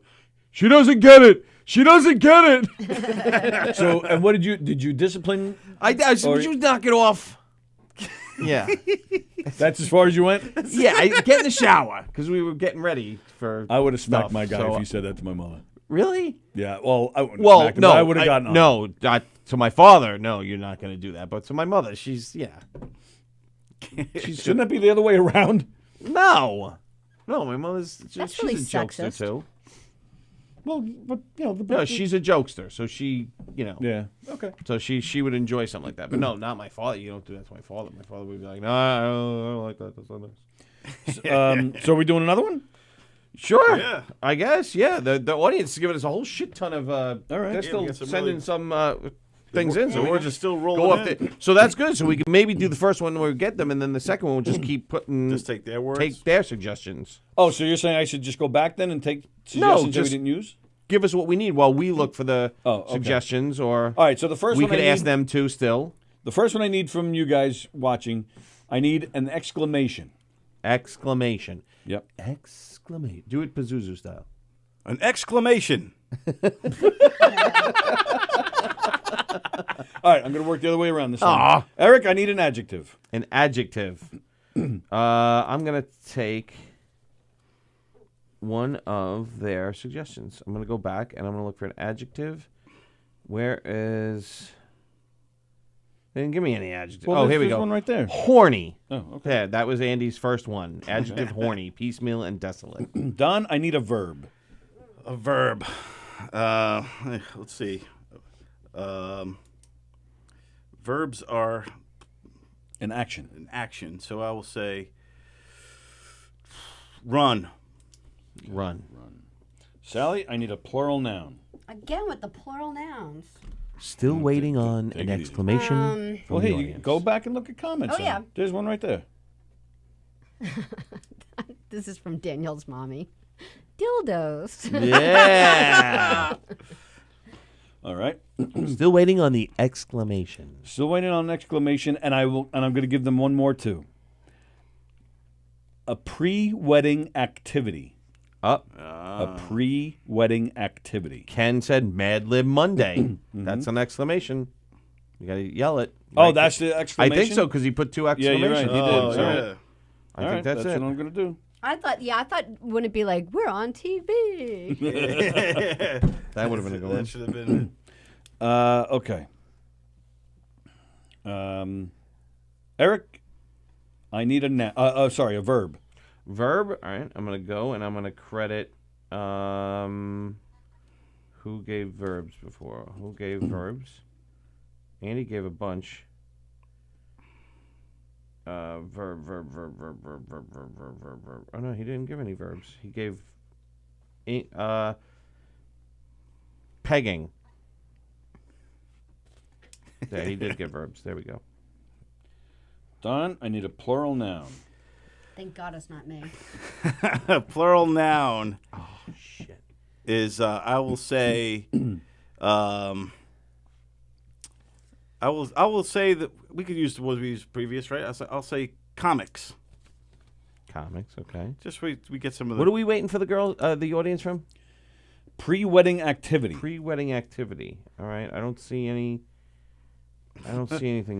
"She doesn't get it. She doesn't get it." So, and what did you discipline? I said, "Would you knock it off?" Yeah. That's as far as you went? Yeah, I get in the shower because we were getting ready for. I would have smacked stuff, my guy so- if he said that to my mother. Really? Yeah, well, I wouldn't have Well, smacked him, no, but I would have gotten on. No, not to my father. No, you're not going to do that. But to my mother, she's Shouldn't that be the other way around? no, my mother's That's she's really a jokester sexist. too. Well, but, No, she's a jokester, so she, Yeah, okay. so she would enjoy something like that. But no, not my father. You don't do that to my father. My father would be like, "No, I don't like that. That's not nice." So are we doing another one? Sure. Yeah. I guess. Yeah. The audience is giving us a whole shit ton of. All right. They're Yeah, still we got some sending really- some things in. So The we words can are still go rolling up in. there. So that's good. So we can maybe do the first one where we get them, and then the second one we'll just keep putting. Just take their words. Take their suggestions. Oh, so you're saying I should just go back then and take suggestions that we just- didn't use? Give us what we need while we look for the okay. suggestions, or All right, so the first we one could I ask need, them too. Still, the first one I need from you guys watching, I need an exclamation. exclamation. Yep. Exclamation. Do it Pazuzu style. An exclamation. All right, I'm going to work the other way around this time. Eric, I need an adjective. An adjective. I'm gonna take one of their suggestions. I'm gonna go back and I'm gonna look for an adjective. Where is? They didn't give me any adjective. Well, here we there's go. one right there. Horny. Oh, okay. Yeah, that was Andy's first one. Adjective: horny, piecemeal, and desolate. Don, I need a verb. A verb. Let's see. Verbs are An action. an action, so I will say run. Run. Sallie, I need a plural noun. Again with the plural nouns. Still waiting on take an it easy. exclamation. Well, from hey, the you audience. go back and look at comments. Oh, then. yeah. There's one right there. This is from Danielle's mommy. Dildos. Yeah. All right. Still waiting on the exclamation. Still waiting on an exclamation, and I'm going to give them one more too. A pre-wedding activity. Up. A pre-wedding activity. Ken said Mad Lib Monday. That's an exclamation. You got to yell it. Oh, Right? that's the I exclamation? think so because he put two Yeah, exclamations. you're right. He did. Oh, So, yeah. I all think right, that's it. what I'm going to do. I thought, wouldn't it be like, we're on TV? That would have been a good That one. should have been. Okay. Eric, I need a a verb. Verb. All right. I'm going to go and I'm going to credit. Who gave verbs before? Who gave verbs? Andy gave a bunch. Verb. Oh no, he didn't give any verbs. He gave pegging. Yeah, he did give verbs. There we go. Don, I need a plural noun. Thank God it's not me. A plural noun Oh shit. is I will say I will say that we could use what we used previous, right? I'll say comics. Comics. Okay. Just we get some of the What are we waiting for the audience from? Pre-wedding activity. Pre-wedding activity. All right. I don't see anything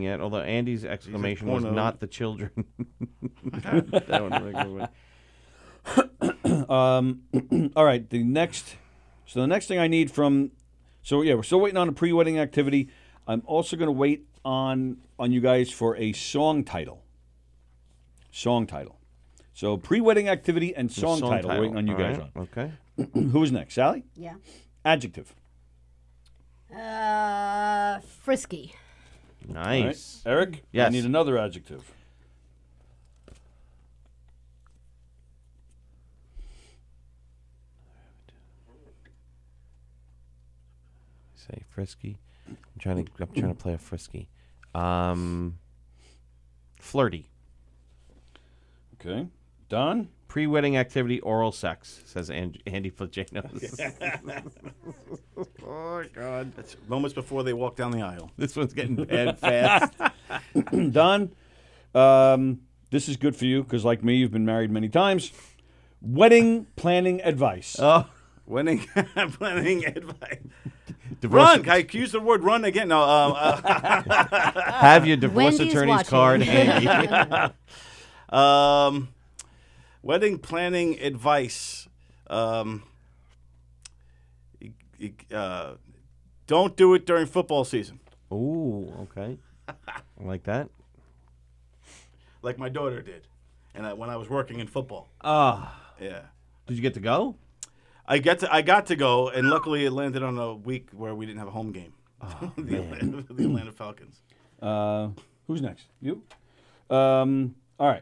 yet. Although Andy's exclamation was porno. not the children. That one was a good one. All right. The next thing I need from. So yeah, we're still waiting on a pre-wedding activity. I'm also going to wait on you guys for a song title. Song title. So pre-wedding activity and song title. Waiting on you All guys right. on. Okay. Who's next? Sallie? Yeah. Adjective. Frisky. Nice. All right. Eric? Yes. I need another adjective. Say frisky. I'm trying to play a frisky. Flirty. Okay. Don? Pre-wedding activity, oral sex, says Andy Flajanos. Oh, God. That's moments before they walk down the aisle. This one's getting bad fast. Don? This is good for you because, like me, you've been married many times. Wedding planning advice. Oh. Planning advice. Divorce, Run! Can I use the word run again? No. Have your divorce Wendy's attorney's watching. card handy. Wedding planning advice. Don't do it during football season, Ooh, okay. I like that. like my daughter did, and when I was working in football. Yeah. Did you get to go? I got to go, and luckily it landed on a week where we didn't have a home game. Oh, the Atlanta Falcons. Who's next? You? All right.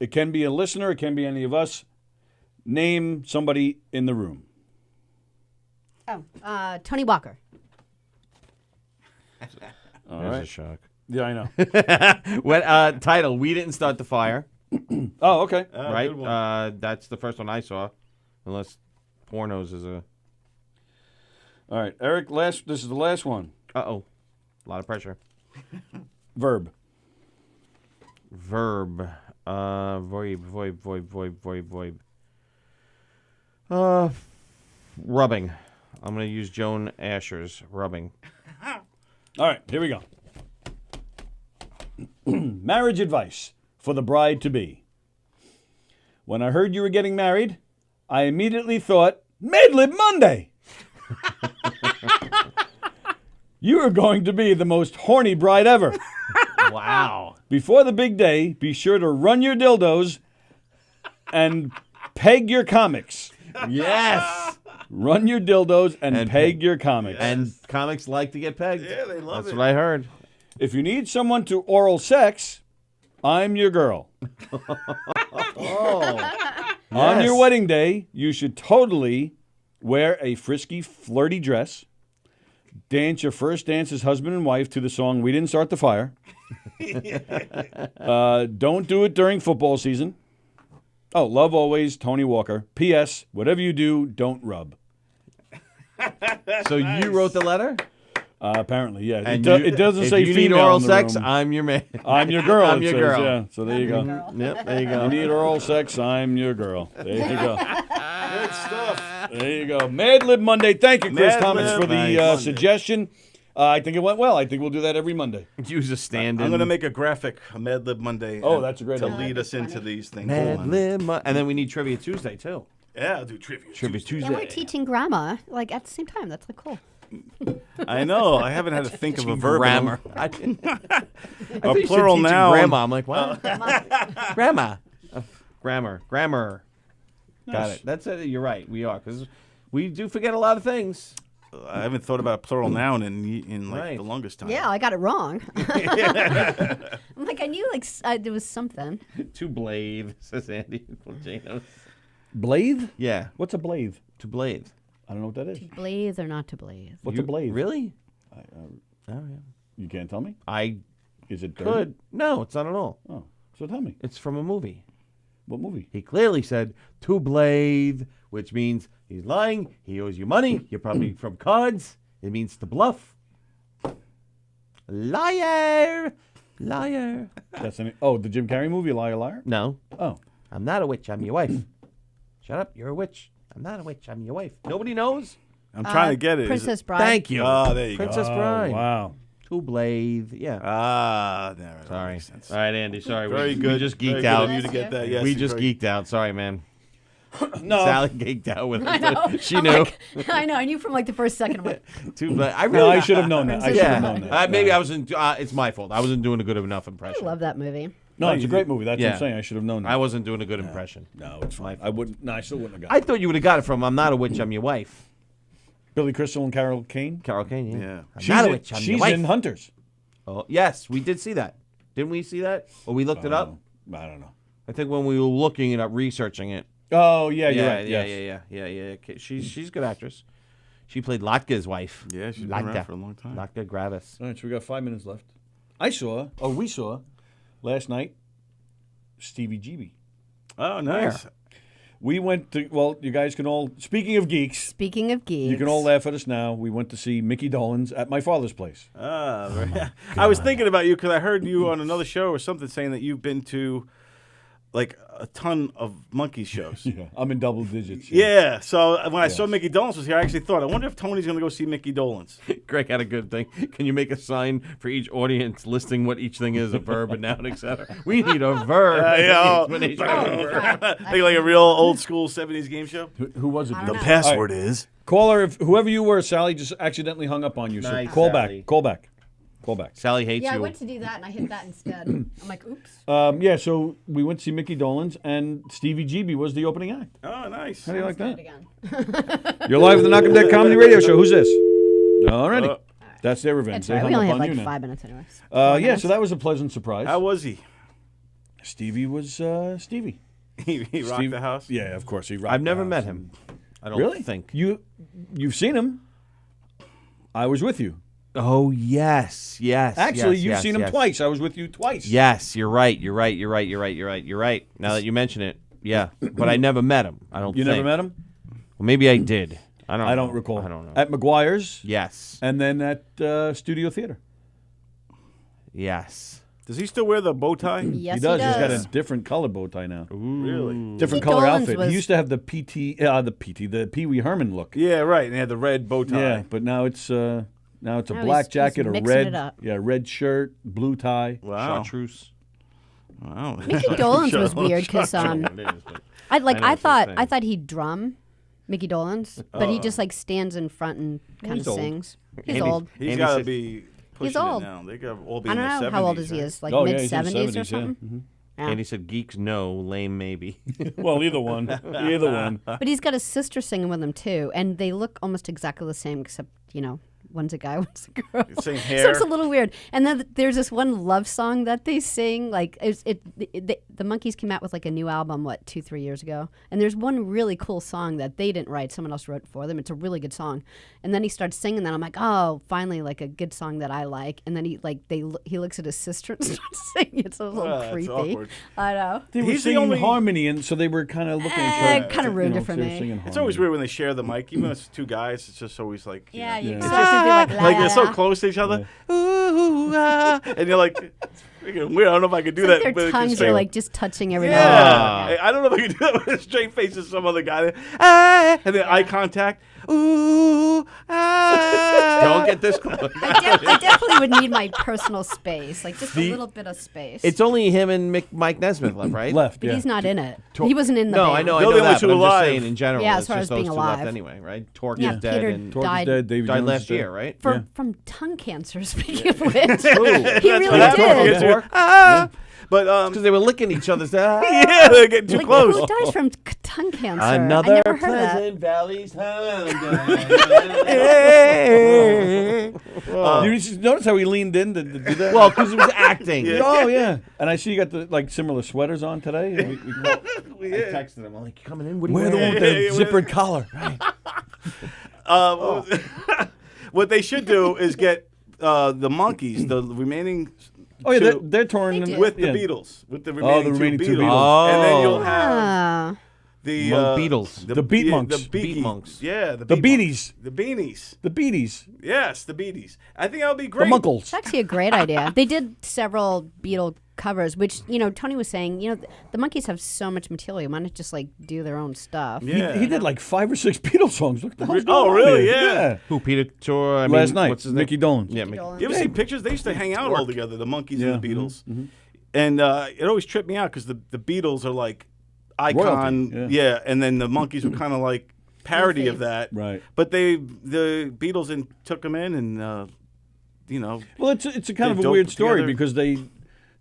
It can be a listener. It can be any of us. Name somebody in the room. Tony Walker. There's a shock. Yeah, I know. What title? We didn't start the fire. Oh, okay. Right? That's the first one I saw. Unless pornos is a. All right, Eric. This is the last one. A lot of pressure. Verb. Verb. Voib. Rubbing. I'm going to use Joan Asher's rubbing. All right, here we go. Marriage advice for the bride-to-be. When I heard you were getting married, I immediately thought, Mad Lib Monday! You are going to be the most horny bride ever. Wow. Before the big day, be sure to run your dildos and peg your comics. Yes. Run your dildos and peg your comics. And comics like to get pegged. Yeah, they love That's it. what I heard. If you need someone to oral sex, I'm your girl. On your wedding day, you should totally wear a frisky, flirty dress, dance your first dance as husband and wife to the song We Didn't Start the Fire. Don't do it during football season. Oh, love always, Tony Walker. P.S. Whatever you do, don't rub. So you wrote the letter? Apparently, yeah. And it doesn't if say you need female oral in the sex, room. I'm your man. I'm your girl. I'm it your says, girl. Yeah. So there you go. Yep, there you go. You need oral sex, I'm your girl. There you go. Good stuff. There you go. Mad Lib Monday. Thank you, Chris Mad Thomas, Lib for the Monday. suggestion. I think it went well. I think we'll do that every Monday. Use a stand-in. I'm going to make a graphic, a Mad Lib Monday. Oh, that's a great to idea. lead us into these things. Mad Lib and then we need Trivia Tuesday, too. Yeah, I'll do trivia. Trivia And we're Tuesday. teaching grammar like at the same time. That's like cool. I know. I haven't had to think of a verb. Grammar. A Plural plural noun. Grandma. I'm like, what? Grandma. Grammar. Got it. That's it. You're right. We are. Because we do forget a lot of things. I haven't thought about a plural noun in like Right. the longest time. Yeah, I got it wrong. I'm like, I knew like there was something. To blade, says Andy. Blathe? Yeah. What's a blathe? To blade. I don't know what that is. Blaze or not to blaze? What's a blathe? Really? Oh, yeah. You can't tell me? I Is it dirty? could. No, it's not at all. Oh, so tell me. It's from a movie. What movie? He clearly said to blade, which means he's lying. He owes you money. You're probably from cards. It means to bluff. Liar. That's the Jim Carrey movie, Liar Liar? No, Oh. I'm not a witch. I'm your wife. Shut up. You're a witch. I'm not a witch. I'm your wife. Nobody knows. I'm trying to get it. Is Princess it? Bride. Thank you. Oh, there you Princess go. Bride. Wow. To blade. Yeah. There it Sorry. makes sense. All right, Andy. Sorry. Very We good. just Very geeked good out. of you to get that. Yes, We you're just very- geeked out. Sorry, man. No. Sally geeked out with it. I know. She I'm knew. like- I know. I knew from like the first second. I'm like, Too blade. I No, really. I should have known that. I should have known that. Maybe I wasn't. It's my fault. I wasn't doing a good enough impression. I love that movie. No, it's a great movie. That's what Yeah. I'm saying. I should have known that. I wasn't doing a good impression. No, it's fine. I wouldn't. No, I still wouldn't have got I it. thought you would have got it from "I'm not a witch, I'm your wife." Billy Crystal and Carol Kane. Carol Kane. Yeah. Yeah. I'm She's not a in- witch, I'm your she's wife. in Hunters. Oh, yes, we did see that. Didn't we see that? Or we looked it up? I don't know. I think when we were looking it up, researching it. Oh, yeah, you're Yeah, right. yeah, yes. yeah. Okay, she's a good actress. She played Latka's wife. Yeah, she's been around for a long time. Latka Gravis. All right, so we got 5 minutes left. We saw, last night, Stevie GB. Oh, nice. We went to, you guys can all, speaking of geeks, Speaking of geeks, you can all laugh at us now. We went to see Mickey Dolenz at my father's place. I was thinking about you because I heard you on another show or something saying that you've been to like a ton of monkey shows. Yeah, I'm in double digits. Yeah, so when I saw Mickey Dolenz was here, I actually thought, I wonder if Tony's going to go see Mickey Dolenz. Greg had a good thing. Can you make a sign for each audience listing what each thing is, a verb, a noun, etc.? We need a verb. Explanation of a verb. Think like a real old school 70s game show? Who was it? I don't know. Password is. Caller, if whoever you were, Sally just accidentally hung up on you. So Nice, call Sally. back. Call back. Call back. Sally hates Yeah, I you. went to do that and I hit that instead. I'm like, oops. Yeah, so we went to see Mickey Dolenz, and Stevie GB was the opening act. Oh, nice. How do you like Do it that? again. You're live at the Knockem Dead Comedy Radio Show. Who's this? Alrighty. That's their revenge. That's right. They We hung only up had on you like now. 5 minutes anyways. Yeah, so that was a pleasant surprise. How was he? Stevie was Stevie. He rocked Steve- the house? Yeah, of course. He rocked I've never the met house. him. I don't Really? think. You've seen him. I was with you. Oh yes. Actually, yes, you've yes, seen him yes. twice. I was with you twice. Yes, you're right. You're right. Now that you mention it, yeah. But I never met him. I don't. You think. never met him? Well, maybe I did. I don't recall. I don't know. At McGuire's. Yes. And then at Studio Theater. Yes. Does he still wear the bow tie? Yes, He does. He's got a different color bow tie now. Really? Different Mickey color Dolenz outfit. was- He used to have the the Pee Wee Herman look. Yeah, right. And he had the red bow tie. Yeah, but now it's a Now black he's jacket, a mixing it red, up. red shirt, blue tie. Wow. Chartreuse. Wow. Mickey Dolenz was weird because I thought he'd drum, Mickey Dolenz, but he just like stands in front and kind He's of old. sings. He's Andy- old. He's Andy got to said- be pushing old. it now. They got all be I in don't the know 70s. how old is he? right? Is like Oh, yeah, mid he's in the 70s or 70s, yeah. something. Yeah. Andy said, "Geeks no, lame maybe." Well, either one. Either one. But he's got a sister singing with him too, and they look almost exactly the same, except one's a guy, one's a girl. Same So hair. it's a little weird. And then there's this one love song that they sing. Like the Monkees came out with like a new album 2-3 years ago, and there's one really cool song that they didn't write, someone else wrote for them. It's a really good song. And then he starts singing that. I'm like, oh, finally, like a good song that I like. And then he looks at his sister and starts singing. It's a little That's creepy. awkward. I know. They were He's the singing only- harmony, and so they were kind of looking at each other. Kinda ruined it for they were me. singing It's always harmony. weird when they share the mic. Even if it's two guys, it's just always like Yeah, you know, you Yeah. supposed to be like, la, like la, they're so la. close to each other. Ooh, ah, and you're like, it's freaking weird. I don't know if I could do It's like that. their with a tongues straight- are like just touching every Yeah, now and then. I don't know if I could do that with a straight face of some other guy. Ah, and then eye contact. Ooh, ah. Don't get this close. I definitely would need my personal space, like just a little bit of space. It's only him and Mike Nesmith left, right? Left, but yeah. he's not in it. He wasn't in the No, band. I know They're the only that. two But I'm just alive. saying in general. Yeah, as it's far just as those being two left alive. anyway, right? Torque Yeah, is dead Peter and Torque is died dead. David died Jones is last dead. year, right? From tongue cancer. Speaking of which, he That's really what happened. did. Torque. Ah. But Because they were licking each other's. Ah, yeah, they're getting too Like, close. who dies from tongue cancer? Another I never heard of that. Pleasant Valley's home. You notice how he leaned in to do that? Well, because he was acting. Oh yeah, and I see you got the similar sweaters on today. I texted him. I'm like, you coming in? What are you Wear the one wearing? with the zippered collar. What they should do is get the Monkees, the remaining. Oh yeah, two, they're touring They do. with the yeah. Beatles, with the remaining, remaining two two Beatles, Beatles. and then you'll Oh. have Ah. the Monk Beatles. The Beat yeah, Monks. the Beat Monks. Yeah, The Beat Beaties. Monks. The Beanies. The Beaties, Yes, the Beaties. I think that would be the great. Munkles. It's actually a great idea. They did several Beatle covers, which Tony was saying. The Monkees have so much material. Why not just like do their own stuff? Yeah. He did like 5 or 6 Beatles songs. What the hell's Oh, going on really? here? Yeah. Who, Peter Tor? I mean, Last night, what's his Mickey name? Dolenz. Yeah, Mickey Dolenz. You ever see pictures? They used to hang out all together, the Monkees Yeah, and the Beatles. And it always tripped me out because the Beatles are like icon, Royalty, yeah. and then the Monkees were kind of like parody of that. Right. But the Beatles took them in and, Well, it's a kind They of a dope weird story together. because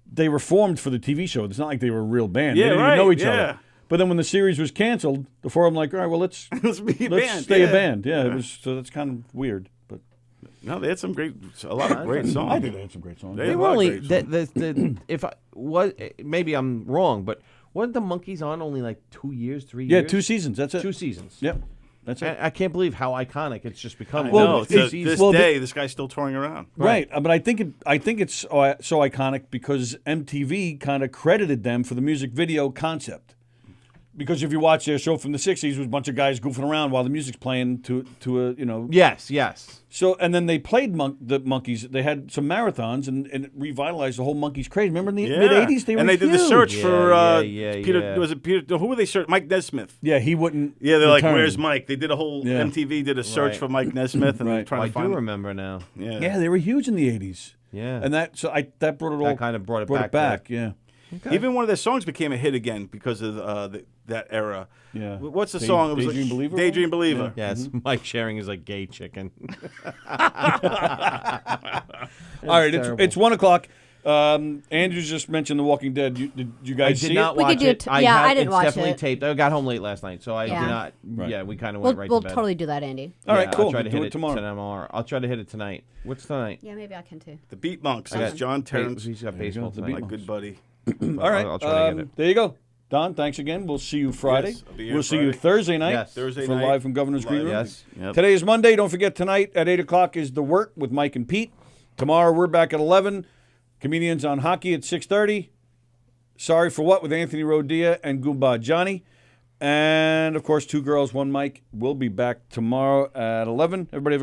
they were formed for the TV show. It's not like they were a real band. Yeah, they didn't right, even know each yeah. other. But then when the series was canceled, the four of them like, all right, well let's let's be a band. stay yeah. a band. Yeah, it was so that's kind of weird. But No, they had a lot of great songs. I think they had some great songs. They They had a were lot of only great songs. if I was maybe I'm wrong, but weren't the Monkees on only like 2 years, 3 Yeah, years? 2 seasons. That's it. 2 seasons. Yep, that's it. I can't believe how iconic it's just become. I Well, know. it's- To it's- this well, day, this guy's still touring around. Right, but I think it's so iconic because MTV kind of credited them for the music video concept. Because if you watch their show from the '60s, it was a bunch of guys goofing around while the music's playing to a Yes. So and then they played the Monkees. They had some marathons and it revitalized the whole Monkees craze. Remember in the mid '80s they were and they did the huge. search for Yeah, Peter. yeah. Was it Peter? Who were they search? Mike Nesmith. Yeah, he wouldn't. Yeah, they're like, return. "Where's Mike?" They did a whole Yeah. MTV did a search Right. for Mike Nesmith, and they're Right. trying I to find do him. remember now. Yeah. Yeah, they were huge in the '80s. Yeah. And that brought it all. That kind of brought it back. Yeah. Even one of their songs became a hit again because of that era. Yeah. What's the song? It was Daydream Believer? Daydream Believer. Yes, Mike sharing is like gay chicken. All right, terrible. it's 1 o'clock. Andrews just mentioned The Walking Dead. Did you I guys did see not We watch could do it. it I didn't it's watch definitely it. taped. I got home late last night, so I Yeah. did not. Right. Yeah, we kind of We'll, went right we'll to bed. totally do that, Andy. All right, Yeah, cool. I'll try to Do hit it tomorrow. tomorrow. I'll try to hit it tonight. What's tonight? Yeah, maybe I can too. The Beat Monks. I That's got John Terrence, He's got There you baseball go, the tonight. my good buddy. All right, I'll try to get it. there you go. Don, thanks again. We'll see you Friday. Yes, I'll be here We'll see you Friday. Thursday night Yes. Thursday for night, Live from Governor's Green Room. Yes. Yep. Today is Monday. Don't forget, tonight at 8 o'clock is The Work with Mike and Pete. Tomorrow we're back at 11. Comedians on Hockey at 6:30. Sorry for What with Anthony Rodia and Goomba Johnny. And, of course, Two Girls, One Mike. We'll be back tomorrow at 11. Everybody have a